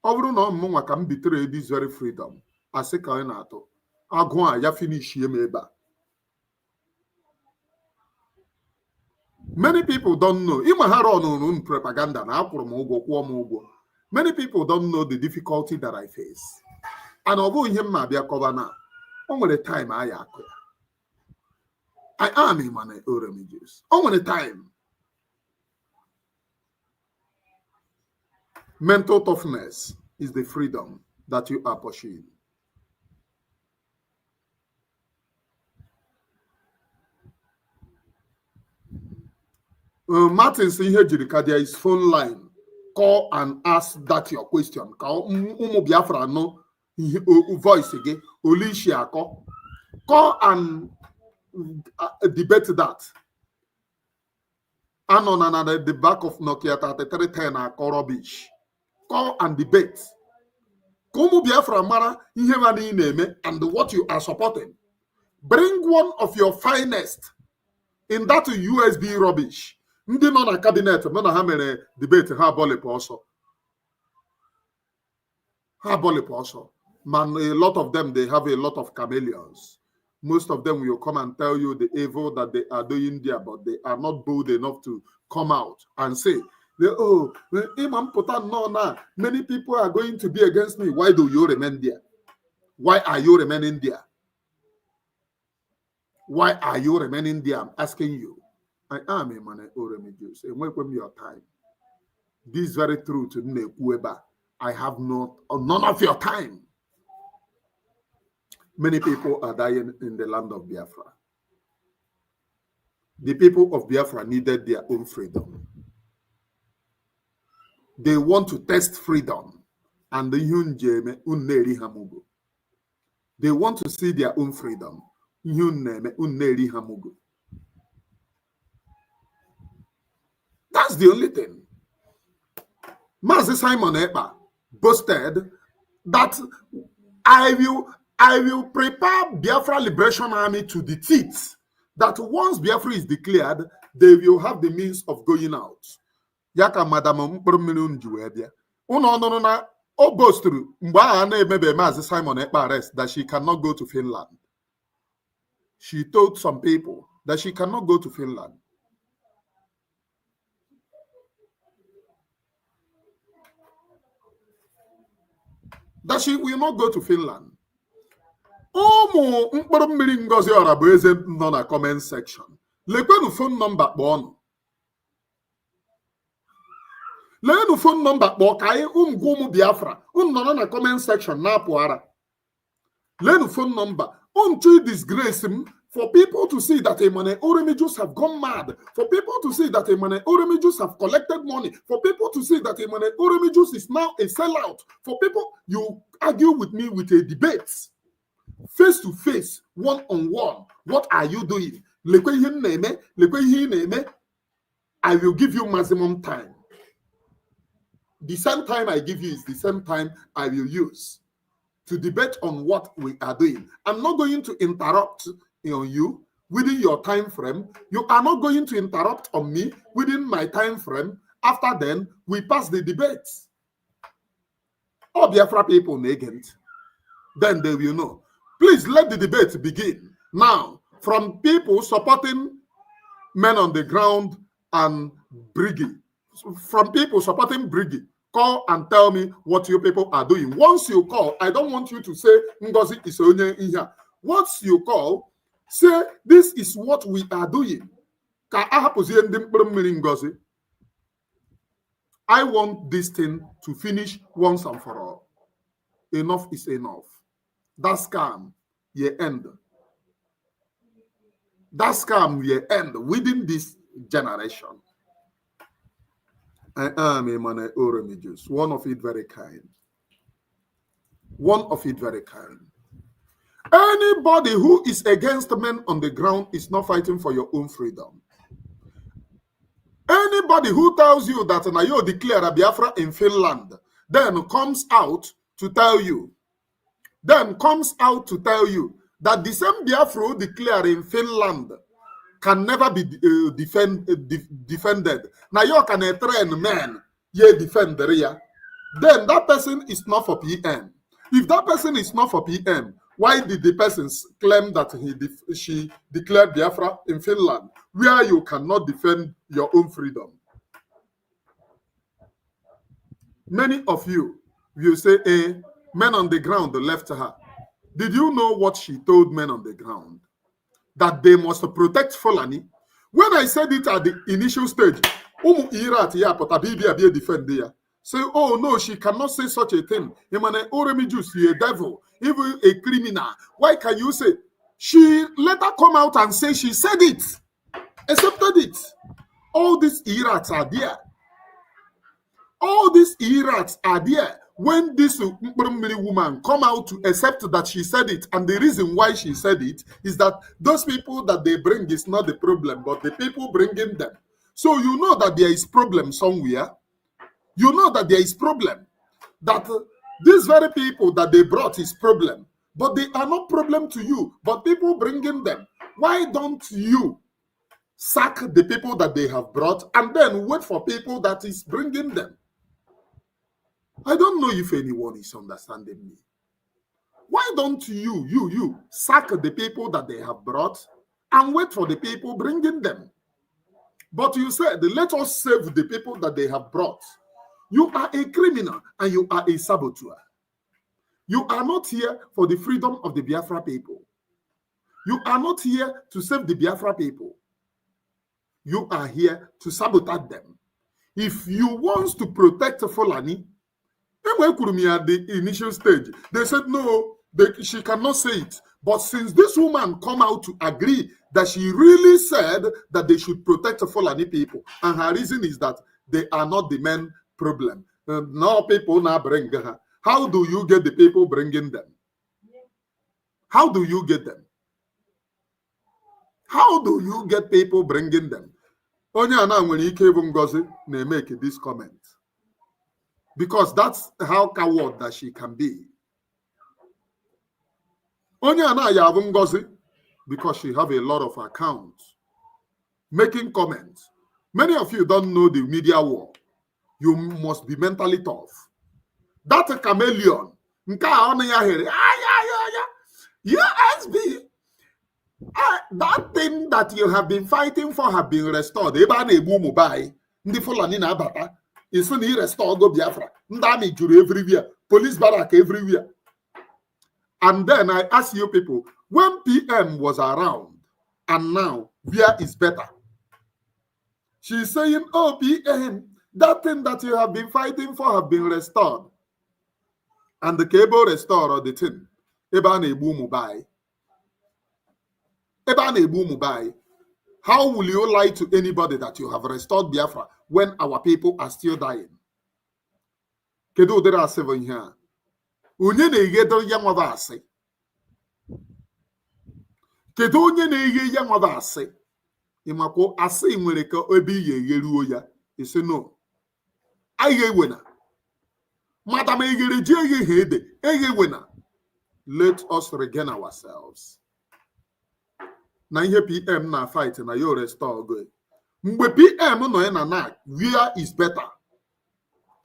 Ọ bụrụ na ọmụmụ nwa ka m betray this very freedom, asị ka ọ na-atụ. Agụ a ya finish m ebe a. Many people don't know. Ịma ha run propaganda na akwụrụ m ụgwọ kwụọ m ụgwọ. Many people don't know the difficulty that I face. And ọ bụ ihe m na-abịa kọba na o nwere time aya akụ ya. I am a man oremages. O nwere time. Mental toughness is the freedom that you are pursuing. Martin saying here, there is phone line. Call and ask that your question. Call Biafra no voice again. Olicia call and debate that. And on another the back of Nokia 3310 call rubbish. Call and debate. Komu Biafra mara ihe mani neme and what you are supporting. Bring one of your finest in that USB rubbish. Ndị nọ na cabinet nọ na ha mere debate ha bolip ọsọ. Ha bolip ọsọ. Man, a lot of them, they have a lot of chameleons. Most of them will come and tell you the evil that they are doing there, but they are not bold enough to come out and say, oh, many people are going to be against me. Why do you remain there? Why are you remaining there? Why are you remaining there? I'm asking you. I am a man oremages. And welcome your time. This very truth, I have none of your time. Many people are dying in the land of Biafra. The people of Biafra needed their own freedom. They want to test freedom. And they want to see their own freedom. That's the only thing. Mazi Simon Ekpa boasted that I will prepare Biafra Liberation Army to the teeth. That once Biafra is declared, they will have the means of going out. Yaka Madam Uno o boasted maybe Mazi Simon Ekpa arrest that she cannot go to Finland. She told some people that she cannot go to Finland. That she will not go to Finland. Mkpụrụ mmiri Ngozi Ora bụ eze nọ na comment section. Lekwenu phone number kpọọnụ. Leenu phone number kpọọ ka anyị ụmụ Biafra. Nọ na comment section na-apụ ara. Leenu phone number. To disgrace him for people to see that Emane Oremijus have gone mad. For people to see that Emane Oremijus have collected money. For people to see that Emane Oremijus is now a sellout. For people, you argue with me with a debate. Face to face, one on one. What are you doing? I will give you maximum time. The same time I give you is the same time I will use to debate on what we are doing. I'm not going to interrupt you within your time frame. You are not going to interrupt on me within my time frame. After then, we pass the debate. All Biafra people negate. Then they will know. Please let the debate begin. Now, from people supporting men on the ground and Briggy, from people supporting Briggy, call and tell me what you people are doing. Once you call, I don't want you to say Ngozi is only in here. Once you call, say this is what we are doing. I want this thing to finish once and for all. Enough is enough. That scam, ye end. That scam, ye end within this generation. I am a man religious, one of it very kind. One of it very kind. Anybody who is against men on the ground is not fighting for your own freedom. Anybody who tells you that Nayo declare a Biafra in Finland, then comes out to tell you that the same Biafra declared in Finland can never be defended. Now you can train men, ye defend the rear. Then that person is not for PM. If that person is not for PM, why did the person claim that she declared Biafra in Finland, where you cannot defend your own freedom? Many of you will say, men on the ground left her. Did you know what she told men on the ground? That they must protect Fulani. When I said it at the initial stage, defend there. Say, oh no, she cannot say such a thing. You're a devil, even a criminal. Why can you say? She later come out and say she said it, accepted it. All these irats are there. All these irats are there. When this woman come out to accept that she said it, and the reason why she said it is that those people that they bring is not the problem, but the people bringing them. So you know that there is problem somewhere. You know that there is problem. That these very people that they brought is problem, but they are not problem to you, but people bringing them. Why don't you sack the people that they have brought and then wait for people that is bringing them? I don't know if anyone is understanding me. Why don't you sack the people that they have brought and wait for the people bringing them? But you said, let us save the people that they have brought. You are a criminal and you are a saboteur. You are not here for the freedom of the Biafra people. You are not here to save the Biafra people. You are here to sabotage them. If you want to protect Fulani, at the initial stage, they said no, she cannot say it. But since this woman come out to agree that she really said that they should protect the Fulani people, and her reason is that they are not the main problem. Now people now bring her. How do you get the people bringing them? How do you get them? How do you get people bringing them? Only Anna when he came Ngozi may make this comment. Because that's how coward that she can be. Only Anna Yavum Ngozi, because she have a lot of accounts making comments. Many of you don't know the media war. You must be mentally tough. That chameleon, USB, that thing that you have been fighting for have been restored. It's only restored go Biafra. Ndami juru everywhere. Police barrack everywhere. And then I ask you people, when PM was around and now, where is better? She's saying, oh, PM, that thing that you have been fighting for have been restored. And the cable restored or the thing. How will you lie to anybody that you have restored Biafra when our people are still dying? Kedu udere asịvụ ihe a? Onye na-eghedo ya nwaba asị? Kedu onye na-eghe ya nwaba asị? Ịmakwa asị nwere ka ebe ihe egheruo ya. Isi no. Aghe wena. Madam eghere ji eghe ede. Eghe wena. Let us regain ourselves. Na ihe PM na fight na yo restore go. Mgbe PM nọ ya na where is better?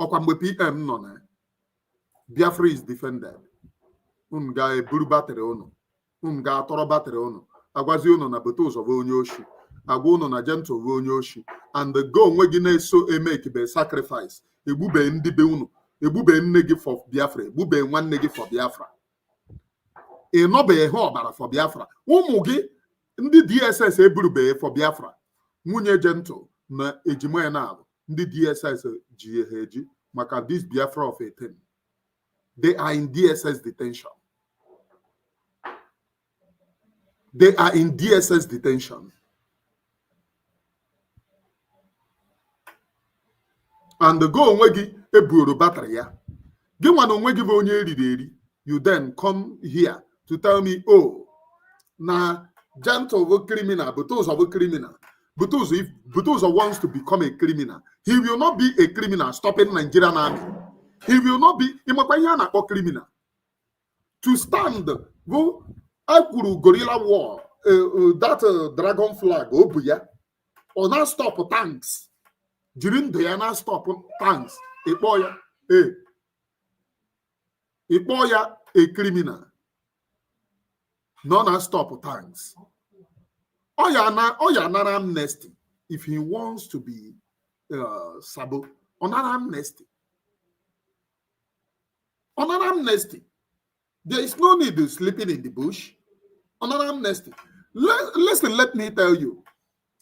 Ọkwa mgbe PM nọ na Biafra is defended. Ga eburu battery unu. Ga atọrọ battery unu. Agwazi unu na boto ụzọ onye oshi. agwa unu na gentle bụ onye oshi and go onwe gị na-eso emekebe sacrifice egbube ndị be unu egbube nne gị for Biafra egbube nwanne gị for Biafra ị nọbeghị ọbara for Biafra ụmụ gị ndị DSS eburubeghị for Biafra nwunye gentle na ejima ya na-abụ ndị DSS ji ha eji maka this Biafra of 18 they are in DSS detention. They are in DSS detention. And the go onwe gị eburu battery ya. Gị nwa na onwe gị bụ onye eriri eri. You then come here to tell me, oh, na gentle bụ criminal, Butozo bụ criminal. Butozo wants to become a criminal. He will not be a criminal stopping Nigerian army. He will not be a criminal. To stand, go. I could guerrilla war, that dragon flag, Obuya, or not stop tanks. During the not stop tanks. Ekpa, a criminal. No, not stop tanks. Not amnesty. If he wants to be Sabo, on an amnesty. On an amnesty. There is no need of sleeping in the bush. On an amnesty. Listen, let me tell you.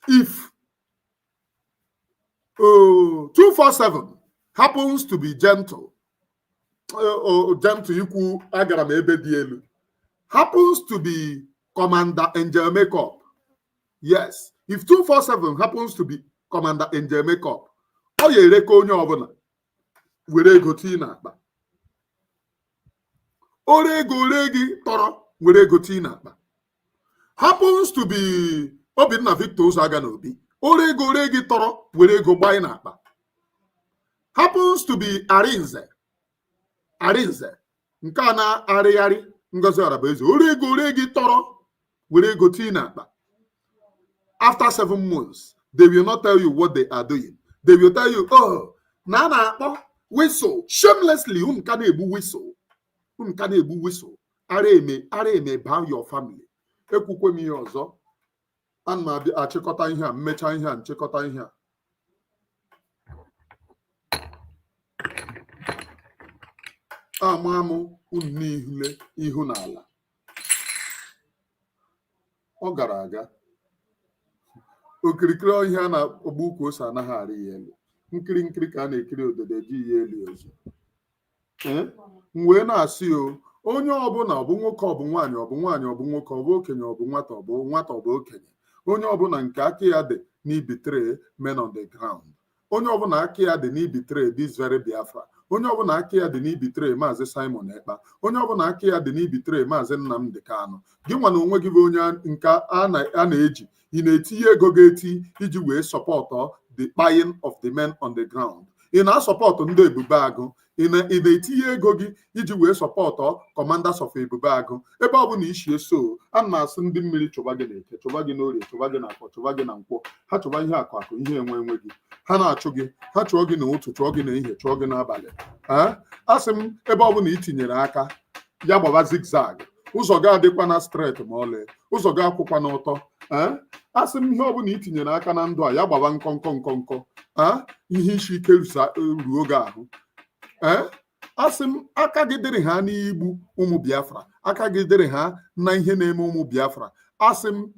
If 247 happens to be gentle, gentle equal Agaram Ebedielu, happens to be Commander Angel Makeup. Yes. If 247 happens to be Commander Angel Makeup, oh ye reko nyobona. Were go tina ba. Orego regi toro were go tina ba. Happens to be Obinna Victor Zaganobi. Orego regi toro were go buy na ba. Happens to be Arinze. Nkana Ariari Ngozi Arabezo. Orego regi toro were go tina ba. After 7 months, they will not tell you what they are doing. They will tell you, oh, Nana, whistle, shamelessly, can ebu whistle. Can ebu whistle. Are me, bow your family. Ekukwe mi ozo. And ma a chekota in here, mecha in here, and chekota in here. Amamu unihule ihunala. Ogaraga. Okirikiri ihe a na-ogbu ukwu ose anaghị arị ya elu. Nkiri ka a na-ekiri ododo eji ya elu ozu. M wee na-asị onye ọbụla ọ bụ nwoke ọ bụ nwaanyị ọ bụ nwaanyị ọ bụ nwoke ọ bụ okenye ọ bụ nwata ọ bụ nwata ọ bụ okenye. Onye ọbụla nke aka ya dị n'ibitray men on the ground. Onye ọbụla aka ya dị n'ibitray this very Biafra. Onye ọbụla aka ya dị n'ibitray Mazi Simon Ekpa. Onye ọbụla aka ya dị n'ibitray Mazi Nnamdi Kanu. Gị nwa na onwe gị bụ onye nke a na-eji ị na-etinye ego ga-eti iji wee sọpọtụ the buying of the men on the ground. Ị na-asọpọtụ ndị ebube agụ. Ị na-etinye ego gị iji wee sọpọtụ commanders of ebube agụ. Ebe ọ bụ na ishi eso a na-asị ndị mmiri chụba gị n'eke, chụba gị n'orie, chụba gị n'afọ, chụba gị na nkwọ. Ha chụba ihe akụ ihe enwe gị. Ha na-achụ gị, ha chụọ gị n'ụtụ, chụọ gị n'ehihie, chụọ gị n'abalị. Asị m ebe ọ bụ na ị tinyere aka ya gbaba zigzag. Ụzọ gị adịkwa na straight ma ọlị. Ụzọ gị akwụkwa n'ụtọ. Asị m ihe ọ bụla itinyere aka na ndụ a ya gbaba nkọ ihe isi ike ruo gị ahụ. Asị m aka gị dịrị ha n'igbu ụmụ Biafra, aka gị dịrị ha na ihe na-eme ụmụ Biafra. Asị m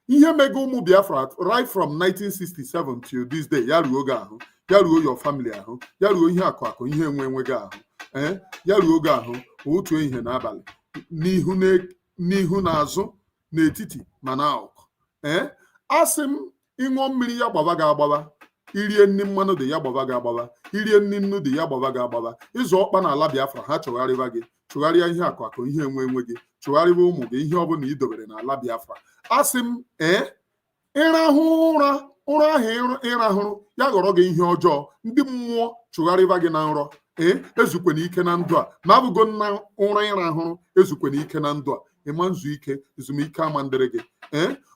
ihe mega ụmụ Biafra right from 1967 till this day ya ruo gị ahụ, ya ruo your family ahụ, ya ruo ihe akụ ihe enwe gị ahụ, ya ruo gị ahụ otu ehihie n'abalị n'ihu n'azụ n'etiti ma na akụ. Asị m ịṅụọ mmiri ya gbaba gị agbaba, irie nri mmanụ dị ya gbaba gị agbaba, irie nri nnu dị ya gbaba gị agbaba. Ịzụ ọkpa n'ala Biafra ha chụgharịba gị, chụgharịa ihe akụ ihe enwe gị, chụgharịba ụmụ gị ihe ọbụla ị dobere n'ala Biafra. Asị m ịrahụ ụra ahụ ịrahụrụ ya ghọrọ gị ihe ọjọọ. Ndị mmụọ chụgharịba gị na nrọ. Ezukwana ike na ndụ a ma abụgo na ụra ịrahụrụ ezukwana ike na ndụ a. Ịma nzu ike ezumike ama ndịrị gị.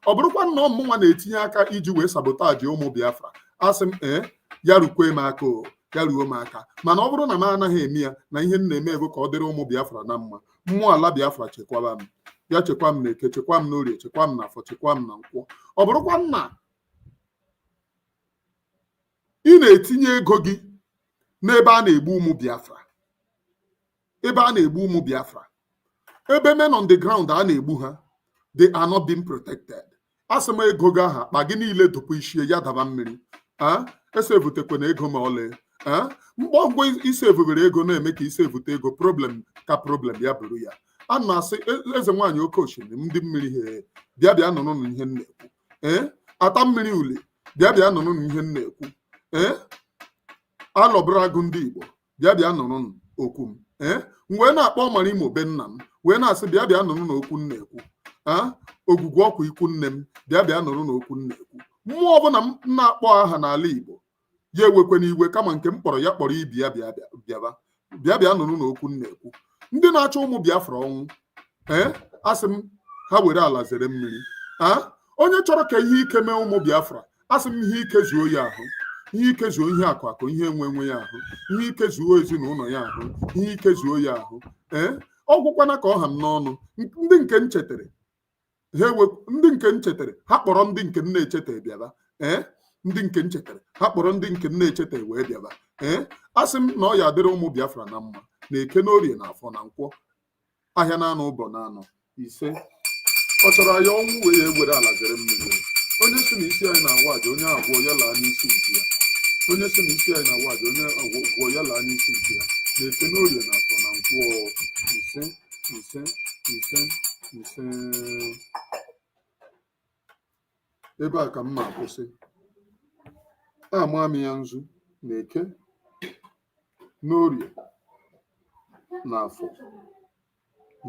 Ọ bụrụkwa na ọmụnwa na-etinye aka iji wee sabotaji ụmụ Biafra. Asị m ya rukwe m aka ya ruo m aka. Mana ọ bụrụ na m anaghị eme ya na ihe m na-eme bụ ka ọ dịrị ụmụ Biafra na mma, mmụọ ala Biafra chekwaba m. ya chekwa m na Eke, chekwa m n'Orie, chekwa m n'Afọ, chekwa m na Nkwọ. Ọ bụrụkwa nna ị na-etinye ego gị n'ebe a na-egbu ụmụ Biafra, ebe a na-egbu ụmụ Biafra, ebe men on the ground a na-egbu ha, they are not being protected. Asị m ego gị aha akpa gị niile dụpụ ishie ya daba mmiri, esevutekwana ego ma ọlị. Mgbe isevubere ego na-eme ka isevute ego, problem ya bụrụ ya. A na-asị eze nwaanyị oke osimiri ndị mmiri he bịa bịa nụrụ ihe m na-ekwu. Ata mmiri ule bịa bịa nụrụ ihe m na-ekwu. Alọbụrụ agụ ndị Igbo bịa bịa nụrụ okwu m. M wee na-akpọ ọmara imo be nna m wee na-asị bịa bịa nụrụ n'okwu m na-ekwu. Ogwugwu ọkwa ikwu nne m bịa bịa nụrụ n'okwu m na-ekwu. Mmụọ ọbụla m na-akpọ aha n'ala Igbo ya ewekwe n'iwe, kama nke m kpọrọ ya kpọrọ ibi ya bịa bịa nụrụ n'okwu m na-ekwu. Ndị na-achọ ụmụ Biafra ọnwụ, asị m ha were ala zere mmiri. Onye chọrọ ka ihe ike mee ụmụ Biafra, asị m ihe ike zuo ya ahụ, ihe ike zuo ihe akụ ihe enwe ya ahụ, ihe ike zuo ezinụlọ ya ahụ, ihe ike zuo ya ahụ. Ọ gwụkwana ka ọ ha m n'ọnụ. Ndị nke m chetara ha kpọrọ ndị nke m na-echeta bịaba. Ndị nke m chetara ha kpọrọ ndị nke m na-echeta wee bịaba. Asị m na ọ ya adịrị ụmụ Biafra na mma na Eke, n'Orie, na Afọ, na Nkwọ, ahịa na-anọ ụbọ na-anọ ise. Ọ chọrọ ya ọnwụ wee were ala zere mmiri. Onye si na isi anyị na-awa aja, onye abụọ ya laa n'isi nke ya. Onye si na isi anyị na-awa aja, onye abụọ ya laa n'isi nke ya. Na Eke, n'Orie, na Afọ, na Nkwọ ise ise ise ise. Ebe a ka m na-akwụsị. Ama m ya nzu na Eke, n'Orie, na Afọ,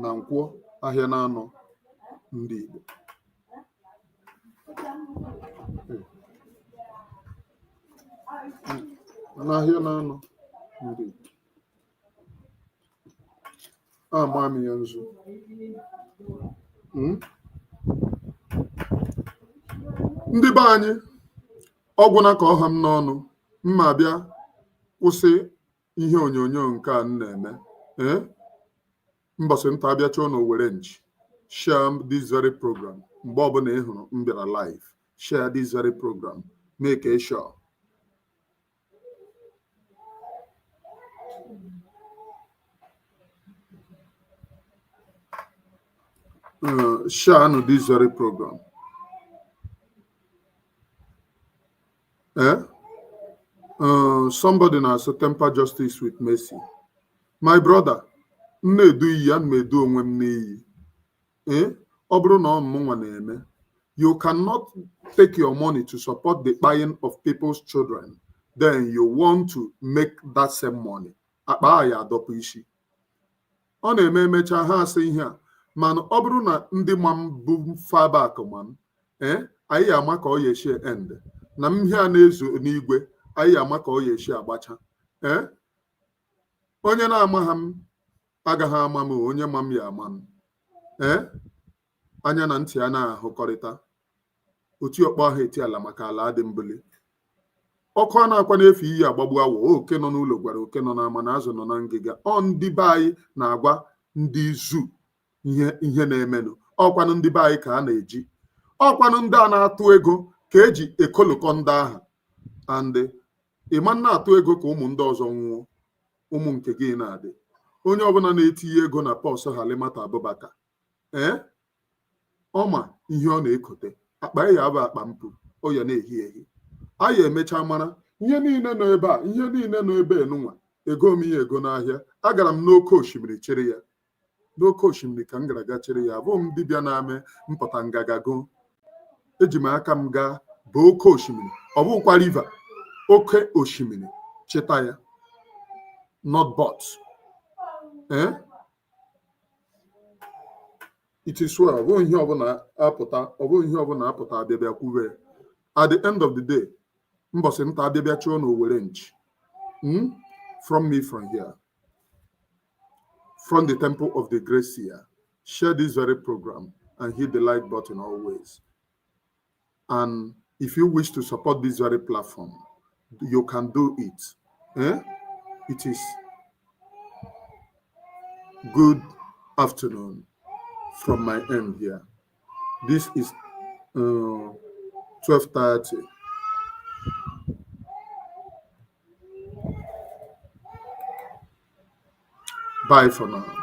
na Nkwọ, ahịa na-anọ ndị Igbo. N'ahịa na-anọ ndị Igbo. Ama m ya nzu. Ndị be anyị, ọgwụna ka ọha m n'ọnụ, mma bịa kwụsị ihe onyonyo nke a m na-eme. Mbọsị nta abịa chọọ n'Owere nchi, share this very program. Mgbe ọbụla ị hụrụ m bịara live, share this very program, make sure. Share this very program. Somebody na-asụ temper justice with mercy. My brother, m na-edu iyi, ana m edu onwe m n'iyi. Ọ bụrụ na ọ mụnwa na-eme, you cannot take your money to support the buying of people's children, then you want to make that same money. Akpa ya adọpụ isi. Ọ na-eme emecha ha asị ihe a, mana ọ bụrụ na ndị ma m bụ fabak ma m, anyị ama ka ọ ya esi end. Na m ihe a na-ezo n'igwe, anyị ama ka ọ ya esi agbacha. Onye na-ama ha m agaghị ama m, onye ma m ya ama m. Anya na ntị a na-ahụkọrịta. Otu ọkpọ ahụ eti ala maka ala adị mbuli. Ọkụ a na-akwa n'efu iyi agbagbu awọ, oke nọ n'ụlọ gwara oke nọ n'ama na azụ nọ na ngịga. Ọ ndị be anyị na-agwa ndị izu ihe na-emenụ. Ọkwanụ ndị be anyị ka a na-eji. Ọkwanụ ndị a na-atụ ego ka eji ekolokọ ndị aha. And ịma na-atụ ego ka ụmụ ndị ọzọ nwụọ, ụmụ nke gị na-adị. Onye ọbụla na-etinye ego na pọs Halimata Abubakar, ọma ihe ọ na-ekote, akpa ya bụ akpa mpụ, ọ ya na-ehi ehi. Anyị emecha mara ihe niile nọ ebe a, ihe niile nọ ebe enunwa, ego m ihe ego n'ahịa. Agara m n'oke osimiri chere ya. N'oke osimiri ka m gara ga chere ya. Abụọ m dibịa na-ame mpụta ngagago. Eji m aka m gaa bụ oke osimiri, ọ bụkwa river, oke osimiri cheta ya, not but. It is well. Ọ bụghị ihe ọbụla apụta abịabịa kwube. At the end of the day, mbọsị nta abịabịa chụọ n'Owere nchi. From me from here, from the temple of the Great Seer, share this very program and hit the like button always. And if you wish to support this very platform, you can do it. It is good afternoon. from my end here. This is 12:30. Bye for now.